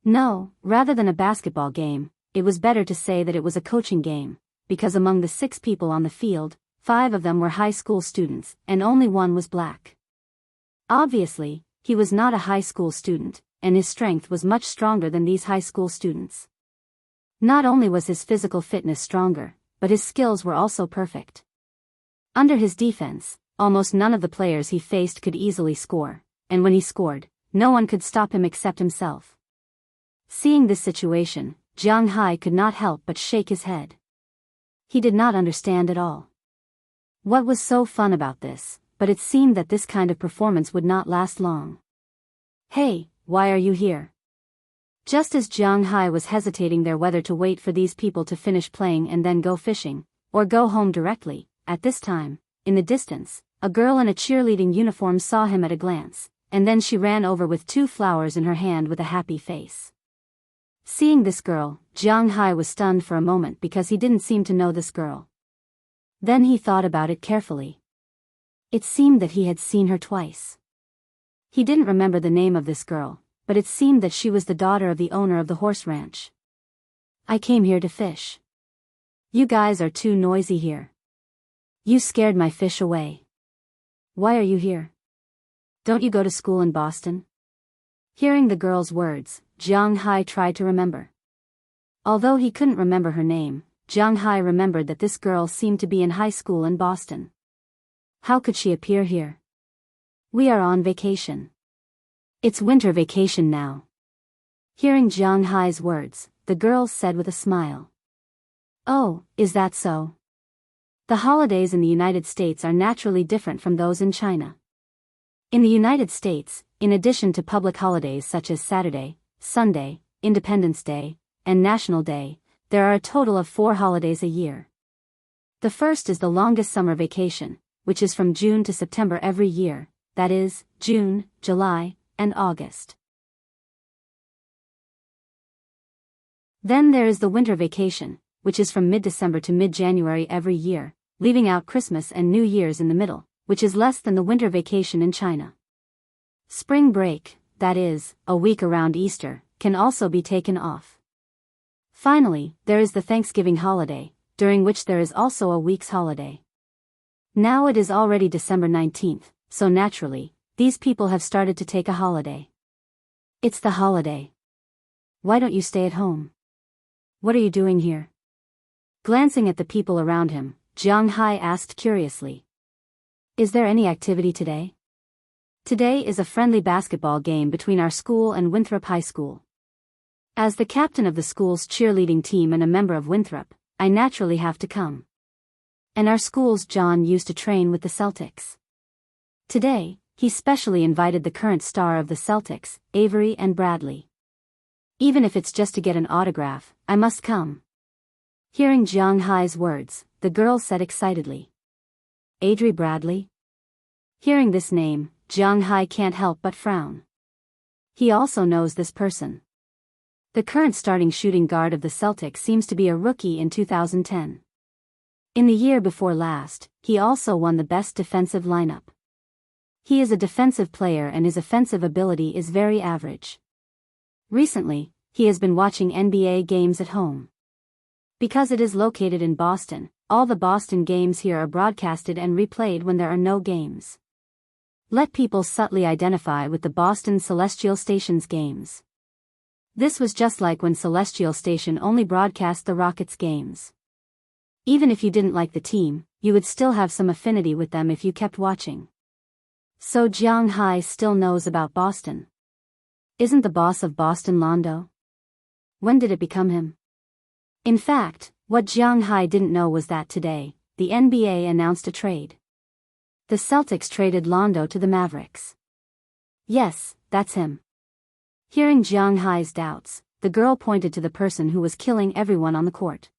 No, rather than a basketball game, it was better to say that it was a coaching game, because among the 6 people on the field, 5 of them were high school students, and only one was black. Obviously, he was not a high school student, and his strength was much stronger than these high school students. Not only was his physical fitness stronger, but his skills were also perfect. Under his defense, almost none of the players he faced could easily score, and when he scored, no one could stop him except himself. Seeing this situation, Jianghu could not help but shake his head. He did not understand at all. What was so fun about this? But it seemed that this kind of performance would not last long. Hey, why are you here? Just as Jianghu was hesitating there whether to wait for these people to finish playing and then go fishing, or go home directly, at this time, in the distance, a girl in a cheerleading uniform saw him at a glance, and then she ran over with 2 flowers in her hand with a happy face. Seeing this girl, Jianghu was stunned for a moment because he didn't seem to know this girl. Then he thought about it carefully. It seemed that he had seen her twice. He didn't remember the name of this girl, but it seemed that she was the daughter of the owner of the horse ranch. I came here to fish. You guys are too noisy here. You scared my fish away. Why are you here? Don't you go to school in Boston? Hearing the girl's words, Jianghu tried to remember. Although he couldn't remember her name, Jianghu remembered that this girl seemed to be in high school in Boston. How could she appear here? We are on vacation. It's winter vacation now. Hearing Jianghu's words, the girl said with a smile. Oh, is that so? The holidays in the United States are naturally different from those in China. In the United States, in addition to public holidays such as Saturday, Sunday, Independence Day, and National Day, there are a total of 4 holidays a year. The first is the longest summer vacation, which is from June to September every year, that is, June, July, and August. Then there is the winter vacation, which is from mid-December to mid-January every year, leaving out Christmas and New Year's in the middle, which is less than the winter vacation in China. Spring break, that is, a week around Easter, can also be taken off. Finally, there is the Thanksgiving holiday, during which there is also a week's holiday. Now it is already December 19th, so naturally, these people have started to take a holiday. It's the holiday. Why don't you stay at home? What are you doing here? Glancing at the people around him, Jianghu asked curiously. Is there any activity today? Today is a friendly basketball game between our school and Winthrop High School. As the captain of the school's cheerleading team and a member of Winthrop, I naturally have to come. And our school's John used to train with the Celtics. Today, he specially invited the current star of the Celtics, Avery and Bradley. Even if it's just to get an autograph, I must come. Hearing Jianghai's words, the girl said excitedly. Avery Bradley? Hearing this name, Jianghai can't help but frown. He also knows this person. The current starting shooting guard of the Celtics seems to be a rookie in 2010. In the year before last, he also won the best defensive lineup. He is a defensive player and his offensive ability is very average. Recently, he has been watching NBA games at home. Because it is located in Boston, all the Boston games here are broadcasted and replayed when there are no games. Let people subtly identify with the Boston Celestial Station's games. This was just like when Celestial Station only broadcast the Rockets games. Even if you didn't like the team, you would still have some affinity with them if you kept watching. So Jianghai still knows about Boston. Isn't the boss of Boston Londo? When did it become him? In fact, what Jianghai didn't know was that today, the NBA announced a trade. The Celtics traded Londo to the Mavericks. Yes, that's him. Hearing Jianghai's doubts, the girl pointed to the person who was killing everyone on the court.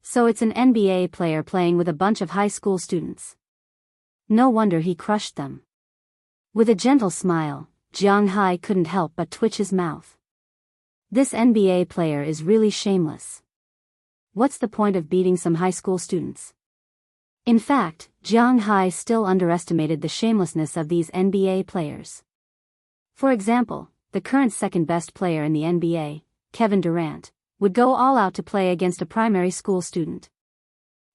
So it's an NBA player playing with a bunch of high school students. No wonder he crushed them. With a gentle smile, Jianghai couldn't help but twitch his mouth. This NBA player is really shameless. What's the point of beating some high school students? In fact, Jianghai still underestimated the shamelessness of these NBA players. For example, the current second-best player in the NBA, Kevin Durant, would go all out to play against a primary school student.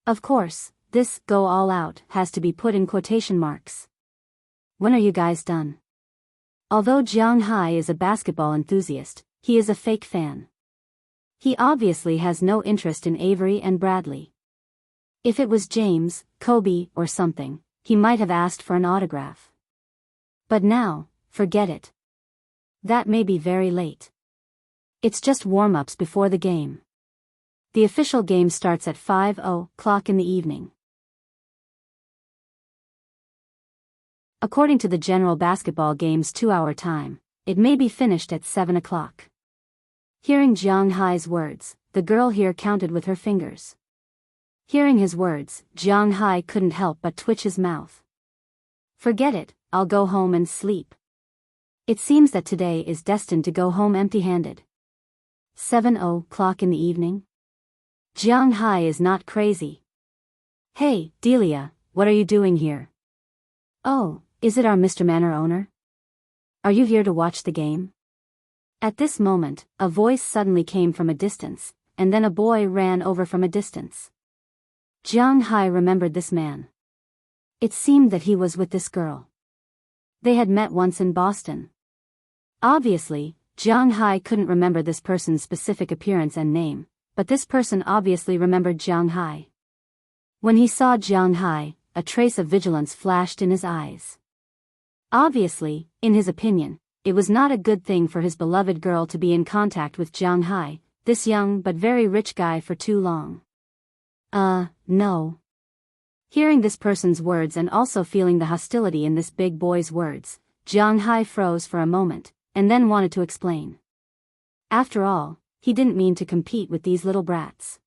Of course, this "go all out" has to be put in quotation marks. When are you guys done? Although Jianghai is a basketball enthusiast, he is a fake fan. He obviously has no interest in Avery and Bradley. If it was James, Kobe, or something, he might have asked for an autograph. But now, forget it. That may be very late. It's just warm-ups before the game. The official game starts at 5:00 in the evening. According to the general basketball game's 2-hour time, it may be finished at 7 o'clock. Hearing Jianghai's words, the girl here counted with her fingers. Hearing his words, Jianghai couldn't help but twitch his mouth. Forget it, I'll go home and sleep. It seems that today is destined to go home empty-handed. 7:00 in the evening? Jianghai is not crazy. Hey, Delia, what are you doing here? Oh, is it our Mr. Manor owner? Are you here to watch the game? At this moment, a voice suddenly came from a distance, and then a boy ran over from a distance. Jianghai remembered this man. It seemed that he was with this girl. They had met once in Boston. Obviously, Jianghai couldn't remember this person's specific appearance and name, but this person obviously remembered Jianghai. When he saw Jianghai, a trace of vigilance flashed in his eyes. Obviously, in his opinion, it was not a good thing for his beloved girl to be in contact with Jianghai, this young but very rich guy, for too long. No. Hearing this person's words and also feeling the hostility in this big boy's words, Jianghai froze for a moment, and then wanted to explain. After all, he didn't mean to compete with these little brats.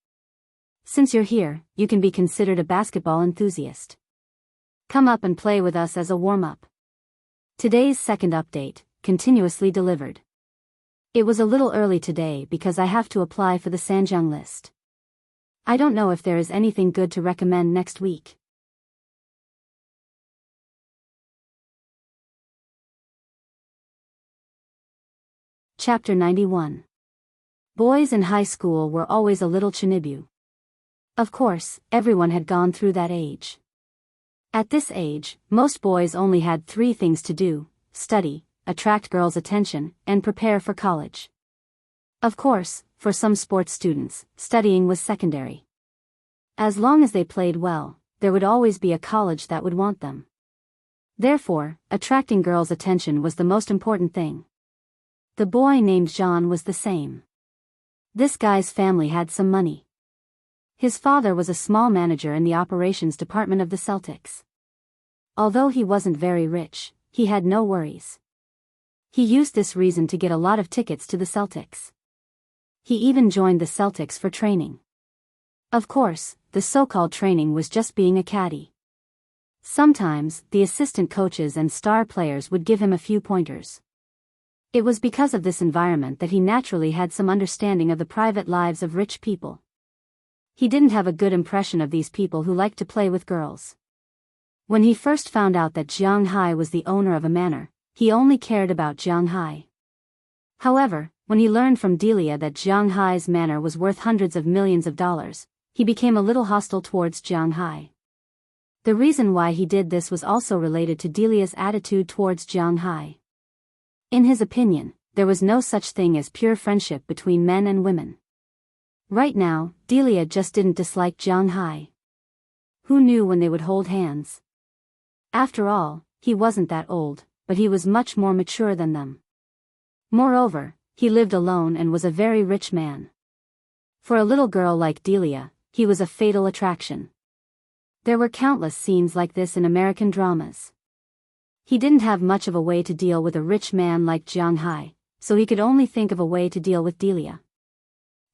Since you're here, you can be considered a basketball enthusiast. Come up and play with us as a warm-up. Today's second update, continuously delivered. It was a little early today because I have to apply for the Sanjiang list. I don't know if there is anything good to recommend next week. Chapter 91. Boys in high school were always a little chinibu. Of course, everyone had gone through that age. At this age, most boys only had 3 things to do: study, attract girls' attention, and prepare for college. Of course, for some sports students, studying was secondary. As long as they played well, there would always be a college that would want them. Therefore, attracting girls' attention was the most important thing. The boy named John was the same. This guy's family had some money. His father was a small manager in the operations department of the Celtics. Although he wasn't very rich, he had no worries. He used this reason to get a lot of tickets to the Celtics. He even joined the Celtics for training. Of course, the so-called training was just being a caddy. Sometimes, the assistant coaches and star players would give him a few pointers. It was because of this environment that he naturally had some understanding of the private lives of rich people. He didn't have a good impression of these people who liked to play with girls. When he first found out that Jianghu was the owner of a manor, he only cared about Jianghu. However, when he learned from Delia that Jianghu's manor was worth hundreds of millions of dollars, he became a little hostile towards Jianghu. The reason why he did this was also related to Delia's attitude towards Jianghu. In his opinion, there was no such thing as pure friendship between men and women. Right now, Delia just didn't dislike Jianghu. Who knew when they would hold hands? After all, he wasn't that old, but he was much more mature than them. Moreover, he lived alone and was a very rich man. For a little girl like Delia, he was a fatal attraction. There were countless scenes like this in American dramas. He didn't have much of a way to deal with a rich man like Jianghu, so he could only think of a way to deal with Delia.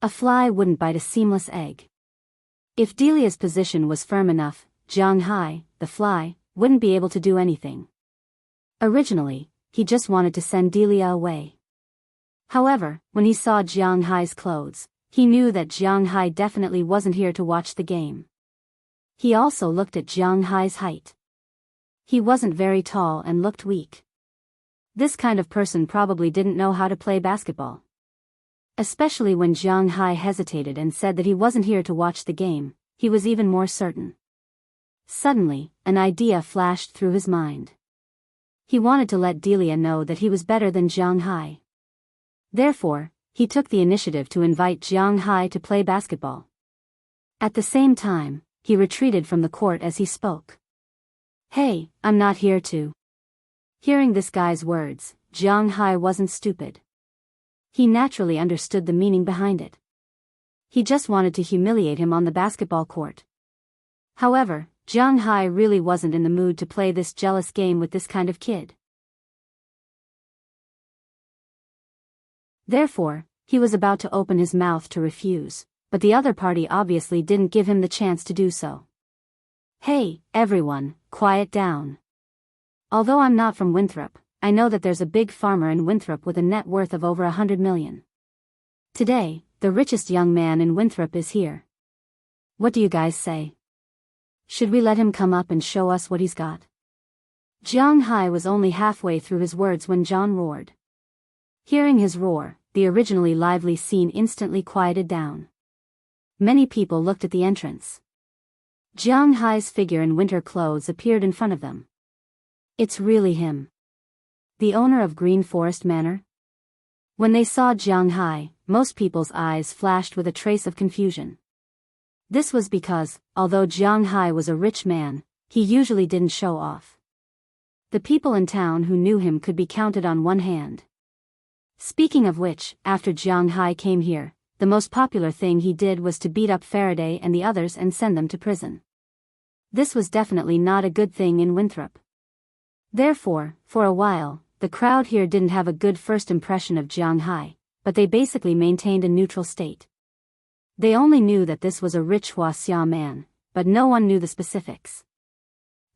A fly wouldn't bite a seamless egg. If Delia's position was firm enough, Jianghu, the fly, wouldn't be able to do anything. Originally, he just wanted to send Delia away. However, when he saw Jianghu's clothes, he knew that Jianghu definitely wasn't here to watch the game. He also looked at Jianghu's height. He wasn't very tall and looked weak. This kind of person probably didn't know how to play basketball. Especially when Jianghu hesitated and said that he wasn't here to watch the game, he was even more certain. Suddenly, an idea flashed through his mind. He wanted to let Delia know that he was better than Jianghu. Therefore, he took the initiative to invite Jianghu to play basketball. At the same time, he retreated from the court as he spoke. "Hey, I'm not here to..." Hearing this guy's words, Jianghu wasn't stupid. He naturally understood the meaning behind it. He just wanted to humiliate him on the basketball court. However, Jianghu really wasn't in the mood to play this jealous game with this kind of kid. Therefore, he was about to open his mouth to refuse, but the other party obviously didn't give him the chance to do so. "Hey, everyone, quiet down. Although I'm not from Winthrop, I know that there's a big farmer in Winthrop with a net worth of over 100 million. Today, the richest young man in Winthrop is here. What do you guys say? Should we let him come up and show us what he's got?" Jianghu was only halfway through his words when John roared. Hearing his roar, the originally lively scene instantly quieted down. Many people looked at the entrance. Jianghu's figure in winter clothes appeared in front of them. It's really him. The owner of Green Forest Manor? When they saw Jianghu, most people's eyes flashed with a trace of confusion. This was because, although Jianghu was a rich man, he usually didn't show off. The people in town who knew him could be counted on one hand. Speaking of which, after Jianghu came here, the most popular thing he did was to beat up Faraday and the others and send them to prison. This was definitely not a good thing in Winthrop. Therefore, for a while, the crowd here didn't have a good first impression of Jianghu, but they basically maintained a neutral state. They only knew that this was a rich Wuxia man, but no one knew the specifics.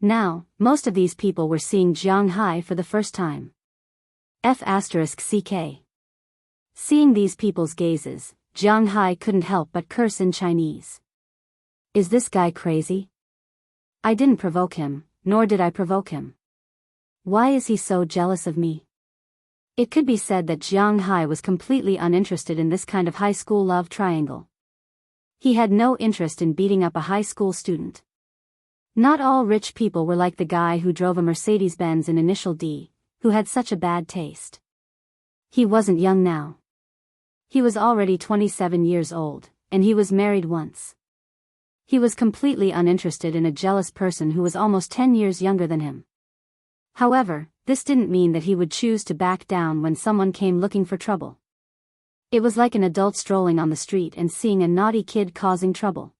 Now, most of these people were seeing Jianghu for the first time. F***ck. Seeing these people's gazes, Jianghu couldn't help but curse in Chinese. Is this guy crazy? I didn't provoke him, nor did I provoke him. Why is he so jealous of me? It could be said that Jianghu was completely uninterested in this kind of high school love triangle. He had no interest in beating up a high school student. Not all rich people were like the guy who drove a Mercedes-Benz in Initial D, who had such a bad taste. He wasn't young now. He was already 27 years old, and he was married once. He was completely uninterested in a jealous person who was almost 10 years younger than him. However, this didn't mean that he would choose to back down when someone came looking for trouble. It was like an adult strolling on the street and seeing a naughty kid causing trouble.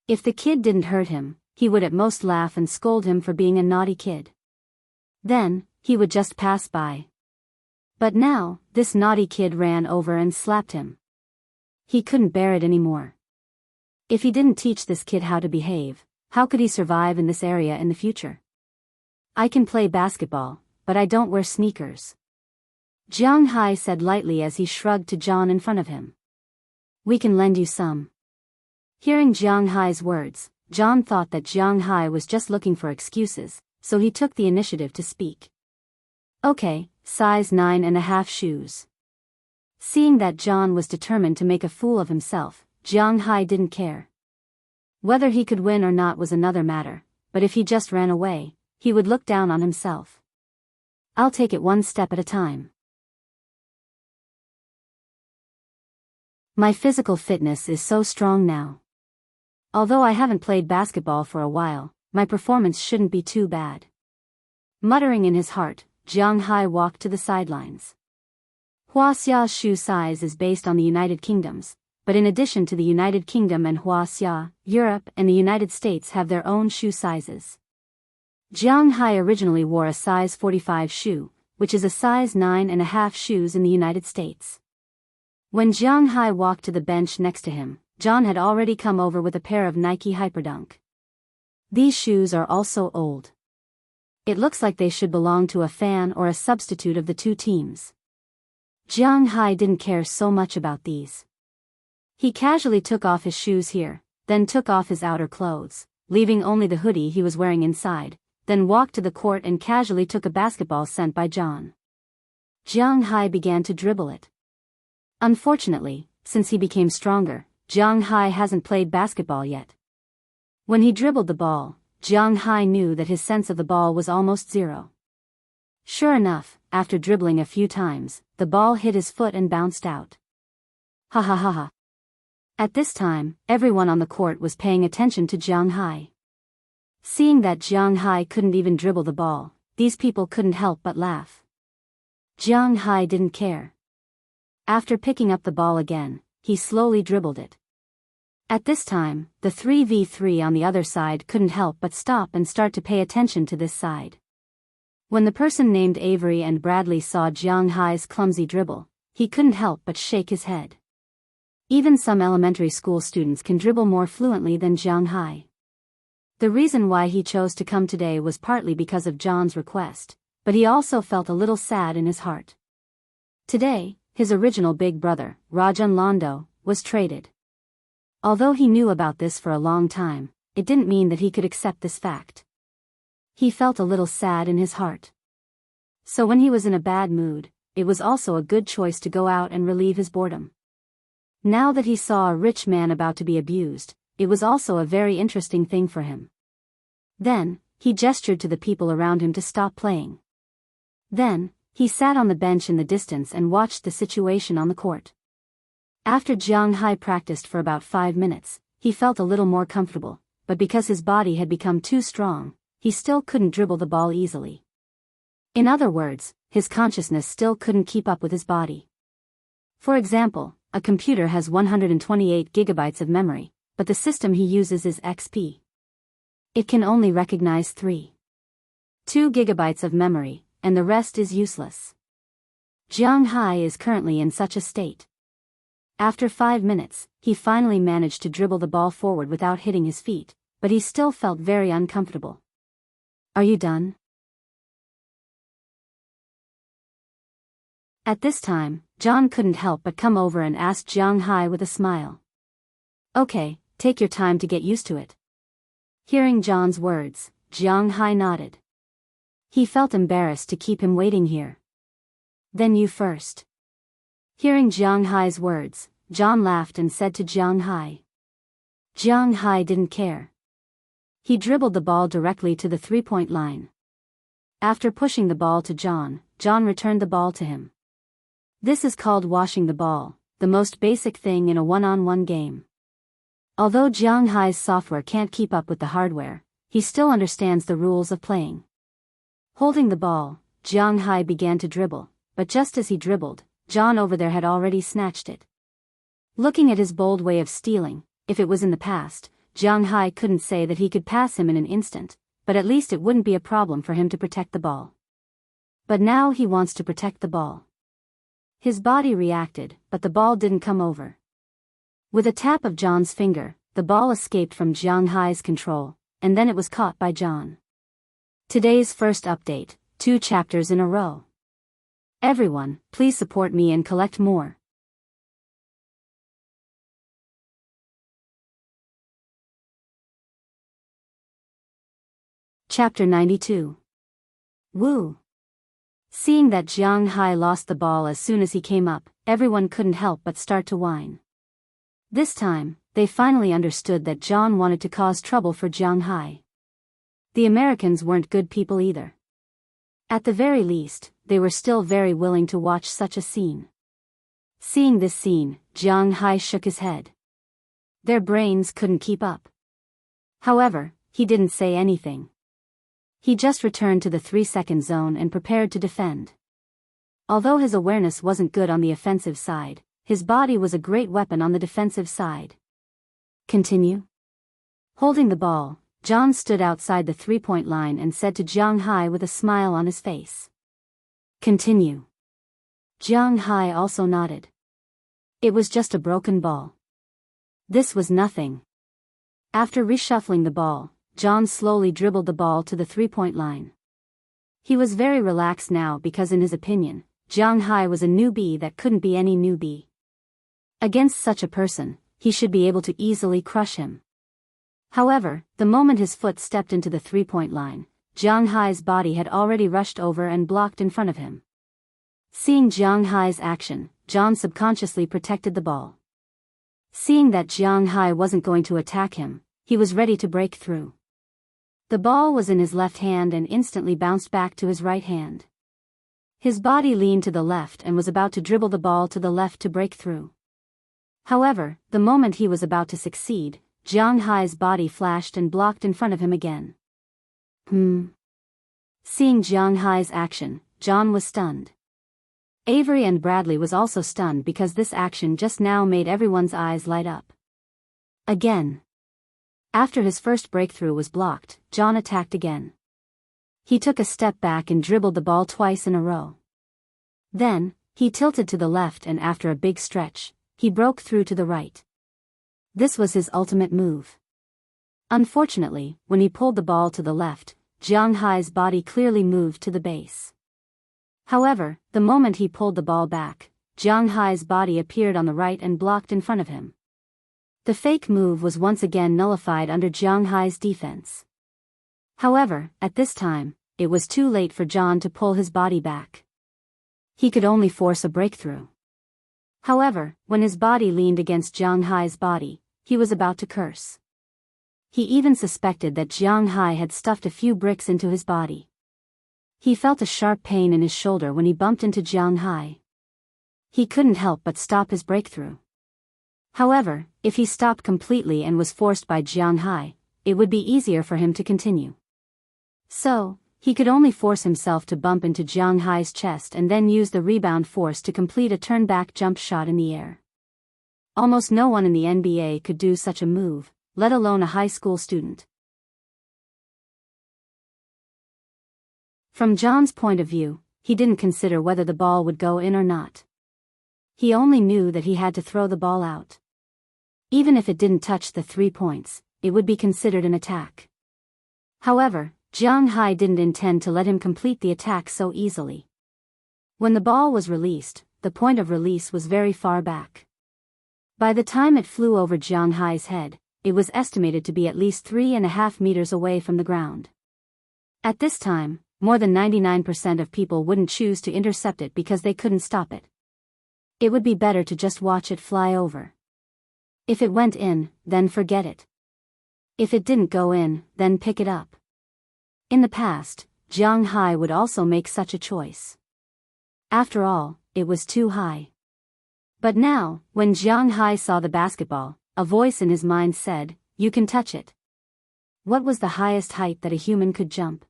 If the kid didn't hurt him, he would at most laugh and scold him for being a naughty kid. Then, he would just pass by. But now, this naughty kid ran over and slapped him. He couldn't bear it anymore. If he didn't teach this kid how to behave, how could he survive in this area in the future? I can play basketball, but I don't wear sneakers. Jianghu said lightly as he shrugged to John in front of him. We can lend you some. Hearing Jianghu's words, John thought that Jianghu was just looking for excuses, so he took the initiative to speak. Okay, size 9.5 shoes. Seeing that John was determined to make a fool of himself, Jianghu didn't care. Whether he could win or not was another matter, but if he just ran away, he would look down on himself. I'll take it one step at a time. My physical fitness is so strong now. Although I haven't played basketball for a while, my performance shouldn't be too bad. Muttering in his heart, Jianghu walked to the sidelines. Wuxia's shoe size is based on the United Kingdoms, but in addition to the United Kingdom and Wuxia, Europe and the United States have their own shoe sizes. Jianghu originally wore a size 45 shoe, which is a size 9.5 shoes in the United States. When Jianghu walked to the bench next to him, John had already come over with a pair of Nike Hyperdunk. These shoes are also old. It looks like they should belong to a fan or a substitute of the two teams. Jianghu didn't care so much about these. He casually took off his shoes here, then took off his outer clothes, leaving only the hoodie he was wearing inside, then walked to the court and casually took a basketball sent by John. Jianghu began to dribble it. Unfortunately, since he became stronger, Jianghu hasn't played basketball yet. When he dribbled the ball, Jianghu knew that his sense of the ball was almost zero. Sure enough, after dribbling a few times, the ball hit his foot and bounced out. Ha ha ha ha. At this time, everyone on the court was paying attention to Jianghu. Seeing that Jianghu couldn't even dribble the ball, these people couldn't help but laugh. Jianghu didn't care. After picking up the ball again, he slowly dribbled it. At this time, the 3v3 on the other side couldn't help but stop and start to pay attention to this side. When the person named Avery and Bradley saw Jianghu's clumsy dribble, he couldn't help but shake his head. Even some elementary school students can dribble more fluently than Jianghu. The reason why he chose to come today was partly because of John's request, but he also felt a little sad in his heart. Today, his original big brother, Rajan Londo, was traded. Although he knew about this for a long time, it didn't mean that he could accept this fact. He felt a little sad in his heart. So when he was in a bad mood, it was also a good choice to go out and relieve his boredom. Now that he saw a rich man about to be abused, it was also a very interesting thing for him. Then, he gestured to the people around him to stop playing. Then, he sat on the bench in the distance and watched the situation on the court. After Jianghu practiced for about 5 minutes, he felt a little more comfortable, but because his body had become too strong, he still couldn't dribble the ball easily. In other words, his consciousness still couldn't keep up with his body. For example, a computer has 128 gigabytes of memory, but the system he uses is XP. It can only recognize 2 gigabytes of memory, and the rest is useless. Jianghu is currently in such a state. After 5 minutes, he finally managed to dribble the ball forward without hitting his feet, but he still felt very uncomfortable. Are you done? At this time, John couldn't help but come over and ask Jianghu with a smile. Okay, take your time to get used to it. Hearing John's words, Jianghu nodded. He felt embarrassed to keep him waiting here. Then you first. Hearing Jianghu's words, John laughed and said to Jianghu. Jianghu didn't care. He dribbled the ball directly to the 3-point line. After pushing the ball to John, John returned the ball to him. This is called washing the ball, the most basic thing in a one-on-one game. Although Jianghu's software can't keep up with the hardware, he still understands the rules of playing. Holding the ball, Jianghu began to dribble, but just as he dribbled, John over there had already snatched it. Looking at his bold way of stealing, if it was in the past, Jianghu couldn't say that he could pass him in an instant, but at least it wouldn't be a problem for him to protect the ball. But now he wants to protect the ball. His body reacted, but the ball didn't come over. With a tap of John's finger, the ball escaped from Jianghai's control, and then it was caught by John. Today's first update, 2 chapters in a row. Everyone, please support me and collect more. Chapter 92. Woo! Seeing that Jianghai lost the ball as soon as he came up, everyone couldn't help but start to whine. This time, they finally understood that John wanted to cause trouble for Jianghai. The Americans weren't good people either. At the very least, they were still very willing to watch such a scene. Seeing this scene, Jianghai shook his head. Their brains couldn't keep up. However, he didn't say anything. He just returned to the 3-second zone and prepared to defend. Although his awareness wasn't good on the offensive side, his body was a great weapon on the defensive side. Continue. Holding the ball, John stood outside the 3-point line and said to Jianghai with a smile on his face. Continue. Jianghai also nodded. It was just a broken ball. This was nothing. After reshuffling the ball, John slowly dribbled the ball to the 3-point line. He was very relaxed now because in his opinion, Jianghai was a newbie that couldn't be any newbie. Against such a person, he should be able to easily crush him. However, the moment his foot stepped into the 3-point line, Jianghai's body had already rushed over and blocked in front of him. Seeing Jianghai's action, John subconsciously protected the ball. Seeing that Jianghai wasn't going to attack him, he was ready to break through. The ball was in his left hand and instantly bounced back to his right hand. His body leaned to the left and was about to dribble the ball to the left to break through. However, the moment he was about to succeed, Jianghai's body flashed and blocked in front of him again. Seeing Jianghai's action, John was stunned. Avery and Bradley was also stunned because this action just now made everyone's eyes light up. Again. After his first breakthrough was blocked, John attacked again. He took a step back and dribbled the ball twice in a row. Then, he tilted to the left and after a big stretch, he broke through to the right. This was his ultimate move. Unfortunately, when he pulled the ball to the left, Jianghai's body clearly moved to the base. However, the moment he pulled the ball back, Jianghai's body appeared on the right and blocked in front of him. The fake move was once again nullified under Jianghai's defense. However, at this time, it was too late for John to pull his body back. He could only force a breakthrough. However, when his body leaned against Jianghai's body, he was about to curse. He even suspected that Jianghai had stuffed a few bricks into his body. He felt a sharp pain in his shoulder when he bumped into Jianghai. He couldn't help but stop his breakthrough. However, if he stopped completely and was forced by Jianghai, it would be easier for him to continue. So, he could only force himself to bump into Jianghai's chest and then use the rebound force to complete a turn-back jump shot in the air. Almost no one in the NBA could do such a move, let alone a high school student. From John's point of view, he didn't consider whether the ball would go in or not. He only knew that he had to throw the ball out. Even if it didn't touch the 3 points, it would be considered an attack. However, Jianghai didn't intend to let him complete the attack so easily. When the ball was released, the point of release was very far back. By the time it flew over Jianghai's head, it was estimated to be at least 3.5 meters away from the ground. At this time, more than 99% of people wouldn't choose to intercept it because they couldn't stop it. It would be better to just watch it fly over. If it went in, then forget it. If it didn't go in, then pick it up. In the past, Jianghai would also make such a choice. After all, it was too high. But now, when Jianghai saw the basketball, a voice in his mind said, "You can touch it." What was the highest height that a human could jump?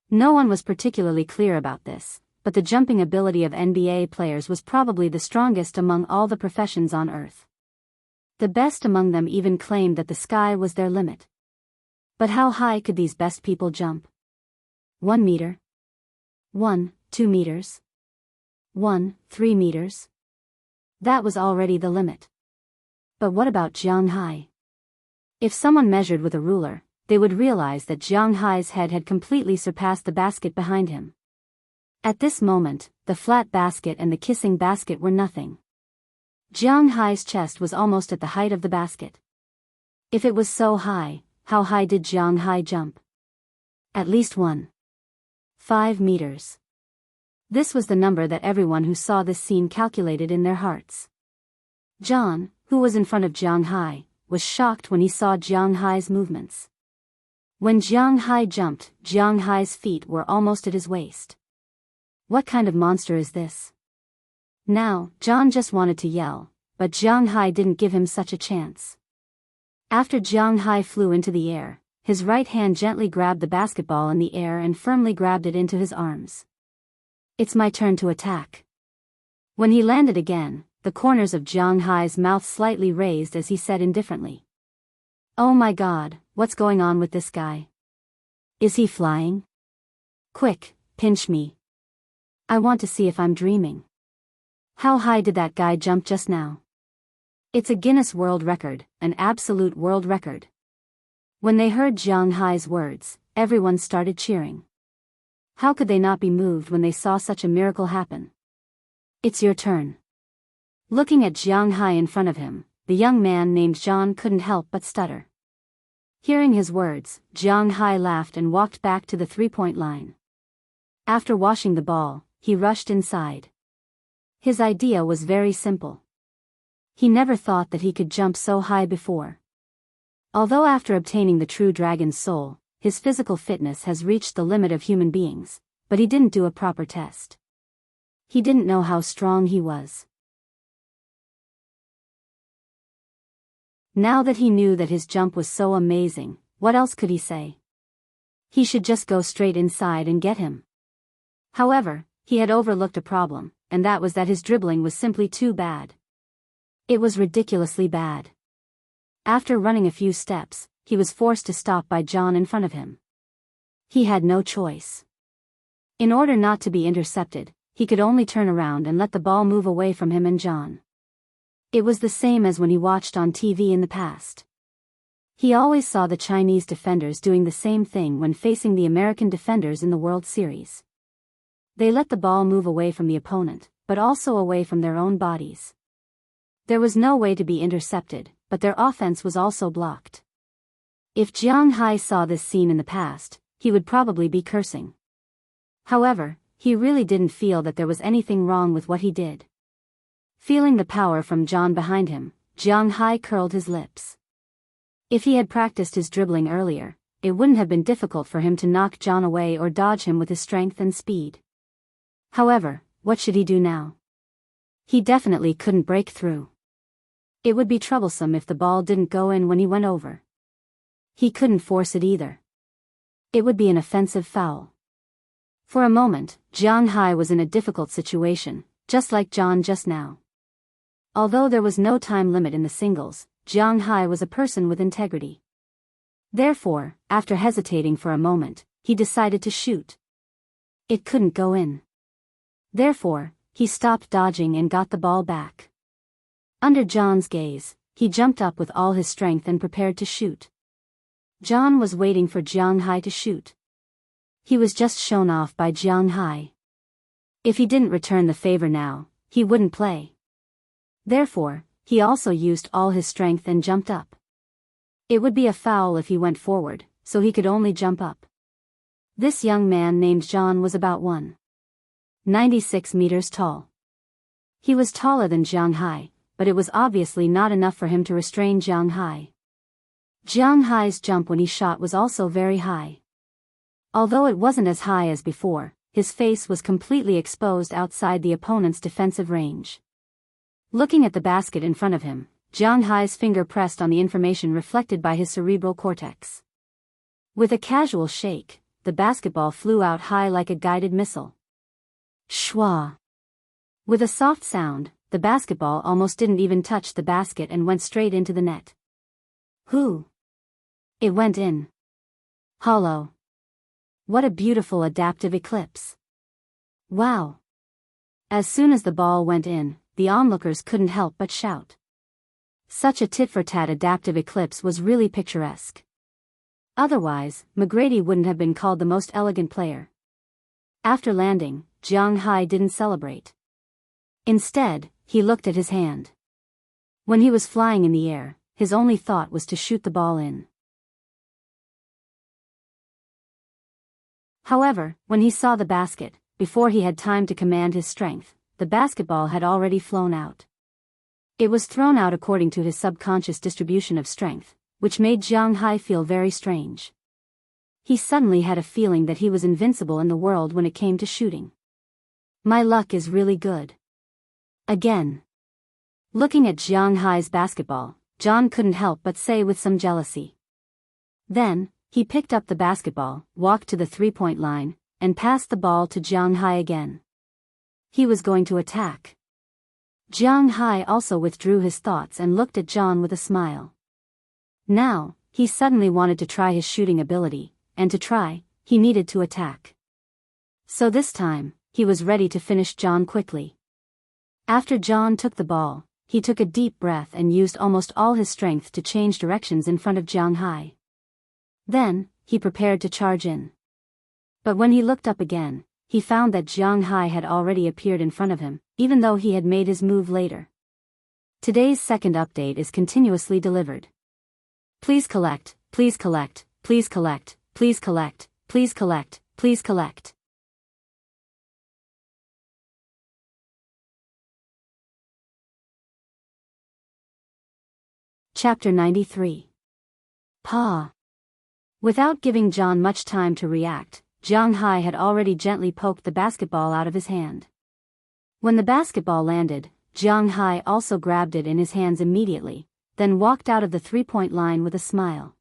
No one was particularly clear about this, but the jumping ability of NBA players was probably the strongest among all the professions on Earth. The best among them even claimed that the sky was their limit. But how high could these best people jump? 1 meter? 1, 2 meters? 3 meters? That was already the limit. But what about Jianghu? If someone measured with a ruler, they would realize that Jianghu's head had completely surpassed the basket behind him. At this moment, the flat basket and the kissing basket were nothing. Jianghu's chest was almost at the height of the basket. If it was so high, how high did Jianghu jump? At least 5 meters. This was the number that everyone who saw this scene calculated in their hearts. John, who was in front of Jianghu, was shocked when he saw Jianghu's movements. When Jianghu jumped, Jianghu's feet were almost at his waist. What kind of monster is this? Now, John just wanted to yell, but Jianghu didn't give him such a chance. After Jianghu flew into the air, his right hand gently grabbed the basketball in the air and firmly grabbed it into his arms. It's my turn to attack. When he landed again, the corners of Jianghu's mouth slightly raised as he said indifferently. Oh my God, what's going on with this guy? Is he flying? Quick, pinch me. I want to see if I'm dreaming. How high did that guy jump just now? It's a Guinness World Record, an absolute world record. When they heard Jianghu's words, everyone started cheering. How could they not be moved when they saw such a miracle happen? It's your turn. Looking at Jianghu in front of him, the young man named John couldn't help but stutter. Hearing his words, Jianghu laughed and walked back to the three-point line. After washing the ball, he rushed inside. His idea was very simple. He never thought that he could jump so high before. Although after obtaining the true dragon's soul, his physical fitness has reached the limit of human beings, but he didn't do a proper test. He didn't know how strong he was. Now that he knew that his jump was so amazing, what else could he say? He should just go straight inside and get him. However, he had overlooked a problem, and that was that his dribbling was simply too bad. It was ridiculously bad. After running a few steps, he was forced to stop by John in front of him. He had no choice. In order not to be intercepted, he could only turn around and let the ball move away from him and John. It was the same as when he watched on TV in the past. He always saw the Chinese defenders doing the same thing when facing the American defenders in the World Series. They let the ball move away from the opponent, but also away from their own bodies. There was no way to be intercepted, but their offense was also blocked. If Jianghu saw this scene in the past, he would probably be cursing. However, he really didn't feel that there was anything wrong with what he did. Feeling the power from John behind him, Jianghu curled his lips. If he had practiced his dribbling earlier, it wouldn't have been difficult for him to knock John away or dodge him with his strength and speed. However, what should he do now? He definitely couldn't break through. It would be troublesome if the ball didn't go in when he went over. He couldn't force it either. It would be an offensive foul. For a moment, Jianghu was in a difficult situation, just like John just now. Although there was no time limit in the singles, Jianghu was a person with integrity. Therefore, after hesitating for a moment, he decided to shoot. It couldn't go in. Therefore, he stopped dodging and got the ball back. Under John's gaze, he jumped up with all his strength and prepared to shoot. John was waiting for Jianghu to shoot. He was just shown off by Jianghu. If he didn't return the favor now, he wouldn't play. Therefore, he also used all his strength and jumped up. It would be a foul if he went forward, so he could only jump up. This young man named John was about 1.96 meters tall. He was taller than Jianghu, but it was obviously not enough for him to restrain Jianghu. Jianghu's jump when he shot was also very high. Although it wasn't as high as before, his face was completely exposed outside the opponent's defensive range. Looking at the basket in front of him, Jianghu's finger pressed on the information reflected by his cerebral cortex. With a casual shake, the basketball flew out high like a guided missile. Shwa! With a soft sound, the basketball almost didn't even touch the basket and went straight into the net. Whoo! It went in. Hollow. What a beautiful adaptive eclipse. Wow! As soon as the ball went in, the onlookers couldn't help but shout. Such a tit-for-tat adaptive eclipse was really picturesque. Otherwise, McGrady wouldn't have been called the most elegant player. After landing, Jianghu didn't celebrate. Instead, he looked at his hand. When he was flying in the air, his only thought was to shoot the ball in. However, when he saw the basket, before he had time to command his strength, the basketball had already flown out. It was thrown out according to his subconscious distribution of strength, which made Jianghu feel very strange. He suddenly had a feeling that he was invincible in the world when it came to shooting. My luck is really good. Again. Looking at Jianghu's basketball, John couldn't help but say with some jealousy. Then, he picked up the basketball, walked to the three-point line, and passed the ball to Jianghu again. He was going to attack. Jianghu also withdrew his thoughts and looked at John with a smile. Now, he suddenly wanted to try his shooting ability, and to try, he needed to attack. So this time, he was ready to finish John quickly. After John took the ball, he took a deep breath and used almost all his strength to change directions in front of Jianghu. Then, he prepared to charge in. But when he looked up again, he found that Jianghu had already appeared in front of him, even though he had made his move later. Today's second update is continuously delivered. Please collect, please collect, please collect, please collect, please collect, please collect. Chapter 93. Pa. Without giving John much time to react, Jianghu had already gently poked the basketball out of his hand. When the basketball landed, Jianghu also grabbed it in his hands immediately, then walked out of the three-point line with a smile.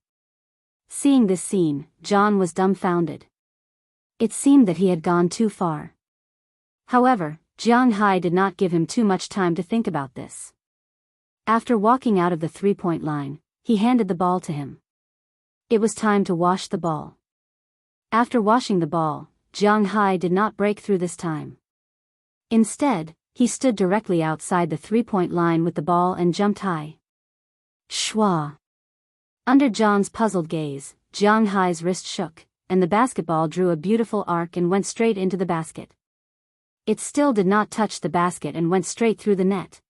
Seeing this scene, John was dumbfounded. It seemed that he had gone too far. However, Jianghu did not give him too much time to think about this. After walking out of the three-point line, he handed the ball to him. It was time to wash the ball. After washing the ball, Jianghu did not break through this time. Instead, he stood directly outside the three-point line with the ball and jumped high. Shwa! Under John's puzzled gaze, Jianghu's wrist shook, and the basketball drew a beautiful arc and went straight into the basket. It still did not touch the basket and went straight through the net.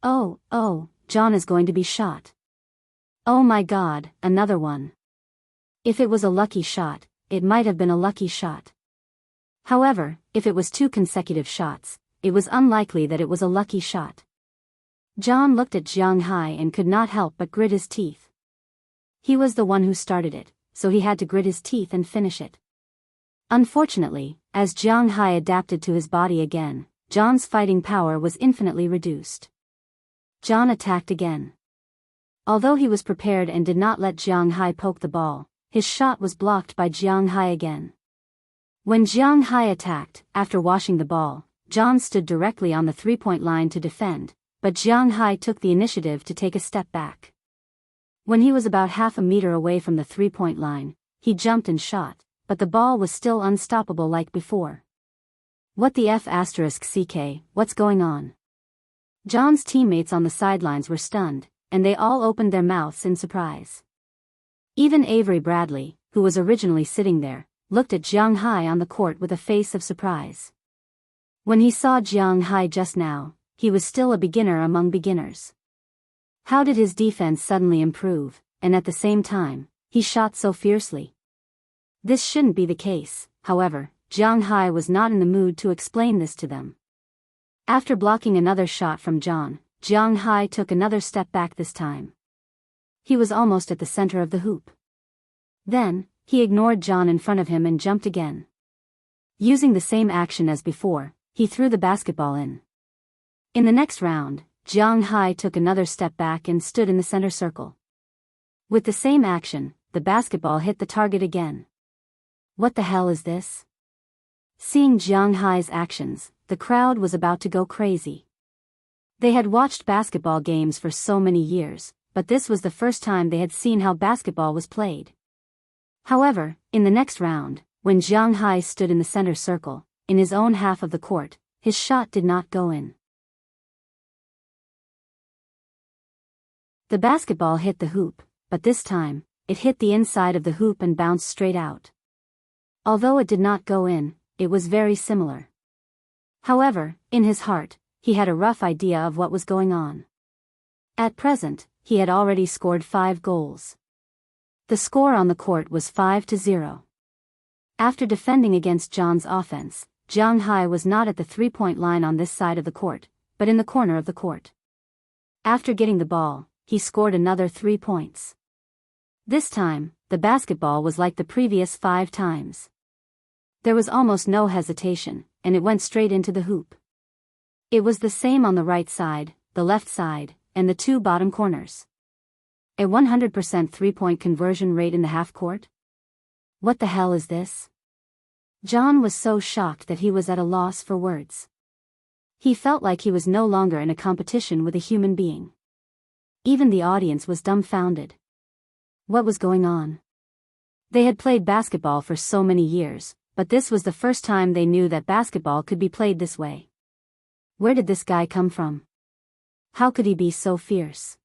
Oh, John is going to be shot. Oh my God, another one. If it was a lucky shot, it might have been a lucky shot. However, if it was 2 consecutive shots, it was unlikely that it was a lucky shot. John looked at Jianghu and could not help but grit his teeth. He was the one who started it, so he had to grit his teeth and finish it. Unfortunately, as Jianghu adapted to his body again, John's fighting power was infinitely reduced. John attacked again. Although he was prepared and did not let Jianghu poke the ball, his shot was blocked by Jianghu again. When Jianghu attacked, after washing the ball, John stood directly on the three-point line to defend, but Jianghu took the initiative to take a step back. When he was about half a meter away from the three-point line, he jumped and shot, but the ball was still unstoppable like before. What the F***ck, what's going on? John's teammates on the sidelines were stunned, and they all opened their mouths in surprise. Even Avery Bradley, who was originally sitting there, looked at Jianghu on the court with a face of surprise. When he saw Jianghu just now, he was still a beginner among beginners. How did his defense suddenly improve, and at the same time, he shot so fiercely? This shouldn't be the case, however, Jianghu was not in the mood to explain this to them. After blocking another shot from John, Jianghu took another step back this time. He was almost at the center of the hoop. Then, he ignored John in front of him and jumped again. Using the same action as before, he threw the basketball in. In the next round, Jianghu took another step back and stood in the center circle. With the same action, the basketball hit the target again. What the hell is this? Seeing Jianghu's actions, the crowd was about to go crazy. They had watched basketball games for so many years, but this was the first time they had seen how basketball was played. However, in the next round, when Jianghu stood in the center circle, in his own half of the court, his shot did not go in. The basketball hit the hoop, but this time, it hit the inside of the hoop and bounced straight out. Although it did not go in, it was very similar. However, in his heart, he had a rough idea of what was going on. At present, he had already scored 5 goals. The score on the court was 5-0. After defending against John's offense, Jianghu was not at the 3-point line on this side of the court, but in the corner of the court. After getting the ball, he scored another 3 points. This time, the basketball was like the previous 5 times. There was almost no hesitation, and it went straight into the hoop. It was the same on the right side, the left side, and the 2 bottom corners. A 100% 3-point conversion rate in the half court? What the hell is this? John was so shocked that he was at a loss for words. He felt like he was no longer in a competition with a human being. Even the audience was dumbfounded. What was going on? They had played basketball for so many years, but this was the first time they knew that basketball could be played this way. Where did this guy come from? How could he be so fierce?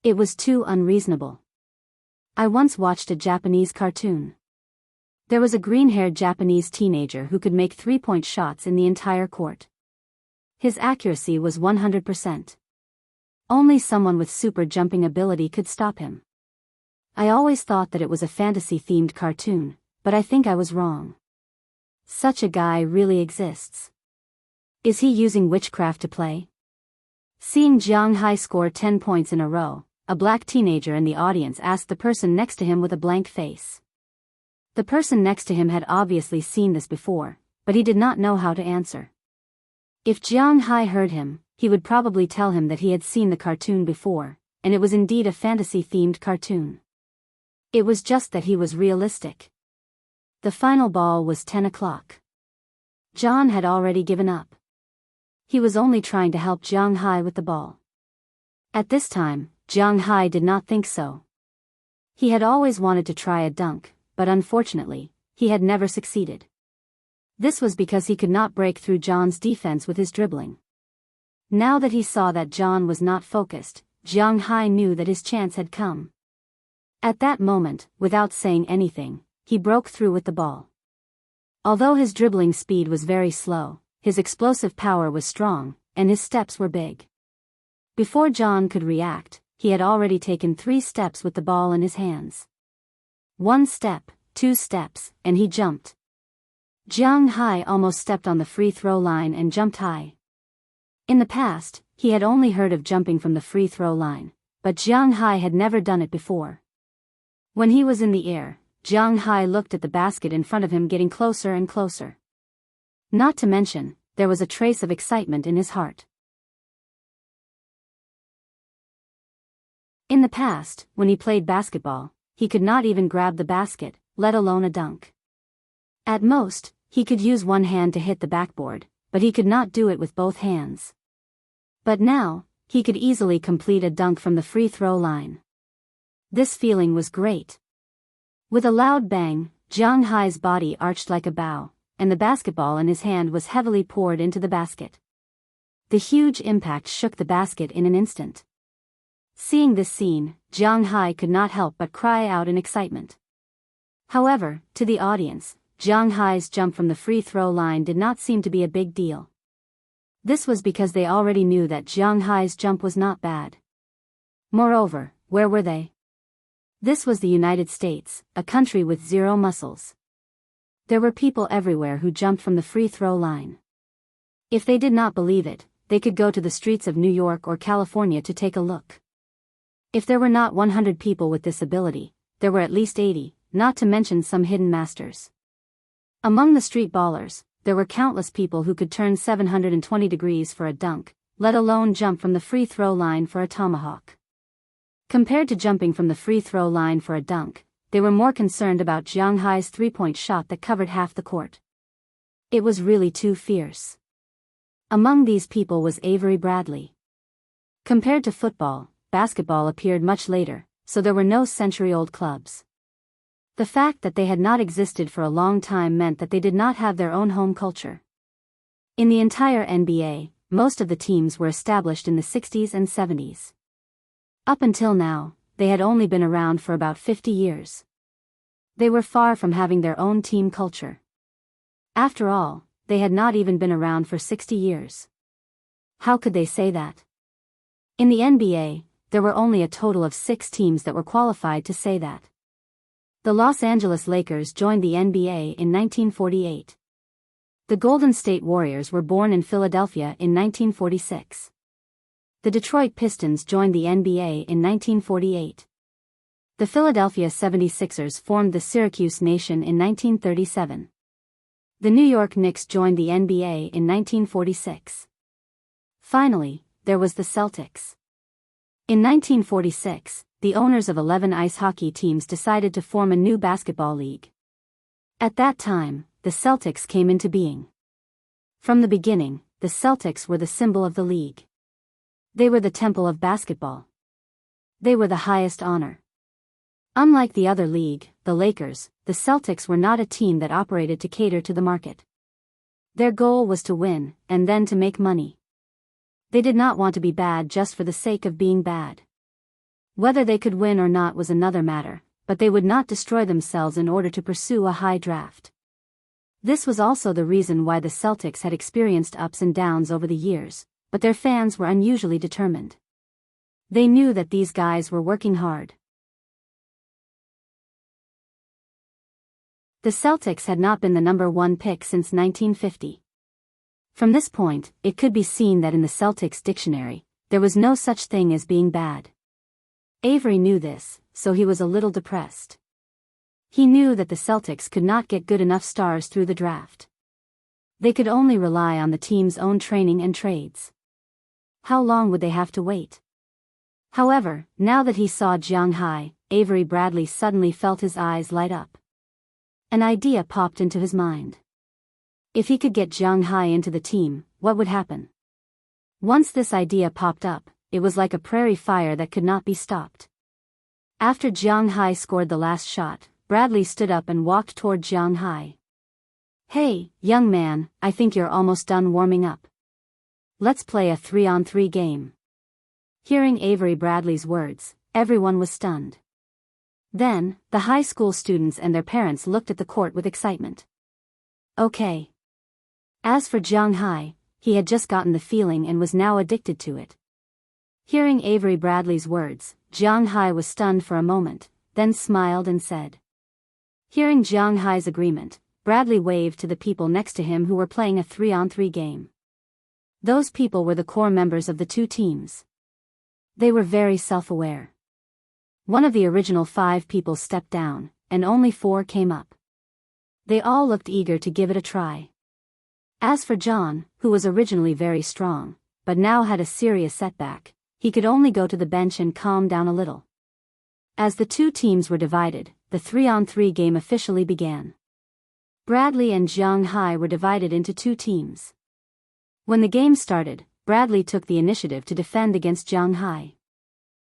It was too unreasonable. I once watched a Japanese cartoon. There was a green-haired Japanese teenager who could make 3-point shots in the entire court. His accuracy was 100%. Only someone with super jumping ability could stop him. I always thought that it was a fantasy-themed cartoon, but I think I was wrong. Such a guy really exists. Is he using witchcraft to play? Seeing Jianghu score 10 points in a row, a black teenager in the audience asked the person next to him with a blank face. The person next to him had obviously seen this before, but he did not know how to answer. If Jianghu heard him, he would probably tell him that he had seen the cartoon before, and it was indeed a fantasy-themed cartoon. It was just that he was realistic. The final ball was 10 o'clock. John had already given up. He was only trying to help Jianghu with the ball. At this time, Jianghu did not think so. He had always wanted to try a dunk, but unfortunately, he had never succeeded. This was because he could not break through John's defense with his dribbling. Now that he saw that John was not focused, Jianghu knew that his chance had come. At that moment, without saying anything, he broke through with the ball. Although his dribbling speed was very slow, his explosive power was strong, and his steps were big. Before John could react, he had already taken 3 steps with the ball in his hands. 1 step, 2 steps, and he jumped. Jianghu almost stepped on the free throw line and jumped high. In the past, he had only heard of jumping from the free throw line, but Jianghu had never done it before. When he was in the air, Jianghu looked at the basket in front of him getting closer and closer. Not to mention, there was a trace of excitement in his heart. In the past, when he played basketball, he could not even grab the basket, let alone a dunk. At most, he could use one hand to hit the backboard, but he could not do it with both hands. But now, he could easily complete a dunk from the free throw line. This feeling was great. With a loud bang, Jianghu's body arched like a bow, and the basketball in his hand was heavily poured into the basket. The huge impact shook the basket in an instant. Seeing this scene, Jianghu could not help but cry out in excitement. However, to the audience, Jianghu's jump from the free throw line did not seem to be a big deal. This was because they already knew that Jianghu's jump was not bad. Moreover, where were they? This was the United States, a country with 0 muscles. There were people everywhere who jumped from the free throw line. If they did not believe it, they could go to the streets of New York or California to take a look. If there were not 100 people with this ability, there were at least 80, not to mention some hidden masters. Among the street ballers, there were countless people who could turn 720 degrees for a dunk, let alone jump from the free throw line for a tomahawk. Compared to jumping from the free throw line for a dunk, they were more concerned about Jianghu's 3-point shot that covered half the court. It was really too fierce. Among these people was Avery Bradley. Compared to football, basketball appeared much later, so there were no century-old clubs. The fact that they had not existed for a long time meant that they did not have their own home culture. In the entire NBA, most of the teams were established in the 60s and 70s. Up until now, they had only been around for about 50 years. They were far from having their own team culture. After all, they had not even been around for 60 years. How could they say that? In the NBA, there were only a total of 6 teams that were qualified to say that. The Los Angeles Lakers joined the NBA in 1948. The Golden State Warriors were born in Philadelphia in 1946. The Detroit Pistons joined the NBA in 1948. The Philadelphia 76ers formed the Syracuse Nation in 1937. The New York Knicks joined the NBA in 1946. Finally, there was the Celtics. In 1946, the owners of 11 ice hockey teams decided to form a new basketball league. At that time, the Celtics came into being. From the beginning, the Celtics were the symbol of the league. They were the temple of basketball. They were the highest honor. Unlike the other league, the Lakers, the Celtics were not a team that operated to cater to the market. Their goal was to win, and then to make money. They did not want to be bad just for the sake of being bad. Whether they could win or not was another matter, but they would not destroy themselves in order to pursue a high draft. This was also the reason why the Celtics had experienced ups and downs over the years, but their fans were unusually determined. They knew that these guys were working hard. The Celtics had not been the number 1 pick since 1950. From this point, it could be seen that in the Celtics dictionary, there was no such thing as being bad. Avery knew this, so he was a little depressed. He knew that the Celtics could not get good enough stars through the draft. They could only rely on the team's own training and trades. How long would they have to wait? However, now that he saw Jianghu, Avery Bradley suddenly felt his eyes light up. An idea popped into his mind. If he could get Jianghu into the team, what would happen? Once this idea popped up, it was like a prairie fire that could not be stopped. After Jianghu scored the last shot, Bradley stood up and walked toward Jianghu. "Hey, young man, I think you're almost done warming up. Let's play a 3-on-3 game." Hearing Avery Bradley's words, everyone was stunned. Then, the high school students and their parents looked at the court with excitement. Okay. As for Jianghu, he had just gotten the feeling and was now addicted to it. Hearing Avery Bradley's words, Jianghu was stunned for a moment, then smiled and said. Hearing Jianghu's agreement, Bradley waved to the people next to him who were playing a 3-on-3 game. Those people were the core members of the 2 teams. They were very self-aware. One of the original 5 people stepped down, and only 4 came up. They all looked eager to give it a try. As for John, who was originally very strong, but now had a serious setback, he could only go to the bench and calm down a little. As the 2 teams were divided, the 3-on-3 game officially began. Bradley and Jianghu were divided into 2 teams. When the game started, Bradley took the initiative to defend against Jianghu.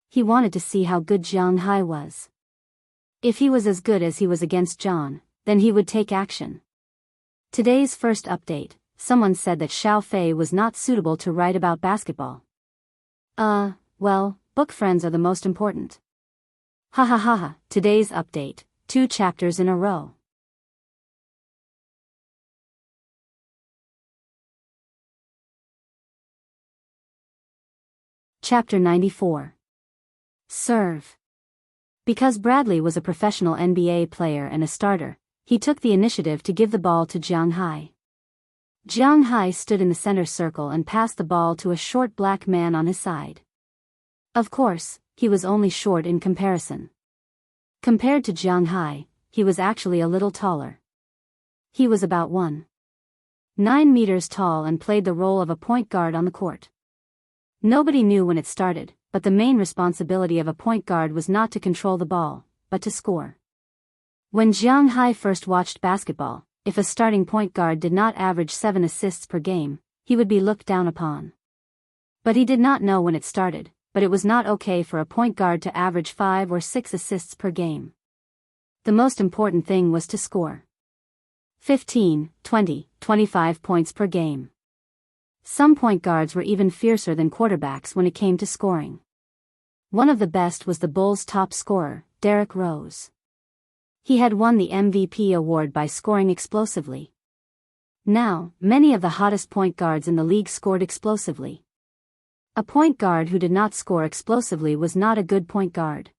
He wanted to see how good Jianghu was. If he was as good as he was against John, then he would take action. Today's first update, someone said that Xiao Fei was not suitable to write about basketball. Well, book friends are the most important. Ha ha ha ha, today's update, 2 chapters in a row. Chapter 94. Serve. Because Bradley was a professional NBA player and a starter, he took the initiative to give the ball to Jianghu. Jianghu stood in the center circle and passed the ball to a short black man on his side. Of course, he was only short in comparison. Compared to Jianghu, he was actually a little taller. He was about 1.9 meters tall and played the role of a point guard on the court. Nobody knew when it started, but the main responsibility of a point guard was not to control the ball, but to score. When Jianghu first watched basketball, if a starting point guard did not average 7 assists per game, he would be looked down upon. But he did not know when it started, but it was not okay for a point guard to average 5 or 6 assists per game. The most important thing was to score 15, 20, 25 points per game. Some point guards were even fiercer than quarterbacks when it came to scoring. One of the best was the Bulls' top scorer, Derrick Rose. He had won the MVP award by scoring explosively. Now, many of the hottest point guards in the league scored explosively. A point guard who did not score explosively was not a good point guard.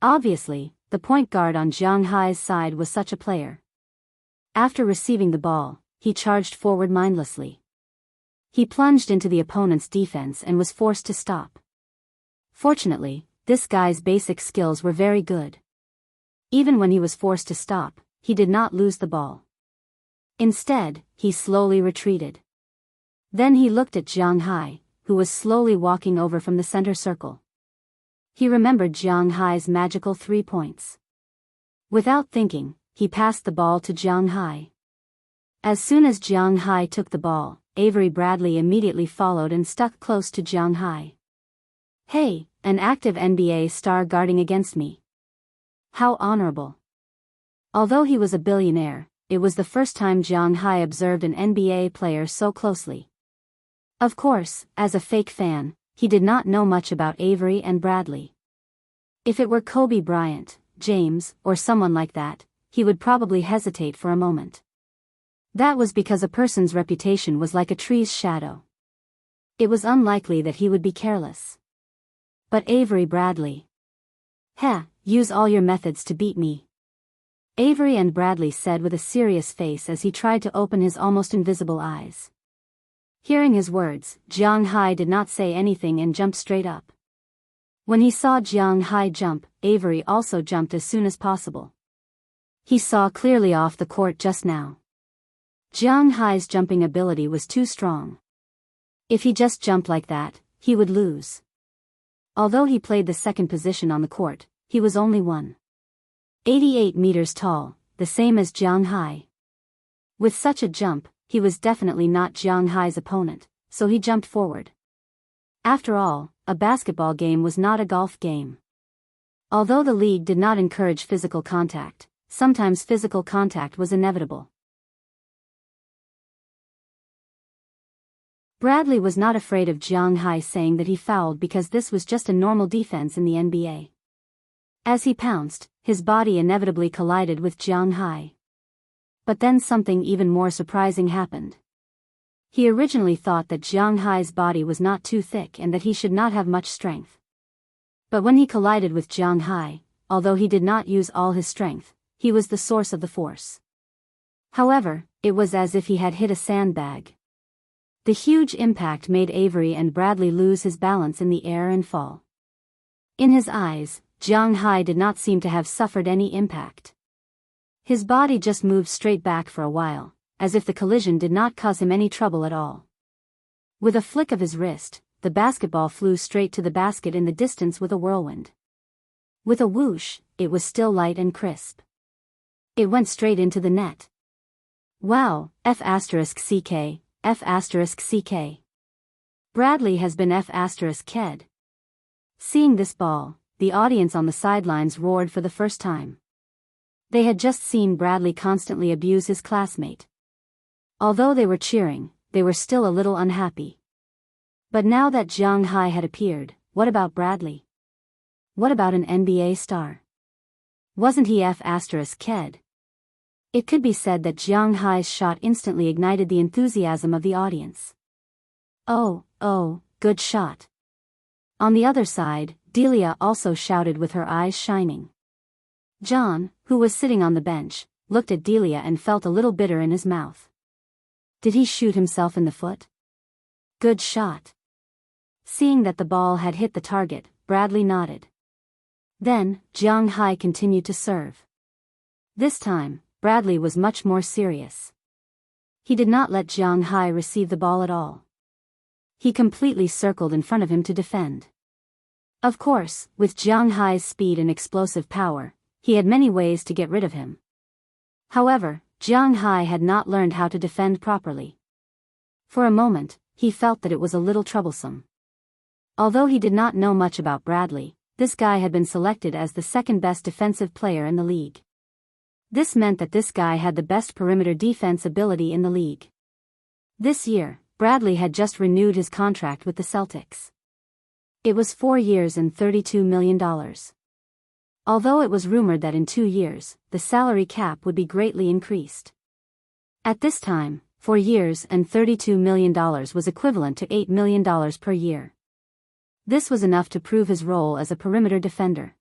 Obviously, the point guard on Jiang Hai's side was such a player. After receiving the ball, he charged forward mindlessly. He plunged into the opponent's defense and was forced to stop. Fortunately, this guy's basic skills were very good. Even when he was forced to stop, he did not lose the ball. Instead, he slowly retreated. Then he looked at Jiang Hai, who was slowly walking over from the center circle. He remembered Jiang Hai's magical 3 points. Without thinking, he passed the ball to Jiang Hai. As soon as Jiang Hai took the ball, Avery Bradley immediately followed and stuck close to Jiang Hai. "Hey, an active NBA star guarding against me. How honorable." Although he was a billionaire, it was the first time Jiang Hai observed an NBA player so closely. Of course, as a fake fan, he did not know much about Avery and Bradley. If it were Kobe Bryant, James, or someone like that, he would probably hesitate for a moment. That was because a person's reputation was like a tree's shadow. It was unlikely that he would be careless. But Avery Bradley. "Heh, use all your methods to beat me," Avery and Bradley said with a serious face as he tried to open his almost invisible eyes. Hearing his words, Jiang Hai did not say anything and jumped straight up. When he saw Jiang Hai jump, Avery also jumped as soon as possible. He saw clearly off the court just now. Jiang Hai's jumping ability was too strong. If he just jumped like that, he would lose. Although he played the second position on the court, he was only 1.88 meters tall, the same as Jiang Hai. With such a jump, he was definitely not Jiang Hai's opponent, so he jumped forward. After all, a basketball game was not a golf game. Although the league did not encourage physical contact, sometimes physical contact was inevitable. Bradley was not afraid of Jiang Hai saying that he fouled because this was just a normal defense in the NBA. As he pounced, his body inevitably collided with Jiang Hai. But then something even more surprising happened. He originally thought that Jiang Hai's body was not too thick and that he should not have much strength. But when he collided with Jiang Hai, although he did not use all his strength, he was the source of the force. However, it was as if he had hit a sandbag. The huge impact made Avery and Bradley lose his balance in the air and fall. In his eyes, Jiang Hai did not seem to have suffered any impact. His body just moved straight back for a while, as if the collision did not cause him any trouble at all. With a flick of his wrist, the basketball flew straight to the basket in the distance with a whirlwind. With a whoosh, it was still light and crisp. It went straight into the net. Wow, F***CK. F***CK. Bradley has been F***ked. Seeing this ball, the audience on the sidelines roared for the first time. They had just seen Bradley constantly abuse his classmate. Although they were cheering, they were still a little unhappy. But now that Jiang Hai had appeared, what about Bradley? What about an NBA star? Wasn't he F***ked? It could be said that Jiang Hai's shot instantly ignited the enthusiasm of the audience. Oh, good shot. On the other side, Delia also shouted with her eyes shining. John, who was sitting on the bench, looked at Delia and felt a little bitter in his mouth. Did he shoot himself in the foot? Good shot. Seeing that the ball had hit the target, Bradley nodded. Then, Jiang Hai continued to serve. This time, Bradley was much more serious. He did not let Jiang Hai receive the ball at all. He completely circled in front of him to defend. Of course, with Jiang Hai's speed and explosive power, he had many ways to get rid of him. However, Jiang Hai had not learned how to defend properly. For a moment, he felt that it was a little troublesome. Although he did not know much about Bradley, this guy had been selected as the second best defensive player in the league. This meant that this guy had the best perimeter defense ability in the league. This year, Bradley had just renewed his contract with the Celtics. It was 4 years and $32 million. Although it was rumored that in 2 years, the salary cap would be greatly increased. At this time, 4 years and $32 million was equivalent to $8 million per year. This was enough to prove his role as a perimeter defender.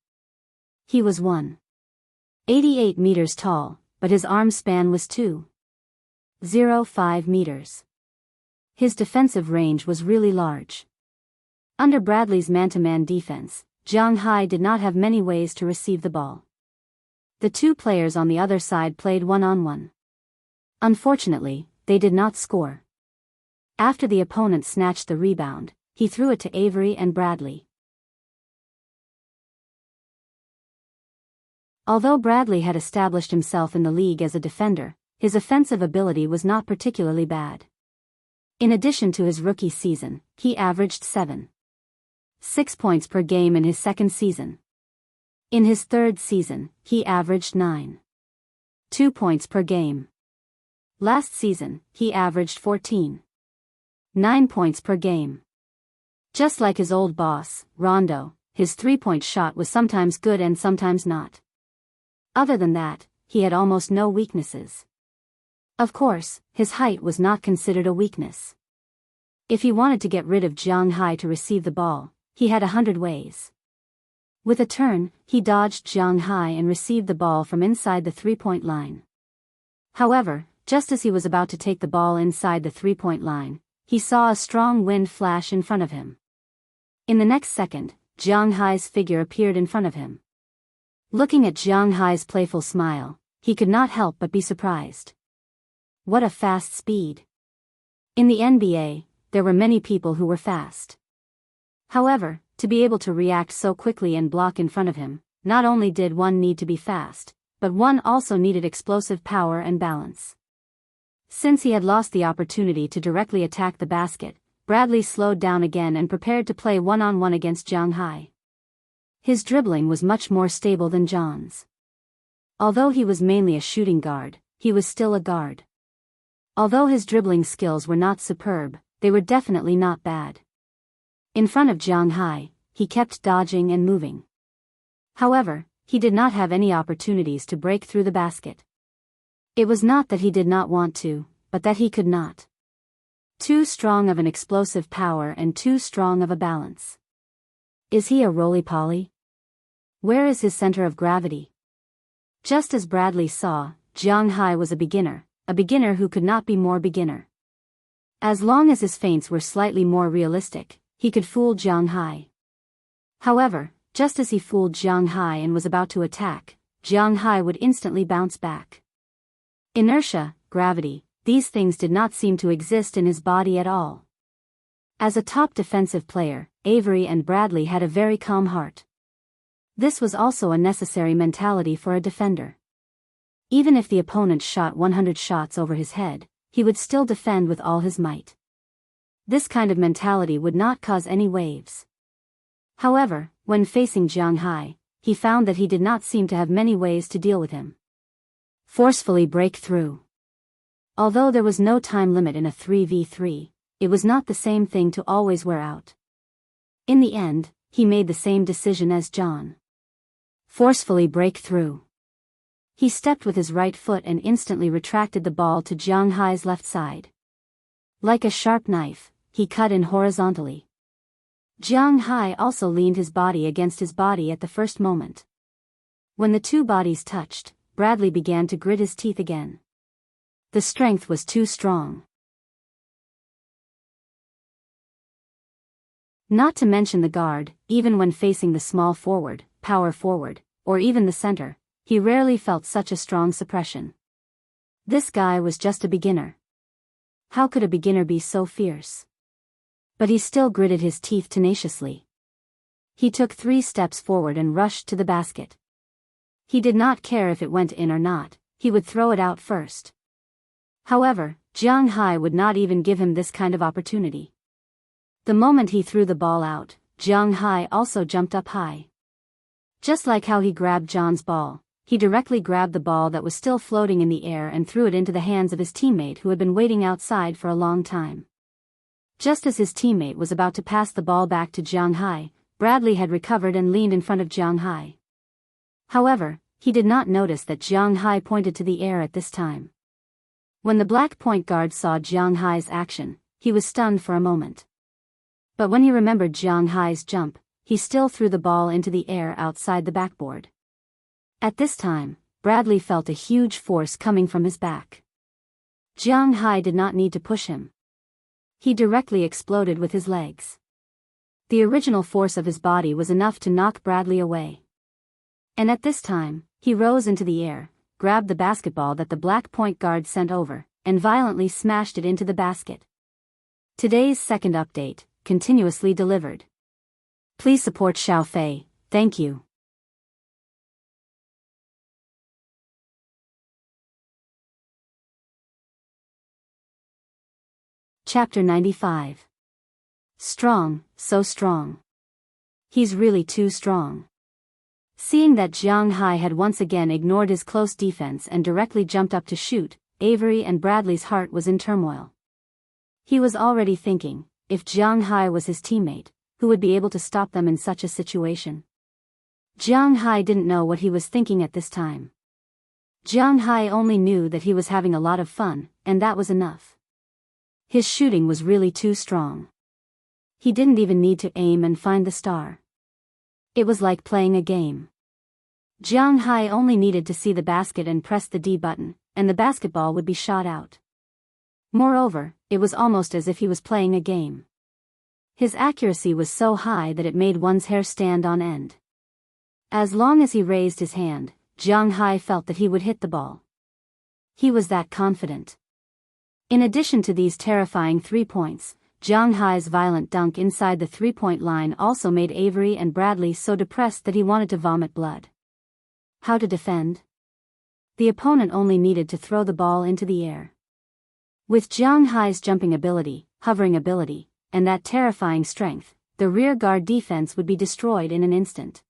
He was 1.88 meters tall, but his arm span was 2.05 meters. His defensive range was really large. Under Bradley's man-to-man defense, Jianghu did not have many ways to receive the ball. The two players on the other side played one-on-one. Unfortunately, they did not score. After the opponent snatched the rebound, he threw it to Avery and Bradley. Although Bradley had established himself in the league as a defender, his offensive ability was not particularly bad. In addition to his rookie season, he averaged 7.6 points per game in his second season. In his third season, he averaged 9.2 points per game. Last season, he averaged 14.9 points per game. Just like his old boss, Rondo, his three-point shot was sometimes good and sometimes not. Other than that, he had almost no weaknesses. Of course, his height was not considered a weakness. If he wanted to get rid of Jianghu to receive the ball, he had 100 ways. With a turn, he dodged Jianghu and received the ball from inside the three-point line. However, just as he was about to take the ball inside the three-point line, he saw a strong wind flash in front of him. In the next second, Jianghu's figure appeared in front of him. Looking at Jianghu's playful smile, he could not help but be surprised. What a fast speed! In the NBA, there were many people who were fast. However, to be able to react so quickly and block in front of him, not only did one need to be fast, but one also needed explosive power and balance. Since he had lost the opportunity to directly attack the basket, Bradley slowed down again and prepared to play one-on-one against Jianghu. His dribbling was much more stable than John's. Although he was mainly a shooting guard, he was still a guard. Although his dribbling skills were not superb, they were definitely not bad. In front of Jianghu, he kept dodging and moving. However, he did not have any opportunities to break through the basket. It was not that he did not want to, but that he could not. Too strong of an explosive power and too strong of a balance. Is he a roly-poly? Where is his center of gravity? Just as Bradley saw, Jianghu was a beginner who could not be more beginner. As long as his feints were slightly more realistic, he could fool Jianghu. However, just as he fooled Jianghu and was about to attack, Jianghu would instantly bounce back. Inertia, gravity, these things did not seem to exist in his body at all. As a top defensive player, Avery and Bradley had a very calm heart. This was also a necessary mentality for a defender. Even if the opponent shot 100 shots over his head, he would still defend with all his might. This kind of mentality would not cause any waves. However, when facing Jianghu, he found that he did not seem to have many ways to deal with him. Forcefully break through. Although there was no time limit in a 3v3, it was not the same thing to always wear out. In the end, he made the same decision as John. Forcefully break through. He stepped with his right foot and instantly retracted the ball to Jianghu's left side. Like a sharp knife, he cut in horizontally. Jianghu also leaned his body against his body at the first moment. When the two bodies touched, Bradley began to grit his teeth again. The strength was too strong. Not to mention the guard, even when facing the small forward, power forward, or even the center, he rarely felt such a strong suppression. This guy was just a beginner. How could a beginner be so fierce? But he still gritted his teeth tenaciously. He took 3 steps forward and rushed to the basket. He did not care if it went in or not, he would throw it out first. However, Jianghu would not even give him this kind of opportunity. The moment he threw the ball out, Jianghu also jumped up high. Just like how he grabbed John's ball, he directly grabbed the ball that was still floating in the air and threw it into the hands of his teammate who had been waiting outside for a long time. Just as his teammate was about to pass the ball back to Jianghu, Bradley had recovered and leaned in front of Jianghu. However, he did not notice that Jianghu pointed to the air at this time. When the black point guard saw Jianghu's action, he was stunned for a moment. But when he remembered Jianghu's jump, he still threw the ball into the air outside the backboard. At this time, Bradley felt a huge force coming from his back. Jianghu did not need to push him. He directly exploded with his legs. The original force of his body was enough to knock Bradley away. And at this time, he rose into the air, grabbed the basketball that the black point guard sent over, and violently smashed it into the basket. Today's second update, continuously delivered. Please support Xiao Fei, thank you. Chapter 95. Strong, so strong. He's really too strong. Seeing that Jianghu had once again ignored his close defense and directly jumped up to shoot, Avery and Bradley's heart was in turmoil. He was already thinking, if Jianghu was his teammate, who would be able to stop them in such a situation? Jianghu didn't know what he was thinking at this time. Jianghu only knew that he was having a lot of fun, and that was enough. His shooting was really too strong. He didn't even need to aim and find the star. It was like playing a game. Jianghu only needed to see the basket and press the D button, and the basketball would be shot out. Moreover, it was almost as if he was playing a game. His accuracy was so high that it made one's hair stand on end. As long as he raised his hand, Jianghu felt that he would hit the ball. He was that confident. In addition to these terrifying 3 points, Jianghu's violent dunk inside the 3-point line also made Avery and Bradley so depressed that he wanted to vomit blood. How to defend? The opponent only needed to throw the ball into the air. With Jianghu's jumping ability, hovering ability, and that terrifying strength, the rear guard defense would be destroyed in an instant.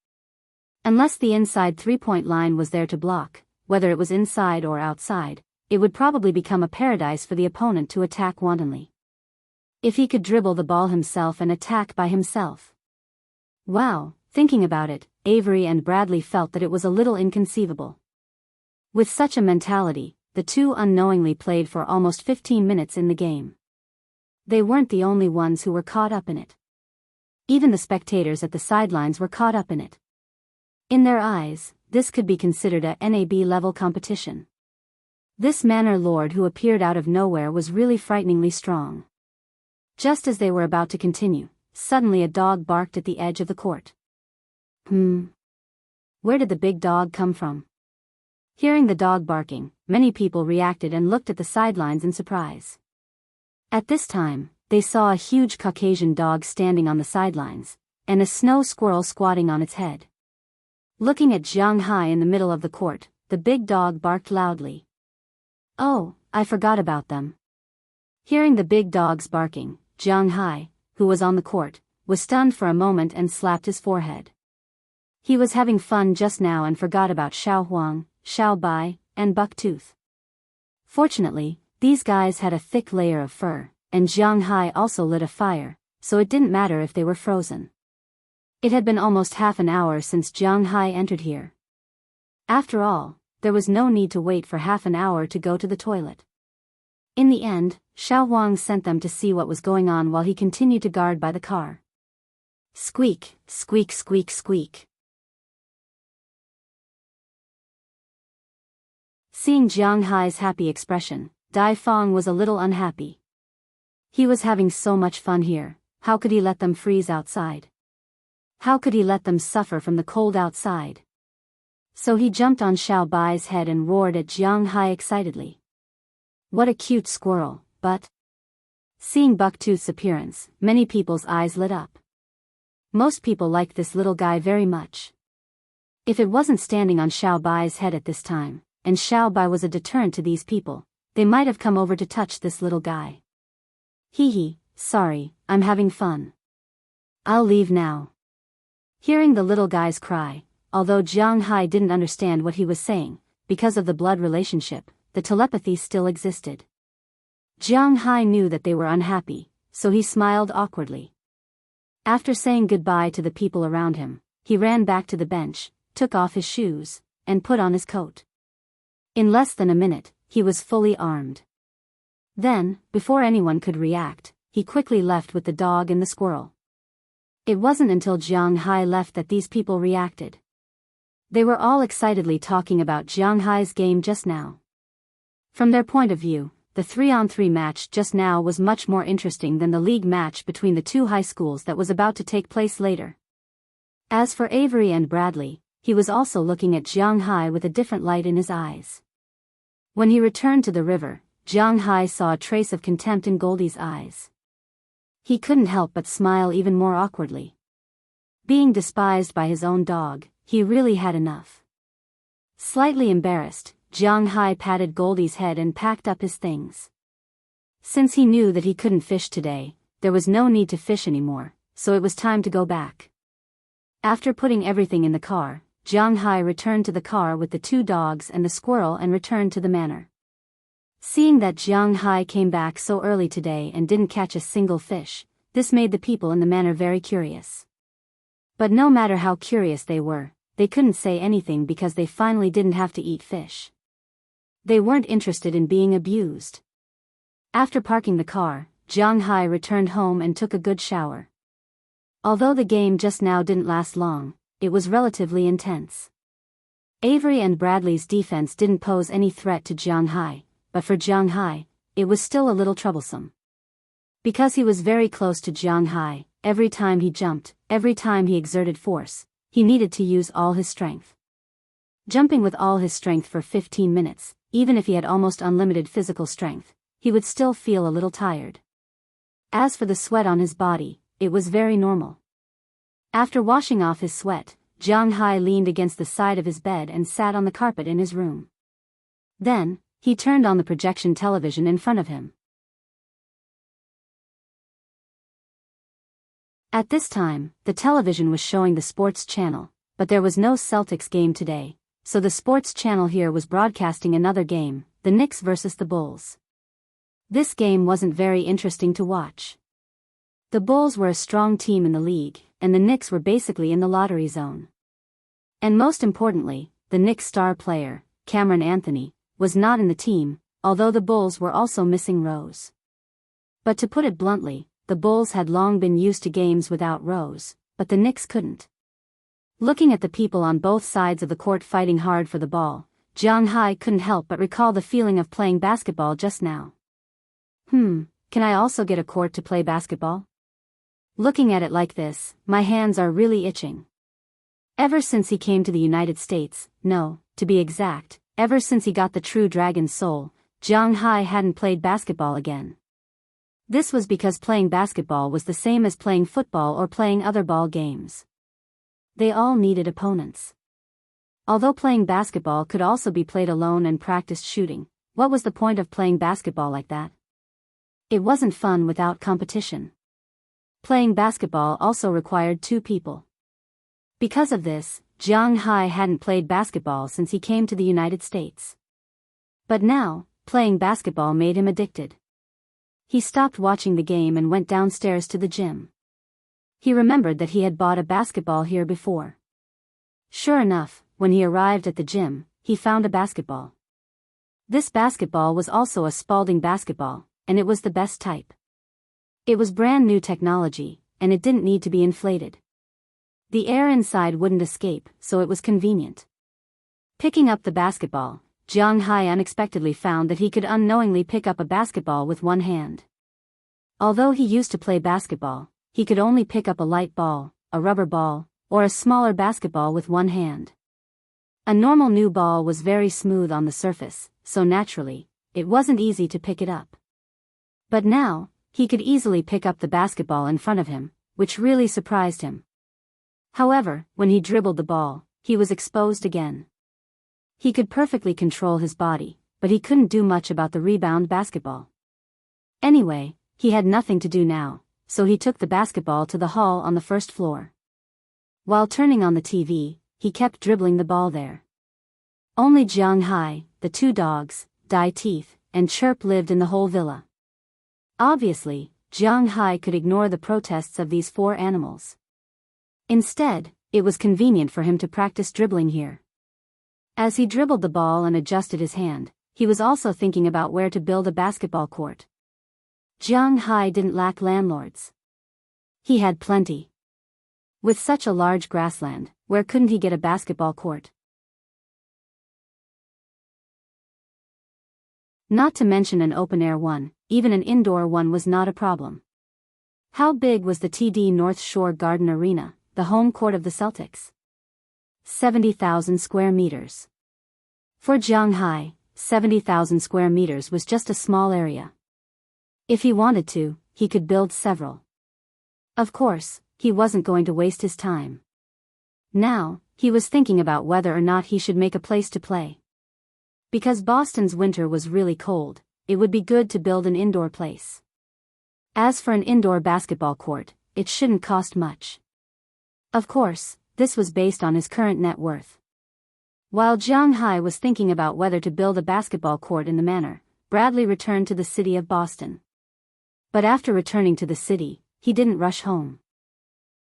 Unless the inside 3-point line was there to block, whether it was inside or outside, it would probably become a paradise for the opponent to attack wantonly. If he could dribble the ball himself and attack by himself. Wow, thinking about it, Avery and Bradley felt that it was a little inconceivable. With such a mentality, the two unknowingly played for almost 15 minutes in the game. They weren't the only ones who were caught up in it. Even the spectators at the sidelines were caught up in it. In their eyes, this could be considered a NAB-level competition. This manor lord who appeared out of nowhere was really frighteningly strong. Just as they were about to continue, suddenly a dog barked at the edge of the court. Where did the big dog come from? Hearing the dog barking, many people reacted and looked at the sidelines in surprise. At this time, they saw a huge Caucasian dog standing on the sidelines, and a snow squirrel squatting on its head. Looking at Jianghu in the middle of the court, the big dog barked loudly. Oh, I forgot about them. Hearing the big dog's barking, Jianghu, who was on the court, was stunned for a moment and slapped his forehead. He was having fun just now and forgot about Xiao Huang, Xiao Bai, and Bucktooth. Fortunately, these guys had a thick layer of fur, and Jianghu also lit a fire, so it didn't matter if they were frozen. It had been almost half an hour since Jianghu entered here. After all, there was no need to wait for half an hour to go to the toilet. In the end, Xiao Huang sent them to see what was going on while he continued to guard by the car. Squeak, squeak, squeak, squeak. Seeing Jianghu's happy expression, Dai Feng was a little unhappy. He was having so much fun here, how could he let them freeze outside? How could he let them suffer from the cold outside? So he jumped on Xiao Bai's head and roared at Jianghu excitedly. What a cute squirrel, but... Seeing Bucktooth's appearance, many people's eyes lit up. Most people liked this little guy very much. If it wasn't standing on Xiao Bai's head at this time, and Xiao Bai was a deterrent to these people, they might have come over to touch this little guy. Hee, sorry, I'm having fun. I'll leave now. Hearing the little guy's cry, although Jiang Hai didn't understand what he was saying, because of the blood relationship, the telepathy still existed. Jiang Hai knew that they were unhappy, so he smiled awkwardly. After saying goodbye to the people around him, he ran back to the bench, took off his shoes, and put on his coat. In less than a minute, he was fully armed. Then, before anyone could react, he quickly left with the dog and the squirrel. It wasn't until Jiang Hai left that these people reacted. They were all excitedly talking about Jiang Hai's game just now. From their point of view, the 3-on-3 match just now was much more interesting than the league match between the two high schools that was about to take place later. As for Avery and Bradley, he was also looking at Jiang Hai with a different light in his eyes. When he returned to the river, Jiang Hai saw a trace of contempt in Goldie's eyes. He couldn't help but smile even more awkwardly. Being despised by his own dog, he really had enough. Slightly embarrassed, Jiang Hai patted Goldie's head and packed up his things. Since he knew that he couldn't fish today, there was no need to fish anymore, so it was time to go back. After putting everything in the car, Jiang Hai returned to the car with the two dogs and the squirrel and returned to the manor. Seeing that Jiang Hai came back so early today and didn't catch a single fish, this made the people in the manor very curious. But no matter how curious they were, they couldn't say anything because they finally didn't have to eat fish. They weren't interested in being abused. After parking the car, Jiang Hai returned home and took a good shower. Although the game just now didn't last long, it was relatively intense. Avery and Bradley's defense didn't pose any threat to Jiang Hai, but for Jiang Hai, it was still a little troublesome. Because he was very close to Jiang Hai, every time he jumped, every time he exerted force, he needed to use all his strength. Jumping with all his strength for 15 minutes, even if he had almost unlimited physical strength, he would still feel a little tired. As for the sweat on his body, it was very normal. After washing off his sweat, Jiang Hai leaned against the side of his bed and sat on the carpet in his room. Then, he turned on the projection television in front of him. At this time, the television was showing the sports channel, but there was no Celtics game today, so the sports channel here was broadcasting another game, the Knicks versus the Bulls. This game wasn't very interesting to watch. The Bulls were a strong team in the league, and the Knicks were basically in the lottery zone. And most importantly, the Knicks star player, Cameron Anthony, was not in the team, although the Bulls were also missing Rose. But to put it bluntly, the Bulls had long been used to games without Rose, but the Knicks couldn't. Looking at the people on both sides of the court fighting hard for the ball, Jiang Hai couldn't help but recall the feeling of playing basketball just now. Can I also get a court to play basketball? Looking at it like this, my hands are really itching. Ever since he came to the United States, no, to be exact, ever since he got the true dragon soul, Jiang Hai hadn't played basketball again. This was because playing basketball was the same as playing football or playing other ball games. They all needed opponents. Although playing basketball could also be played alone and practiced shooting, what was the point of playing basketball like that? It wasn't fun without competition. Playing basketball also required two people. Because of this, Jiang Hai hadn't played basketball since he came to the United States. But now, playing basketball made him addicted. He stopped watching the game and went downstairs to the gym. He remembered that he had bought a basketball here before. Sure enough, when he arrived at the gym, he found a basketball. This basketball was also a Spalding basketball, and it was the best type. It was brand new technology, and it didn't need to be inflated. The air inside wouldn't escape, so it was convenient. Picking up the basketball, Jiang Hai unexpectedly found that he could unknowingly pick up a basketball with one hand. Although he used to play basketball, he could only pick up a light ball, a rubber ball, or a smaller basketball with one hand. A normal new ball was very smooth on the surface, so naturally, it wasn't easy to pick it up. But now, he could easily pick up the basketball in front of him, which really surprised him. However, when he dribbled the ball, he was exposed again. He could perfectly control his body, but he couldn't do much about the rebound basketball. Anyway, he had nothing to do now, so he took the basketball to the hall on the first floor. While turning on the TV, he kept dribbling the ball there. Only Jianghu, the two dogs, Dai Teeth, and Chirp lived in the whole villa. Obviously, Jianghu could ignore the protests of these four animals. Instead, it was convenient for him to practice dribbling here. As he dribbled the ball and adjusted his hand, he was also thinking about where to build a basketball court. Jianghu didn't lack landlords. He had plenty. With such a large grassland, where couldn't he get a basketball court? Not to mention an open-air one, even an indoor one was not a problem. How big was the TD North Shore Garden Arena, the home court of the Celtics? 70,000 square meters. For Jianghu, 70,000 square meters was just a small area. If he wanted to, he could build several. Of course, he wasn't going to waste his time. Now, he was thinking about whether or not he should make a place to play. Because Boston's winter was really cold, it would be good to build an indoor place. As for an indoor basketball court, it shouldn't cost much. Of course, this was based on his current net worth. While Jianghu was thinking about whether to build a basketball court in the manor, Bradley returned to the city of Boston. But after returning to the city, he didn't rush home.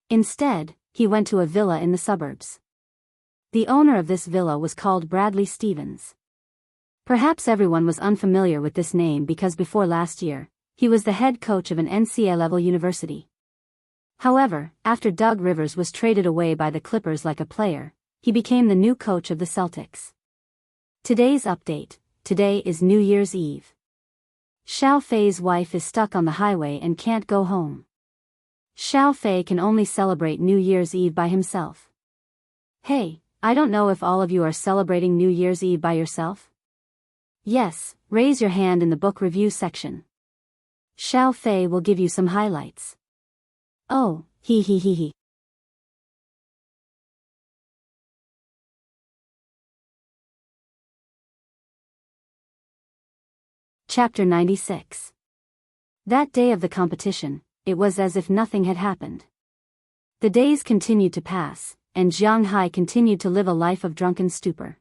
Instead, he went to a villa in the suburbs. The owner of this villa was called Bradley Stevens. Perhaps everyone was unfamiliar with this name because before last year, he was the head coach of an NCAA-level university. However, after Doug Rivers was traded away by the Clippers like a player, he became the new coach of the Celtics. Today's update: today is New Year's Eve. Xiao Fei's wife is stuck on the highway and can't go home. Xiao Fei can only celebrate New Year's Eve by himself. Hey, I don't know if all of you are celebrating New Year's Eve by yourself? Yes, raise your hand in the book review section. Xiao Fei will give you some highlights. Oh, he. Chapter 96. That day of the competition, it was as if nothing had happened. The days continued to pass, and Jianghu continued to live a life of drunken stupor.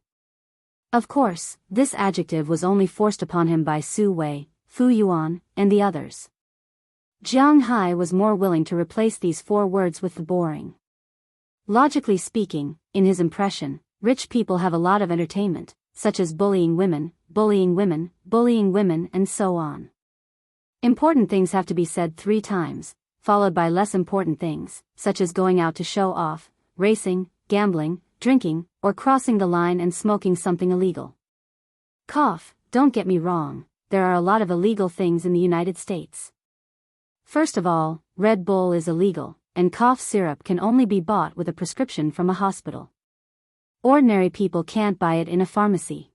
Of course, this adjective was only forced upon him by Su Wei, Fu Yuan, and the others. Jianghu was more willing to replace these four words with the boring. Logically speaking, in his impression, rich people have a lot of entertainment, such as bullying women, and so on. Important things have to be said 3 times, followed by less important things, such as going out to show off, racing, gambling, drinking, or crossing the line and smoking something illegal. Don't get me wrong, there are a lot of illegal things in the United States. First of all, Red Bull is illegal, and cough syrup can only be bought with a prescription from a hospital. Ordinary people can't buy it in a pharmacy.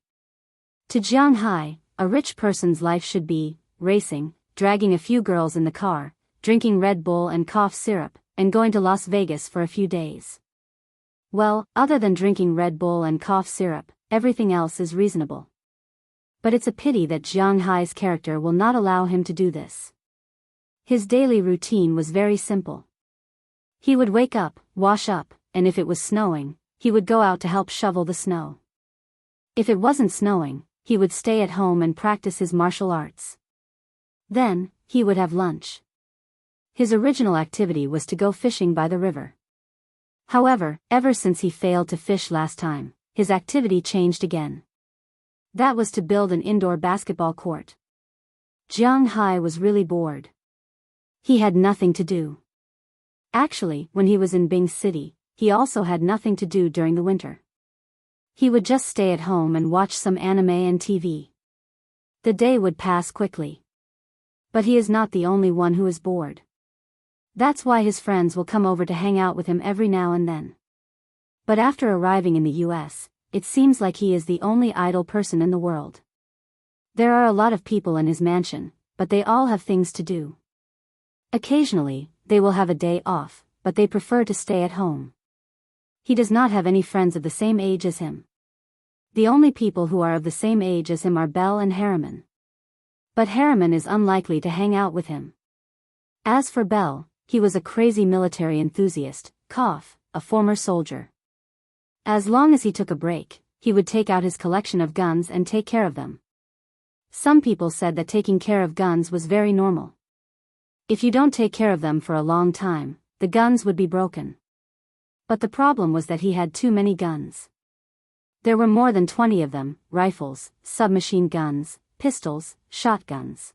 To Jianghu, a rich person's life should be racing, dragging a few girls in the car, drinking Red Bull and cough syrup, and going to Las Vegas for a few days. Well, other than drinking Red Bull and cough syrup, everything else is reasonable. But it's a pity that Jianghu's character will not allow him to do this. His daily routine was very simple. He would wake up, wash up, and if it was snowing, he would go out to help shovel the snow. If it wasn't snowing, he would stay at home and practice his martial arts. Then, he would have lunch. His original activity was to go fishing by the river. However, ever since he failed to fish last time, his activity changed again. That was to build an indoor basketball court. Jianghu was really bored. He had nothing to do. Actually, when he was in Bing City, he also had nothing to do during the winter. He would just stay at home and watch some anime and TV. The day would pass quickly. But he is not the only one who is bored. That's why his friends will come over to hang out with him every now and then. But after arriving in the US, it seems like he is the only idle person in the world. There are a lot of people in his mansion, but they all have things to do. Occasionally, they will have a day off, but they prefer to stay at home. He does not have any friends of the same age as him. The only people who are of the same age as him are Belle and Harriman. But Harriman is unlikely to hang out with him. As for Belle, he was a crazy military enthusiast, a former soldier. As long as he took a break, he would take out his collection of guns and take care of them. Some people said that taking care of guns was very normal. If you don't take care of them for a long time, the guns would be broken. But the problem was that he had too many guns. There were more than 20 of them: rifles, submachine guns, pistols, shotguns.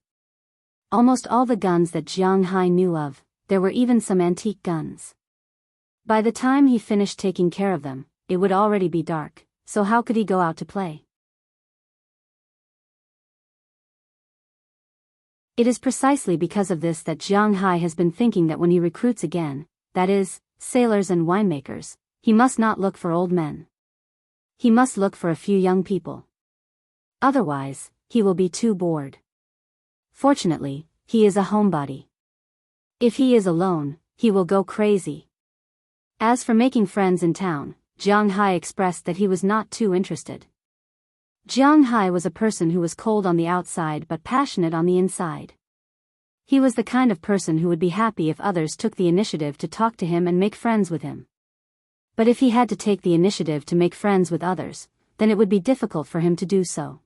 Almost all the guns that Jianghu knew of. There were even some antique guns. By the time he finished taking care of them, it would already be dark, so how could he go out to play? It is precisely because of this that Jianghu has been thinking that when he recruits again, that is, sailors and winemakers, he must not look for old men. He must look for a few young people. Otherwise, he will be too bored. Fortunately, he is a homebody. If he is alone, he will go crazy. As for making friends in town, Jianghu expressed that he was not too interested. Jianghu was a person who was cold on the outside but passionate on the inside. He was the kind of person who would be happy if others took the initiative to talk to him and make friends with him. But if he had to take the initiative to make friends with others, then it would be difficult for him to do so.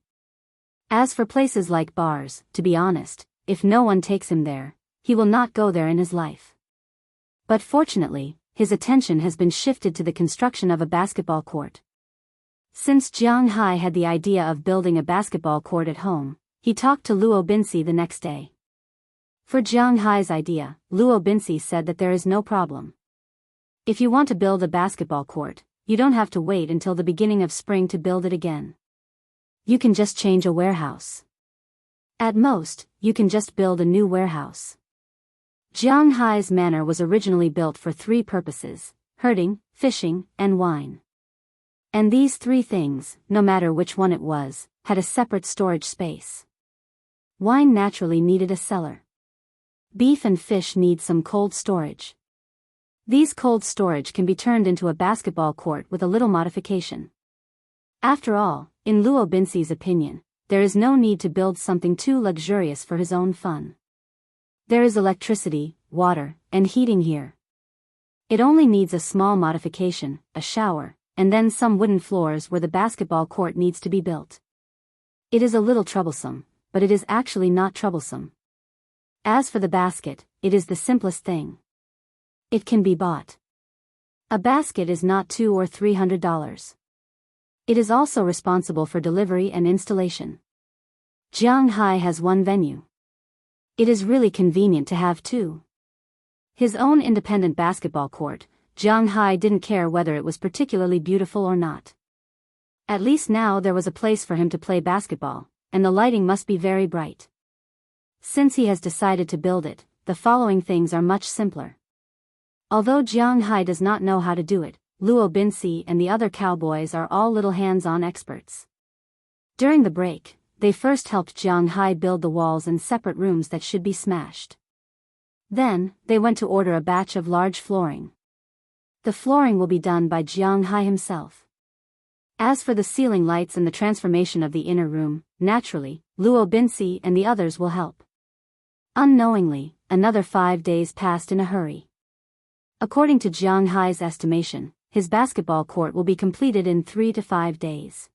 As for places like bars, to be honest, if no one takes him there, he will not go there in his life. But fortunately, his attention has been shifted to the construction of a basketball court. Since Jianghu had the idea of building a basketball court at home, he talked to Luo Binci the next day. For Jianghu's idea, Luo Binci said that there is no problem. If you want to build a basketball court, you don't have to wait until the beginning of spring to build it again. You can just change a warehouse. At most, you can just build a new warehouse. Jianghu's manor was originally built for 3 purposes: herding, fishing, and wine. And these 3 things, no matter which one it was, had a separate storage space. Wine naturally needed a cellar. Beef and fish need some cold storage. These cold storage can be turned into a basketball court with a little modification. After all, in Luo Binci's opinion, there is no need to build something too luxurious for his own fun. There is electricity, water, and heating here. It only needs a small modification, a shower, and then some wooden floors where the basketball court needs to be built. It is a little troublesome, but it is actually not troublesome. As for the basket, it is the simplest thing. It can be bought. A basket is not $200 or $300. It is also responsible for delivery and installation. Jianghu has 1 venue. It is really convenient to have 2. His own independent basketball court, Jianghu didn't care whether it was particularly beautiful or not. At least now there was a place for him to play basketball, and the lighting must be very bright. Since he has decided to build it, the following things are much simpler. Although Jianghu does not know how to do it, Luo Binci and the other cowboys are all little hands-on experts. During the break, they first helped Jianghu build the walls and separate rooms that should be smashed. Then, they went to order a batch of large flooring. The flooring will be done by Jianghu himself. As for the ceiling lights and the transformation of the inner room, naturally, Luo Binci and the others will help. Unknowingly, another 5 days passed in a hurry. According to Jianghu's estimation, his basketball court will be completed in 3 to 5 days.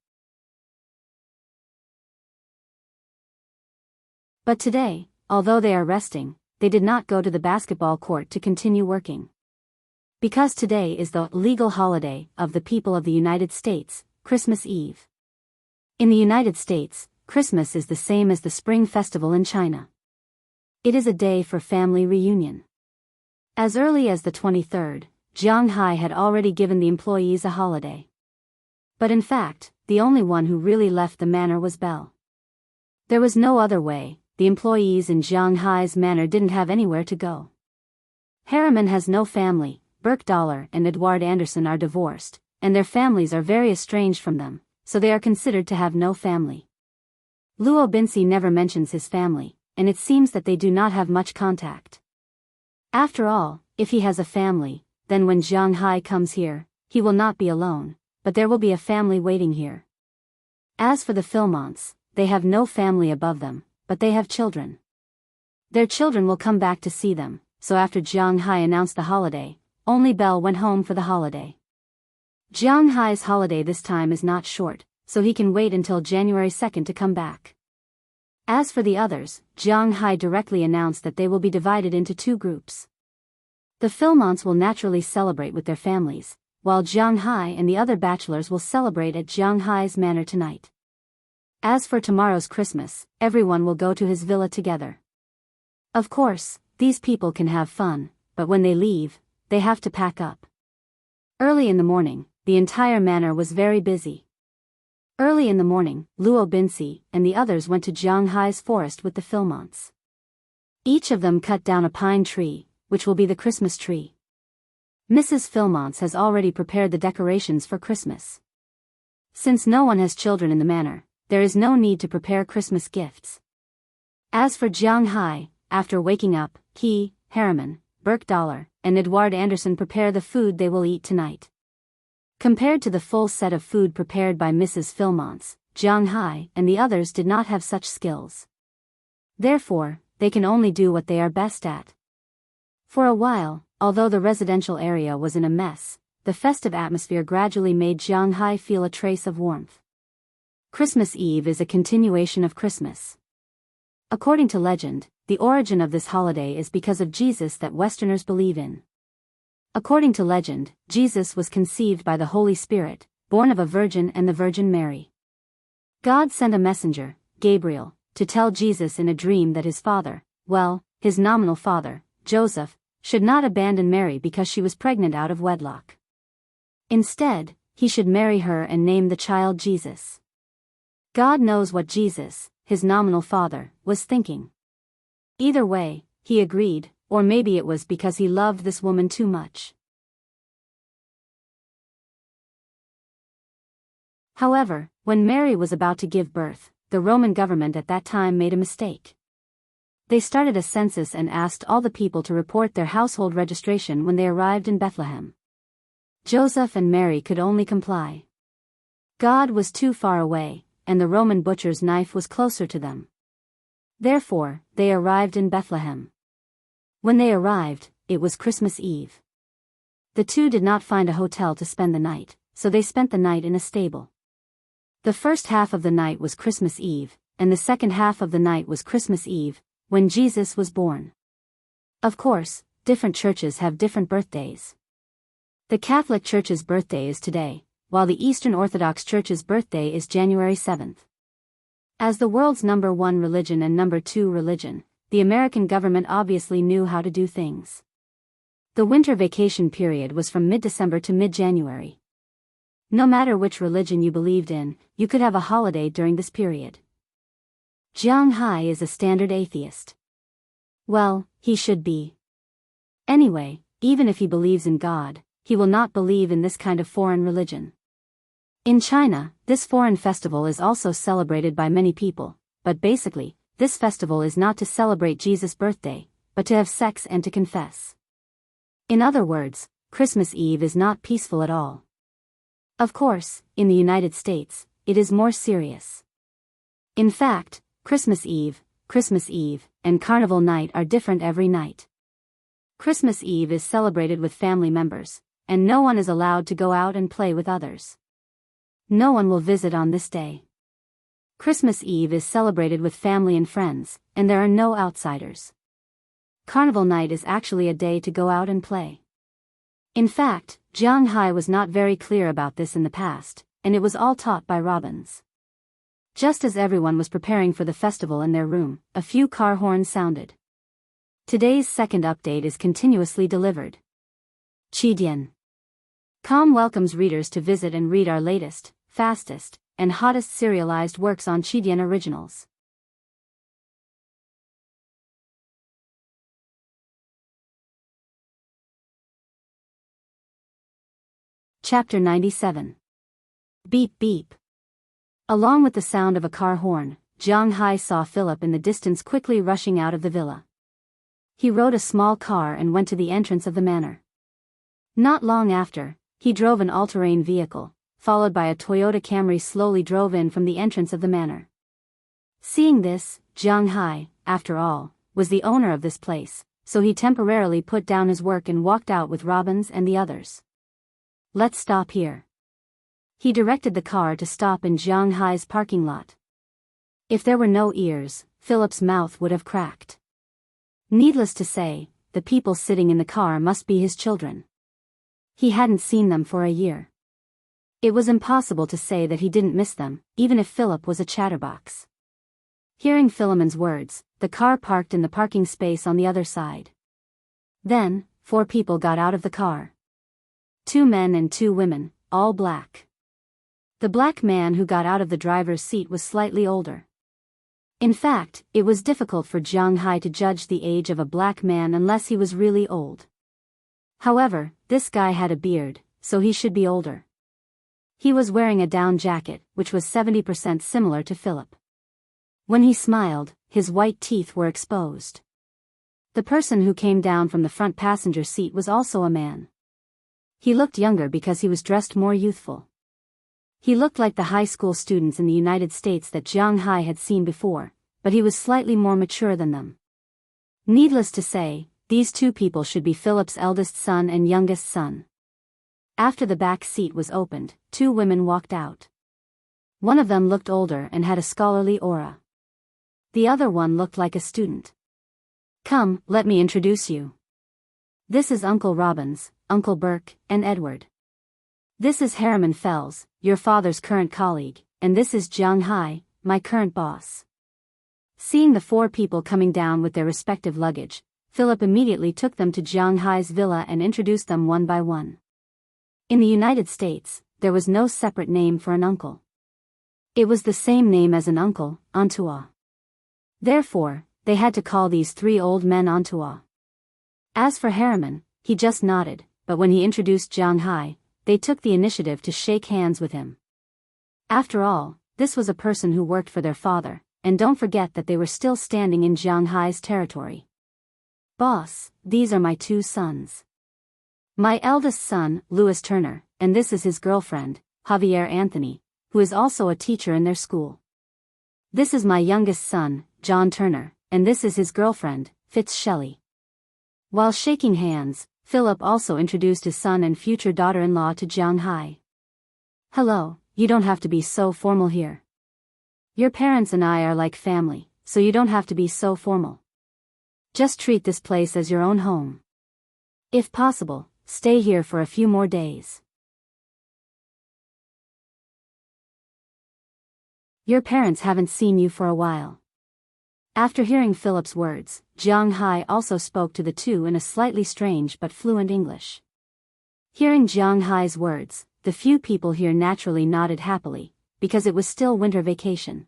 But today, although they are resting, they did not go to the basketball court to continue working. Because today is the legal holiday of the people of the United States, Christmas Eve. In the United States, Christmas is the same as the Spring Festival in China. It is a day for family reunion. As early as the 23rd, Jianghu had already given the employees a holiday. But in fact, the only one who really left the manor was Belle. There was no other way. The employees in Jianghu's manor didn't have anywhere to go. Harriman has no family. Burke Dollar and Edward Anderson are divorced, and their families are very estranged from them, so they are considered to have no family. Luo Binci never mentions his family, and it seems that they do not have much contact. After all, if he has a family, then when Jianghu comes here, he will not be alone, but there will be a family waiting here. As for the Philmonts, they have no family above them, but they have children. Their children will come back to see them, so after Jianghu announced the holiday, only Belle went home for the holiday. Jianghai's holiday this time is not short, so he can wait until January 2nd to come back. As for the others, Jianghai directly announced that they will be divided into two groups. The Philmonts will naturally celebrate with their families, while Jianghai and the other bachelors will celebrate at Jianghai's manor tonight. As for tomorrow's Christmas, everyone will go to his villa together. Of course, these people can have fun, but when they leave, they have to pack up. Early in the morning, the entire manor was very busy. Early in the morning, Luo Binci and the others went to Jianghai's forest with the Philmonts. Each of them cut down a pine tree, which will be the Christmas tree. Mrs. Philmonts has already prepared the decorations for Christmas. Since no one has children in the manor, there is no need to prepare Christmas gifts. As for Jianghai, after waking up, he, Harriman, Burke Dollar, and Edward Anderson prepare the food they will eat tonight. Compared to the full set of food prepared by Mrs. Philmonts, Jianghai and the others did not have such skills. Therefore, they can only do what they are best at. For a while, although the residential area was in a mess, the festive atmosphere gradually made Jianghai feel a trace of warmth. Christmas Eve is a continuation of Christmas. According to legend, the origin of this holiday is because of Jesus that Westerners believe in. According to legend, Jesus was conceived by the Holy Spirit, born of a virgin and the Virgin Mary. God sent a messenger, Gabriel, to tell Jesus in a dream that his father, his nominal father, Joseph, should not abandon Mary because she was pregnant out of wedlock. Instead, he should marry her and name the child Jesus. God knows what Jesus, his nominal father, was thinking. Either way, he agreed, or maybe it was because he loved this woman too much. However, when Mary was about to give birth, the Roman government at that time made a mistake. They started a census and asked all the people to report their household registration when they arrived in Bethlehem. Joseph and Mary could only comply. God was too far away, and the Roman butcher's knife was closer to them. Therefore, they arrived in Bethlehem. When they arrived, it was Christmas Eve. The two did not find a hotel to spend the night, so they spent the night in a stable. The first half of the night was Christmas Eve, and the second half of the night was Christmas Eve, when Jesus was born. Of course, different churches have different birthdays. The Catholic Church's birthday is today, while the Eastern Orthodox Church's birthday is January 7th. As the world's number one religion and number two religion, the American government obviously knew how to do things. The winter vacation period was from mid-December to mid-January. No matter which religion you believed in, you could have a holiday during this period. Jianghai is a standard atheist. Well, he should be. Anyway, even if he believes in God, he will not believe in this kind of foreign religion. In China, this foreign festival is also celebrated by many people, but basically, this festival is not to celebrate Jesus' birthday, but to have sex and to confess. In other words, Christmas Eve is not peaceful at all. Of course, in the United States, it is more serious. In fact, Christmas Eve, and Carnival Night are different every night. Christmas Eve is celebrated with family members, and no one is allowed to go out and play with others. No one will visit on this day. Christmas Eve is celebrated with family and friends, and there are no outsiders. Carnival Night is actually a day to go out and play. In fact, Jianghai was not very clear about this in the past, and it was all taught by Robbins. Just as everyone was preparing for the festival in their room, a few car horns sounded. Today's second update is continuously delivered. Qdian.com welcomes readers to visit and read our latest, fastest, and hottest serialized works on Qdian Originals. Chapter 97. Beep Beep. Along with the sound of a car horn, Jianghai saw Philip in the distance quickly rushing out of the villa. He rode a small car and went to the entrance of the manor. Not long after, he drove an all-terrain vehicle, followed by a Toyota Camry slowly drove in from the entrance of the manor. Seeing this, Jianghai, after all, was the owner of this place, so he temporarily put down his work and walked out with Robbins and the others. Let's stop here. He directed the car to stop in Jianghai's parking lot. If there were no ears, Philip's mouth would have cracked. Needless to say, the people sitting in the car must be his children. He hadn't seen them for a year. It was impossible to say that he didn't miss them, even if Philip was a chatterbox. Hearing Philemon's words, the car parked in the parking space on the other side. Then, 4 people got out of the car. 2 men and 2 women, all black. The black man who got out of the driver's seat was slightly older. In fact, it was difficult for Jianghai to judge the age of a black man unless he was really old. However, this guy had a beard, so he should be older. He was wearing a down jacket, which was 70% similar to Philip. When he smiled, his white teeth were exposed. The person who came down from the front passenger seat was also a man. He looked younger because he was dressed more youthful. He looked like the high school students in the United States that Jianghai had seen before, but he was slightly more mature than them. Needless to say, these 2 people should be Philip's eldest son and youngest son. After the back seat was opened, 2 women walked out. One of them looked older and had a scholarly aura. The other one looked like a student. "Come, let me introduce you. This is Uncle Robbins, Uncle Burke, and Edward. This is Harriman Fells, your father's current colleague, and this is Jianghai, my current boss." Seeing the 4 people coming down with their respective luggage, Philip immediately took them to Jianghai's villa and introduced them one by one. In the United States, there was no separate name for an uncle. It was the same name as an uncle, Antua. Therefore, they had to call these 3 old men Antua. As for Harriman, he just nodded, but when he introduced Jianghai, they took the initiative to shake hands with him. After all, this was a person who worked for their father, and don't forget that they were still standing in Jianghai's territory. "Boss, these are my 2 sons. My eldest son, Louis Turner, and this is his girlfriend, Javier Anthony, who is also a teacher in their school. This is my youngest son, John Turner, and this is his girlfriend, Fitz Shelley." While shaking hands, Philip also introduced his son and future daughter-in-law to Jianghai. "Hello, you don't have to be so formal here. Your parents and I are like family, so you don't have to be so formal. Just treat this place as your own home. If possible, stay here for a few more days. Your parents haven't seen you for a while." After hearing Philip's words, Jianghai also spoke to the 2 in a slightly strange but fluent English. Hearing Jianghai's words, the few people here naturally nodded happily, because it was still winter vacation.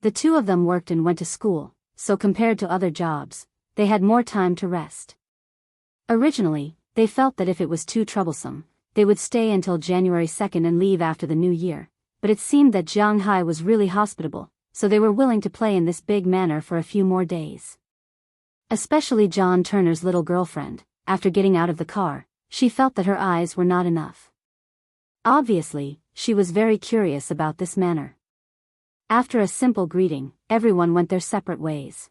The 2 of them worked and went to school, so compared to other jobs, they had more time to rest. Originally, they felt that if it was too troublesome, they would stay until January 2nd and leave after the new year, but it seemed that Jianghai was really hospitable, so they were willing to play in this big manner for a few more days. Especially John Turner's little girlfriend, after getting out of the car, she felt that her eyes were not enough. Obviously, she was very curious about this manner. After a simple greeting, everyone went their separate ways.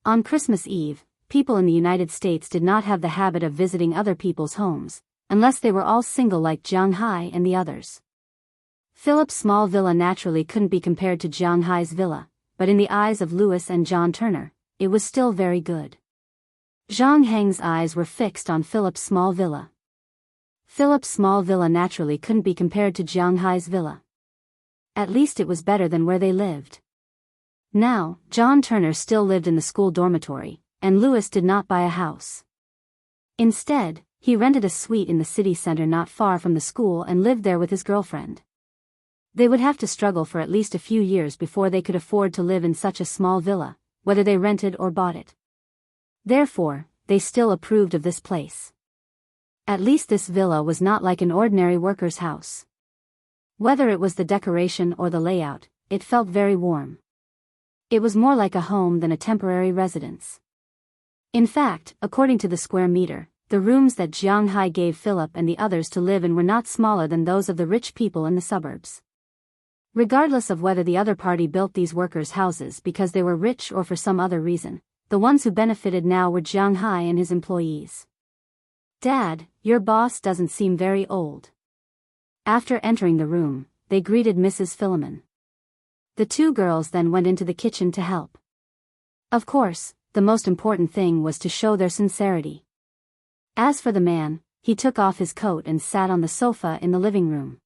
On Christmas Eve, people in the United States did not have the habit of visiting other people's homes, unless they were all single like Jianghai and the others. Philip's small villa naturally couldn't be compared to Jianghai's villa, but in the eyes of Louis and John Turner, it was still very good. Zhang Heng's eyes were fixed on Philip's small villa. Philip's small villa naturally couldn't be compared to Jianghai's villa. At least it was better than where they lived. Now, John Turner still lived in the school dormitory, and Louis did not buy a house. Instead, he rented a suite in the city center not far from the school and lived there with his girlfriend. They would have to struggle for at least a few years before they could afford to live in such a small villa, whether they rented or bought it. Therefore, they still approved of this place. At least this villa was not like an ordinary worker's house. Whether it was the decoration or the layout, it felt very warm. It was more like a home than a temporary residence. In fact, according to the square meter, the rooms that Jianghai gave Philip and the others to live in were not smaller than those of the rich people in the suburbs. Regardless of whether the other party built these workers' houses because they were rich or for some other reason, the ones who benefited now were Jianghai and his employees. "Dad, your boss doesn't seem very old. After entering the room, they greeted Mrs. Philemon. The two girls then went into the kitchen to help. Of course, the most important thing was to show their sincerity. As for the man, he took off his coat and sat on the sofa in the living room.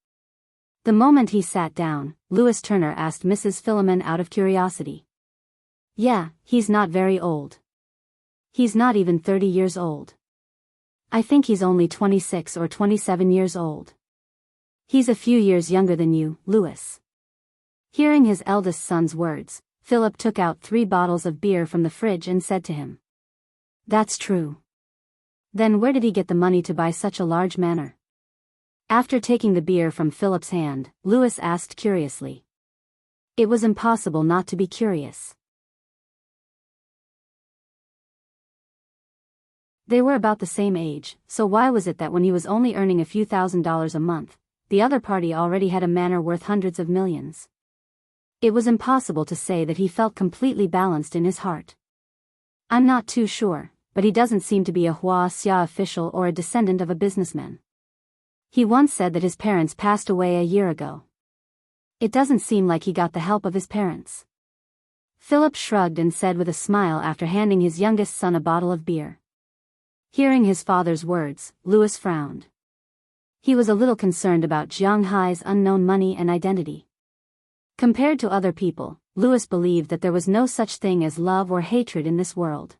The moment he sat down, Louis Turner asked Mrs. Philemon out of curiosity. "Yeah, he's not very old. He's not even 30 years old. I think he's only 26 or 27 years old. He's a few years younger than you, Louis." Hearing his eldest son's words, Philip took out 3 bottles of beer from the fridge and said to him, "That's true. Then where did he get the money to buy such a large manor?" After taking the beer from Philip's hand, Louis asked curiously. It was impossible not to be curious. They were about the same age, so why was it that when he was only earning a few $1,000s a month, the other party already had a manor worth hundreds of millions? It was impossible to say that he felt completely balanced in his heart. "I'm not too sure, but he doesn't seem to be a Wuxia official or a descendant of a businessman. He once said that his parents passed away a year ago. It doesn't seem like he got the help of his parents." Philip shrugged and said with a smile after handing his youngest son a bottle of beer. Hearing his father's words, Louis frowned. He was a little concerned about Jianghu's unknown money and identity. Compared to other people, Louis believed that there was no such thing as love or hatred in this world.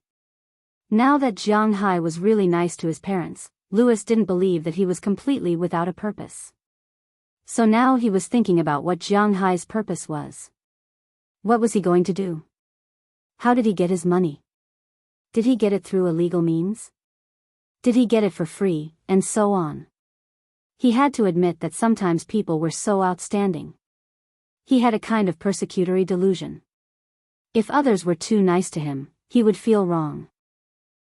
Now that Jianghu was really nice to his parents, Louis didn't believe that he was completely without a purpose. So now he was thinking about what Jianghu's purpose was. What was he going to do? How did he get his money? Did he get it through illegal means? Did he get it for free, and so on? He had to admit that sometimes people were so outstanding. He had a kind of persecutory delusion. If others were too nice to him, he would feel wrong.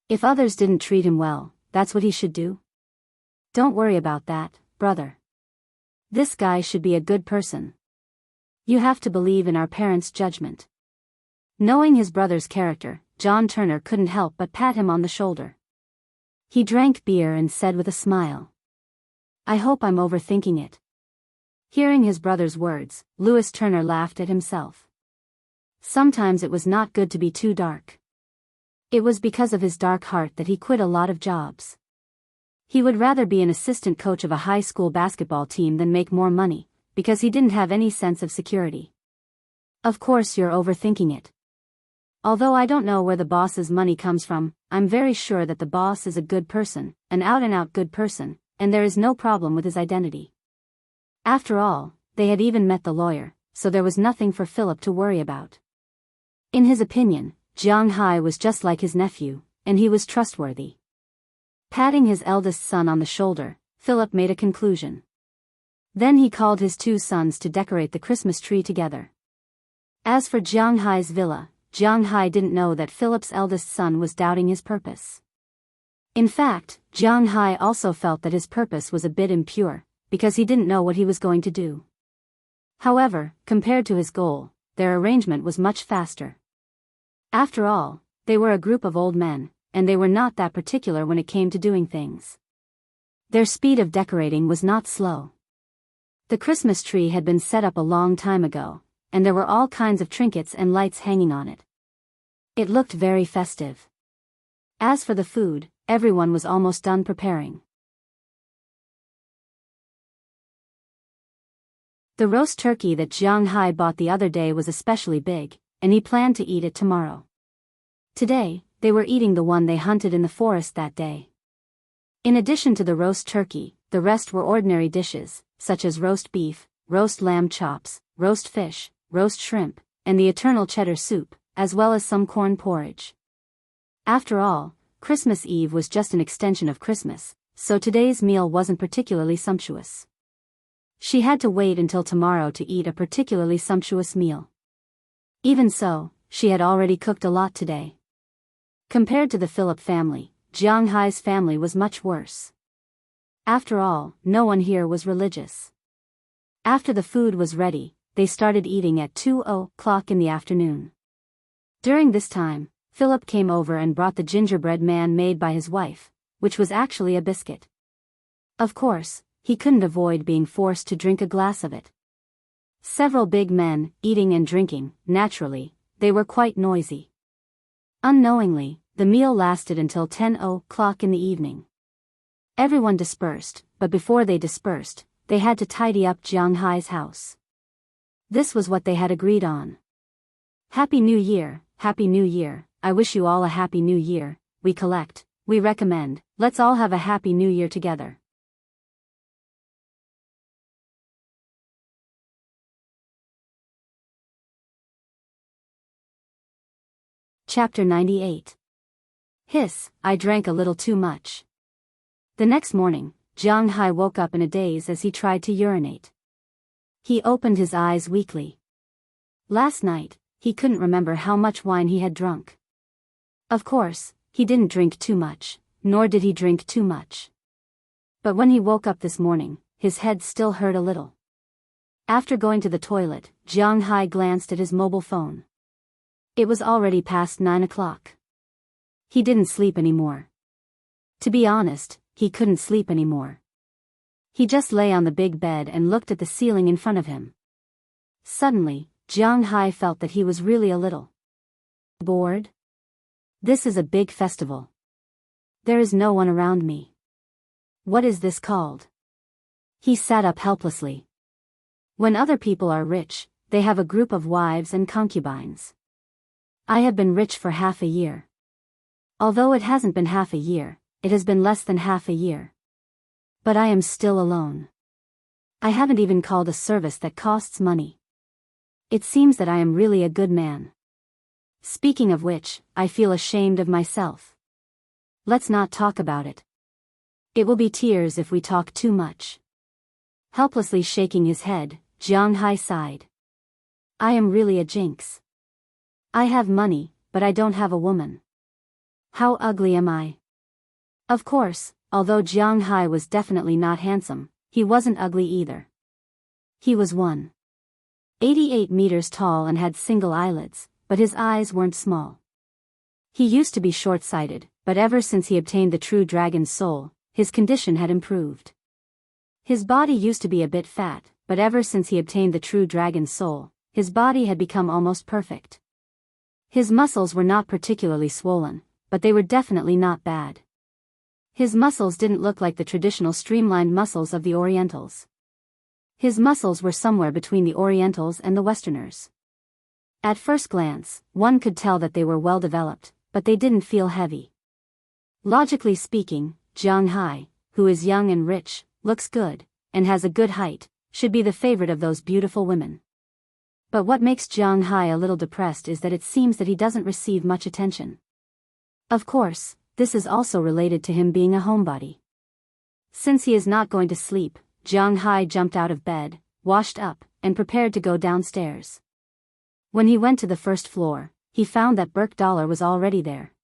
If others didn't treat him well, that's what he should do? Don't worry about that, brother. This guy should be a good person. You have to believe in our parents' judgment. Knowing his brother's character, John Turner couldn't help but pat him on the shoulder. He drank beer and said with a smile, "I hope I'm overthinking it." Hearing his brother's words, Louis Turner laughed at himself. Sometimes it was not good to be too dark. It was because of his dark heart that he quit a lot of jobs. He would rather be an assistant coach of a high school basketball team than make more money, because he didn't have any sense of security. Of course you're overthinking it. Although I don't know where the boss's money comes from, I'm very sure that the boss is a good person, an out-and-out good person, and there is no problem with his identity. After all, they had even met the lawyer, so there was nothing for Philip to worry about. In his opinion, Jianghu was just like his nephew, and he was trustworthy. Patting his eldest son on the shoulder, Philip made a conclusion. Then he called his 2 sons to decorate the Christmas tree together. As for Jianghu's villa, Jianghu didn't know that Philip's eldest son was doubting his purpose. In fact, Jianghu also felt that his purpose was a bit impure, because he didn't know what he was going to do. However, compared to his goal, their arrangement was much faster. After all, they were a group of old men, and they were not that particular when it came to doing things. Their speed of decorating was not slow. The Christmas tree had been set up a long time ago, and there were all kinds of trinkets and lights hanging on it. It looked very festive. As for the food, everyone was almost done preparing. The roast turkey that Jianghu bought the other day was especially big, and he planned to eat it tomorrow. Today, they were eating the one they hunted in the forest that day. In addition to the roast turkey, the rest were ordinary dishes, such as roast beef, roast lamb chops, roast fish, roast shrimp, and the eternal cheddar soup, as well as some corn porridge. After all, Christmas Eve was just an extension of Christmas, so today's meal wasn't particularly sumptuous. She had to wait until tomorrow to eat a particularly sumptuous meal. Even so, she had already cooked a lot today. Compared to the Philip family, Jianghu's family was much worse. After all, no one here was religious. After the food was ready, they started eating at 2:00 in the afternoon. During this time, Philip came over and brought the gingerbread man made by his wife, which was actually a biscuit. Of course, he couldn't avoid being forced to drink a glass of it. Several big men, eating and drinking, naturally, they were quite noisy. Unknowingly, the meal lasted until 10 o'clock in the evening. Everyone dispersed, but before they dispersed, they had to tidy up Jianghai's house. This was what they had agreed on. Happy New Year, Happy New Year, I wish you all a Happy New Year, we collect, we recommend, let's all have a Happy New Year together. Chapter 98. Hiss, I drank a little too much. The next morning, Jianghai woke up in a daze as he tried to urinate. He opened his eyes weakly. Last night, he couldn't remember how much wine he had drunk. Of course, he didn't drink too much, nor did he drink too much. But when he woke up this morning, his head still hurt a little. After going to the toilet, Jianghai glanced at his mobile phone. It was already past 9 o'clock. He didn't sleep anymore. To be honest, he couldn't sleep anymore. He just lay on the big bed and looked at the ceiling in front of him. Suddenly, Jianghai felt that he was really a little bored. This is a big festival. There is no one around me. What is this called? He sat up helplessly. When other people are rich, they have a group of wives and concubines. I have been rich for half a year. Although it hasn't been half a year, it has been less than half a year. But I am still alone. I haven't even called a service that costs money. It seems that I am really a good man. Speaking of which, I feel ashamed of myself. Let's not talk about it. It will be tears if we talk too much. Helplessly shaking his head, Jianghai sighed. I am really a jinx. I have money, but I don't have a woman. How ugly am I? Of course, although Jianghai was definitely not handsome, he wasn't ugly either. He was 1.88 meters tall and had single eyelids, but his eyes weren't small. He used to be short-sighted, but ever since he obtained the true dragon's soul, his condition had improved. His body used to be a bit fat, but ever since he obtained the true dragon's soul, his body had become almost perfect. His muscles were not particularly swollen, but they were definitely not bad. His muscles didn't look like the traditional streamlined muscles of the Orientals. His muscles were somewhere between the Orientals and the Westerners. At first glance, one could tell that they were well developed, but they didn't feel heavy. Logically speaking, Jianghai, who is young and rich, looks good, and has a good height, should be the favorite of those beautiful women. But what makes Jianghai a little depressed is that it seems that he doesn't receive much attention. Of course, this is also related to him being a homebody. Since he is not going to sleep, Jianghai jumped out of bed, washed up, and prepared to go downstairs. When he went to the first floor, he found that Dollar was already there.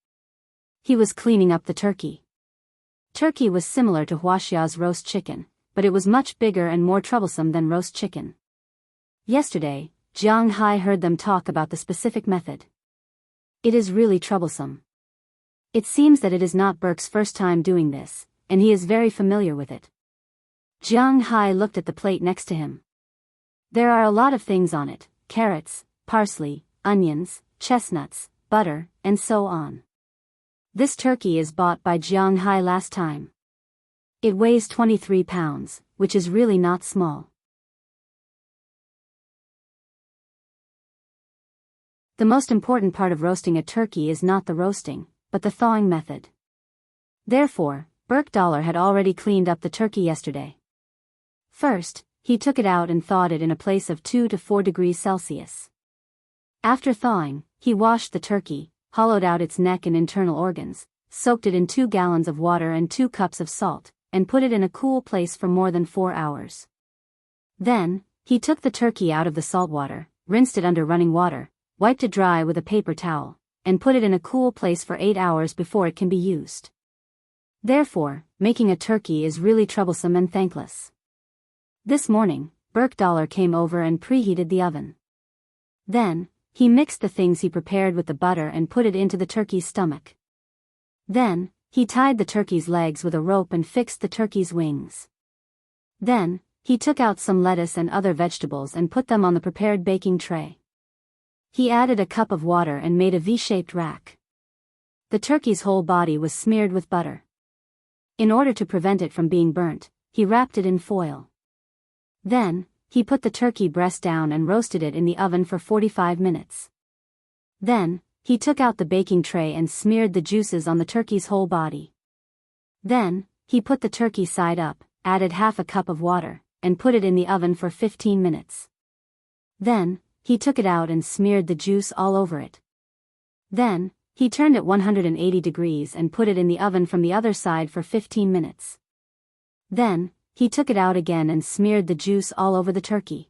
He was cleaning up the turkey. Turkey was similar to Wuxia's roast chicken, but it was much bigger and more troublesome than roast chicken. Yesterday, Jianghai heard them talk about the specific method. It is really troublesome. It seems that it is not Burke's first time doing this, and he is very familiar with it. Jianghai looked at the plate next to him. There are a lot of things on it: carrots, parsley, onions, chestnuts, butter, and so on. This turkey is bought by Jianghai last time. It weighs 23 pounds, which is really not small. The most important part of roasting a turkey is not the roasting, but the thawing method. Therefore, Dollar had already cleaned up the turkey yesterday. First, he took it out and thawed it in a place of 2 to 4 degrees Celsius. After thawing, he washed the turkey, hollowed out its neck and internal organs, soaked it in 2 gallons of water and 2 cups of salt, and put it in a cool place for more than 4 hours. Then, he took the turkey out of the salt water, rinsed it under running water, wiped it dry with a paper towel, and put it in a cool place for 8 hours before it can be used. Therefore, making a turkey is really troublesome and thankless. This morning, Dollar came over and preheated the oven. Then, he mixed the things he prepared with the butter and put it into the turkey's stomach. Then, he tied the turkey's legs with a rope and fixed the turkey's wings. Then, he took out some lettuce and other vegetables and put them on the prepared baking tray. He added a cup of water and made a V-shaped rack. The turkey's whole body was smeared with butter. In order to prevent it from being burnt, he wrapped it in foil. Then, he put the turkey breast down and roasted it in the oven for 45 minutes. Then, he took out the baking tray and smeared the juices on the turkey's whole body. Then, he put the turkey side up, added half a cup of water, and put it in the oven for 15 minutes. Then, he took it out and smeared the juice all over it. Then, he turned it 180 degrees and put it in the oven from the other side for 15 minutes. Then, he took it out again and smeared the juice all over the turkey.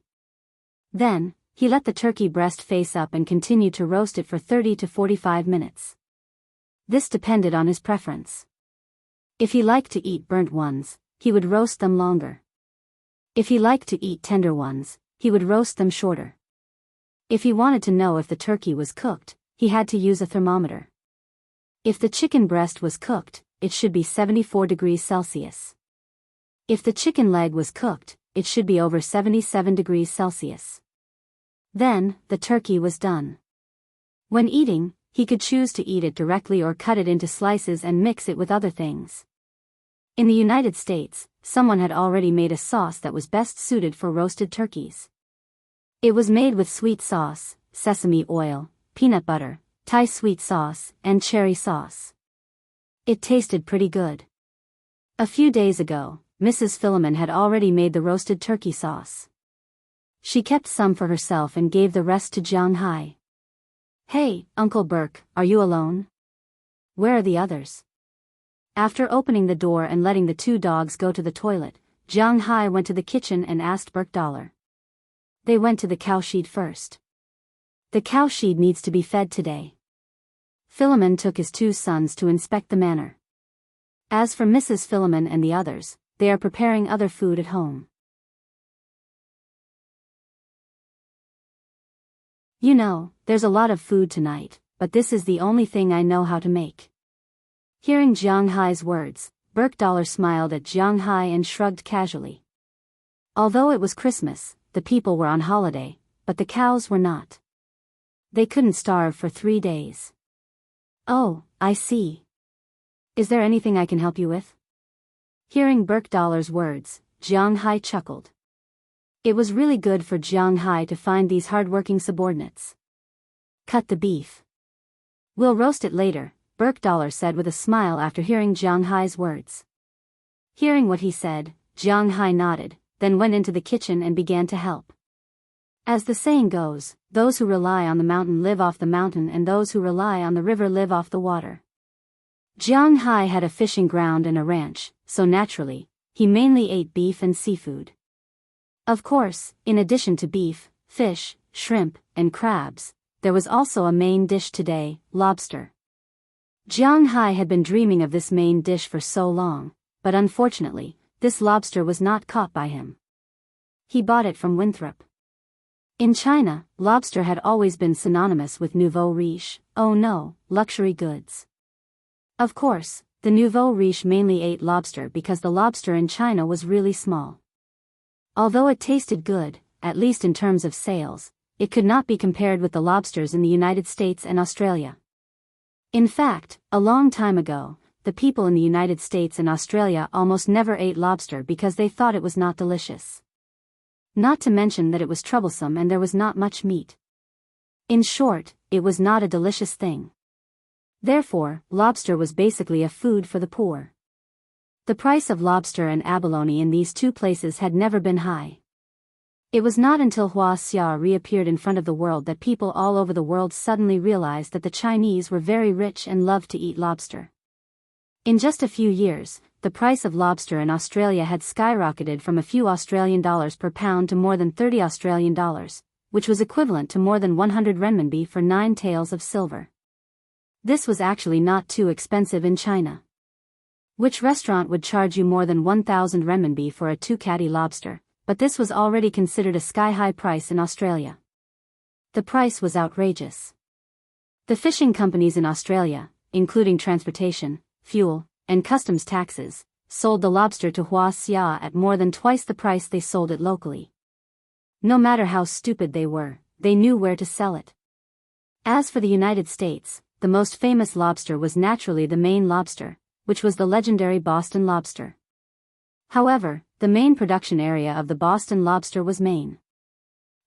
Then, he let the turkey breast face up and continued to roast it for 30 to 45 minutes. This depended on his preference. If he liked to eat burnt ones, he would roast them longer. If he liked to eat tender ones, he would roast them shorter. If he wanted to know if the turkey was cooked, he had to use a thermometer. If the chicken breast was cooked, it should be 74 degrees Celsius. If the chicken leg was cooked, it should be over 77 degrees Celsius. Then, the turkey was done. When eating, he could choose to eat it directly or cut it into slices and mix it with other things. In the United States, someone had already made a sauce that was best suited for roasted turkeys. It was made with sweet sauce, sesame oil, peanut butter, Thai sweet sauce, and cherry sauce. It tasted pretty good. A few days ago, Mrs. Philemon had already made the roasted turkey sauce. She kept some for herself and gave the rest to Jianghu. "Hey, Uncle Burke, are you alone? Where are the others?" After opening the door and letting the two dogs go to the toilet, Jianghu went to the kitchen and asked $. They went to the cowshed first. "The cowshed needs to be fed today." Philemon took his two sons to inspect the manor. As for Mrs. Philemon and the others, they are preparing other food at home. "You know, there's a lot of food tonight, but this is the only thing I know how to make." Hearing Jianghu's words, $. Smiled at Jianghu and shrugged casually. Although it was Christmas, the people were on holiday, but the cows were not. They couldn't starve for 3 days. "Oh, I see. Is there anything I can help you with?" Hearing $'s words, Jianghu chuckled. It was really good for Jianghu to find these hard-working subordinates. "Cut the beef. We'll roast it later," $. said with a smile after hearing Jianghu's words. Hearing what he said, Jianghu nodded, then went into the kitchen and began to help. As the saying goes, those who rely on the mountain live off the mountain and those who rely on the river live off the water. Jianghu had a fishing ground and a ranch, so naturally, he mainly ate beef and seafood. Of course, in addition to beef, fish, shrimp, and crabs, there was also a main dish today, lobster. Jianghu had been dreaming of this main dish for so long, but unfortunately, this lobster was not caught by him. He bought it from Winthrop. In China, lobster had always been synonymous with nouveau riche, oh no, luxury goods. Of course, the nouveau riche mainly ate lobster because the lobster in China was really small. Although it tasted good, at least in terms of sales, it could not be compared with the lobsters in the United States and Australia. In fact, a long time ago, the people in the United States and Australia almost never ate lobster because they thought it was not delicious. Not to mention that it was troublesome and there was not much meat. In short, it was not a delicious thing. Therefore, lobster was basically a food for the poor. The price of lobster and abalone in these two places had never been high. It was not until Wuxia reappeared in front of the world that people all over the world suddenly realized that the Chinese were very rich and loved to eat lobster. In just a few years, the price of lobster in Australia had skyrocketed from a few Australian dollars per pound to more than 30 Australian dollars, which was equivalent to more than 100 renminbi for 9 taels of silver. This was actually not too expensive in China. Which restaurant would charge you more than 1,000 renminbi for a 2-catty lobster? But this was already considered a sky-high price in Australia. The price was outrageous. The fishing companies in Australia, including transportation, fuel, and customs taxes, sold the lobster to Wuxia at more than twice the price they sold it locally. No matter how stupid they were, they knew where to sell it. As for the United States, the most famous lobster was naturally the Maine lobster, which was the legendary Boston lobster. However, the main production area of the Boston lobster was Maine.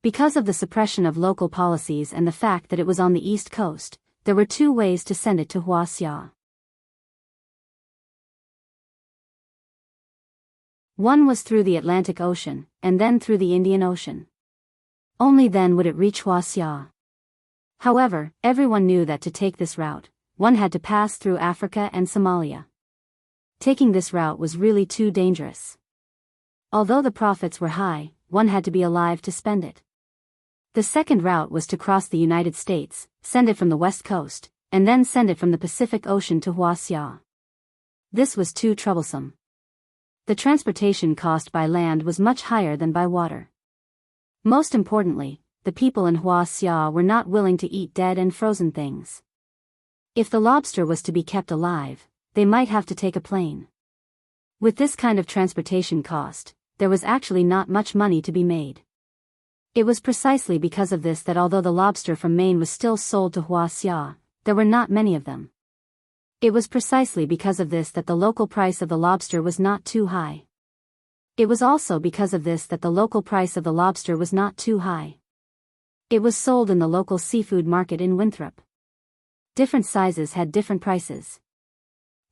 Because of the suppression of local policies and the fact that it was on the East Coast, there were two ways to send it to Wuxia. One was through the Atlantic Ocean, and then through the Indian Ocean. Only then would it reach Wuxia. However, everyone knew that to take this route, one had to pass through Africa and Somalia. Taking this route was really too dangerous. Although the profits were high, one had to be alive to spend it. The second route was to cross the United States, send it from the West Coast, and then send it from the Pacific Ocean to Wuxia. This was too troublesome. The transportation cost by land was much higher than by water. Most importantly, the people in Wuxia were not willing to eat dead and frozen things. If the lobster was to be kept alive, they might have to take a plane. With this kind of transportation cost, there was actually not much money to be made. It was precisely because of this that although the lobster from Maine was still sold to Wuxia, there were not many of them. It was precisely because of this that the local price of the lobster was not too high. It was also because of this that the local price of the lobster was not too high. It was sold in the local seafood market in Winthrop. Different sizes had different prices.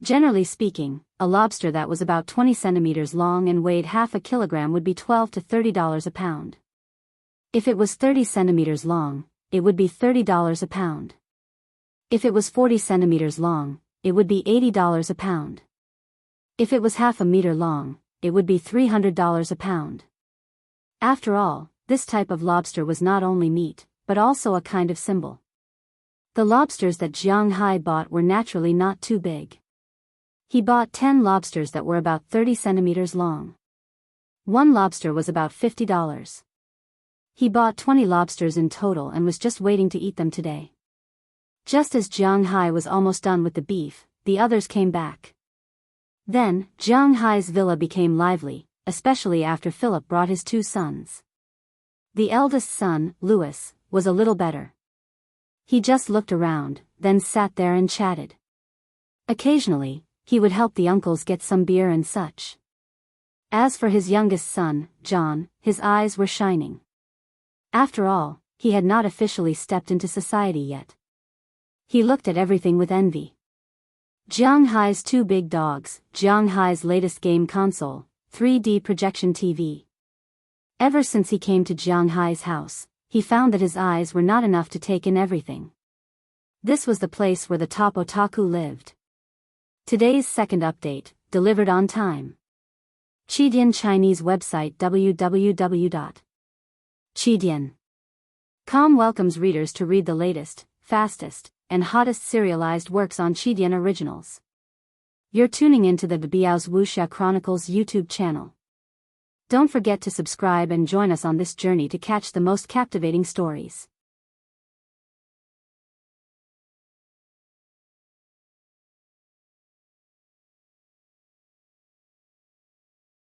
Generally speaking, a lobster that was about 20 centimeters long and weighed half a kilogram would be $12 to $30 a pound. If it was 30 centimeters long, it would be $30 a pound. If it was 40 centimeters long, it would be $80 a pound. If it was half a meter long, it would be $300 a pound. After all, this type of lobster was not only meat, but also a kind of symbol. The lobsters that Jianghu bought were naturally not too big. He bought 10 lobsters that were about 30 centimeters long. One lobster was about $50. He bought 20 lobsters in total and was just waiting to eat them today. Just as Jianghu was almost done with the beef, the others came back. Then, Jianghu's villa became lively, especially after Philip brought his two sons. The eldest son, Louis, was a little better. He just looked around, then sat there and chatted. Occasionally, he would help the uncles get some beer and such. As for his youngest son, John, his eyes were shining. After all, he had not officially stepped into society yet. He looked at everything with envy. Jianghu's two big dogs, Jianghu's latest game console, 3D projection TV. Ever since he came to Jianghu's house, he found that his eyes were not enough to take in everything. This was the place where the top otaku lived. Today's second update, delivered on time. Qidian Chinese website www.qidian.com welcomes readers to read the latest, fastest, and hottest serialized works on Qidian originals. You're tuning into the Biyao's Wuxia Chronicles YouTube channel. Don't forget to subscribe and join us on this journey to catch the most captivating stories.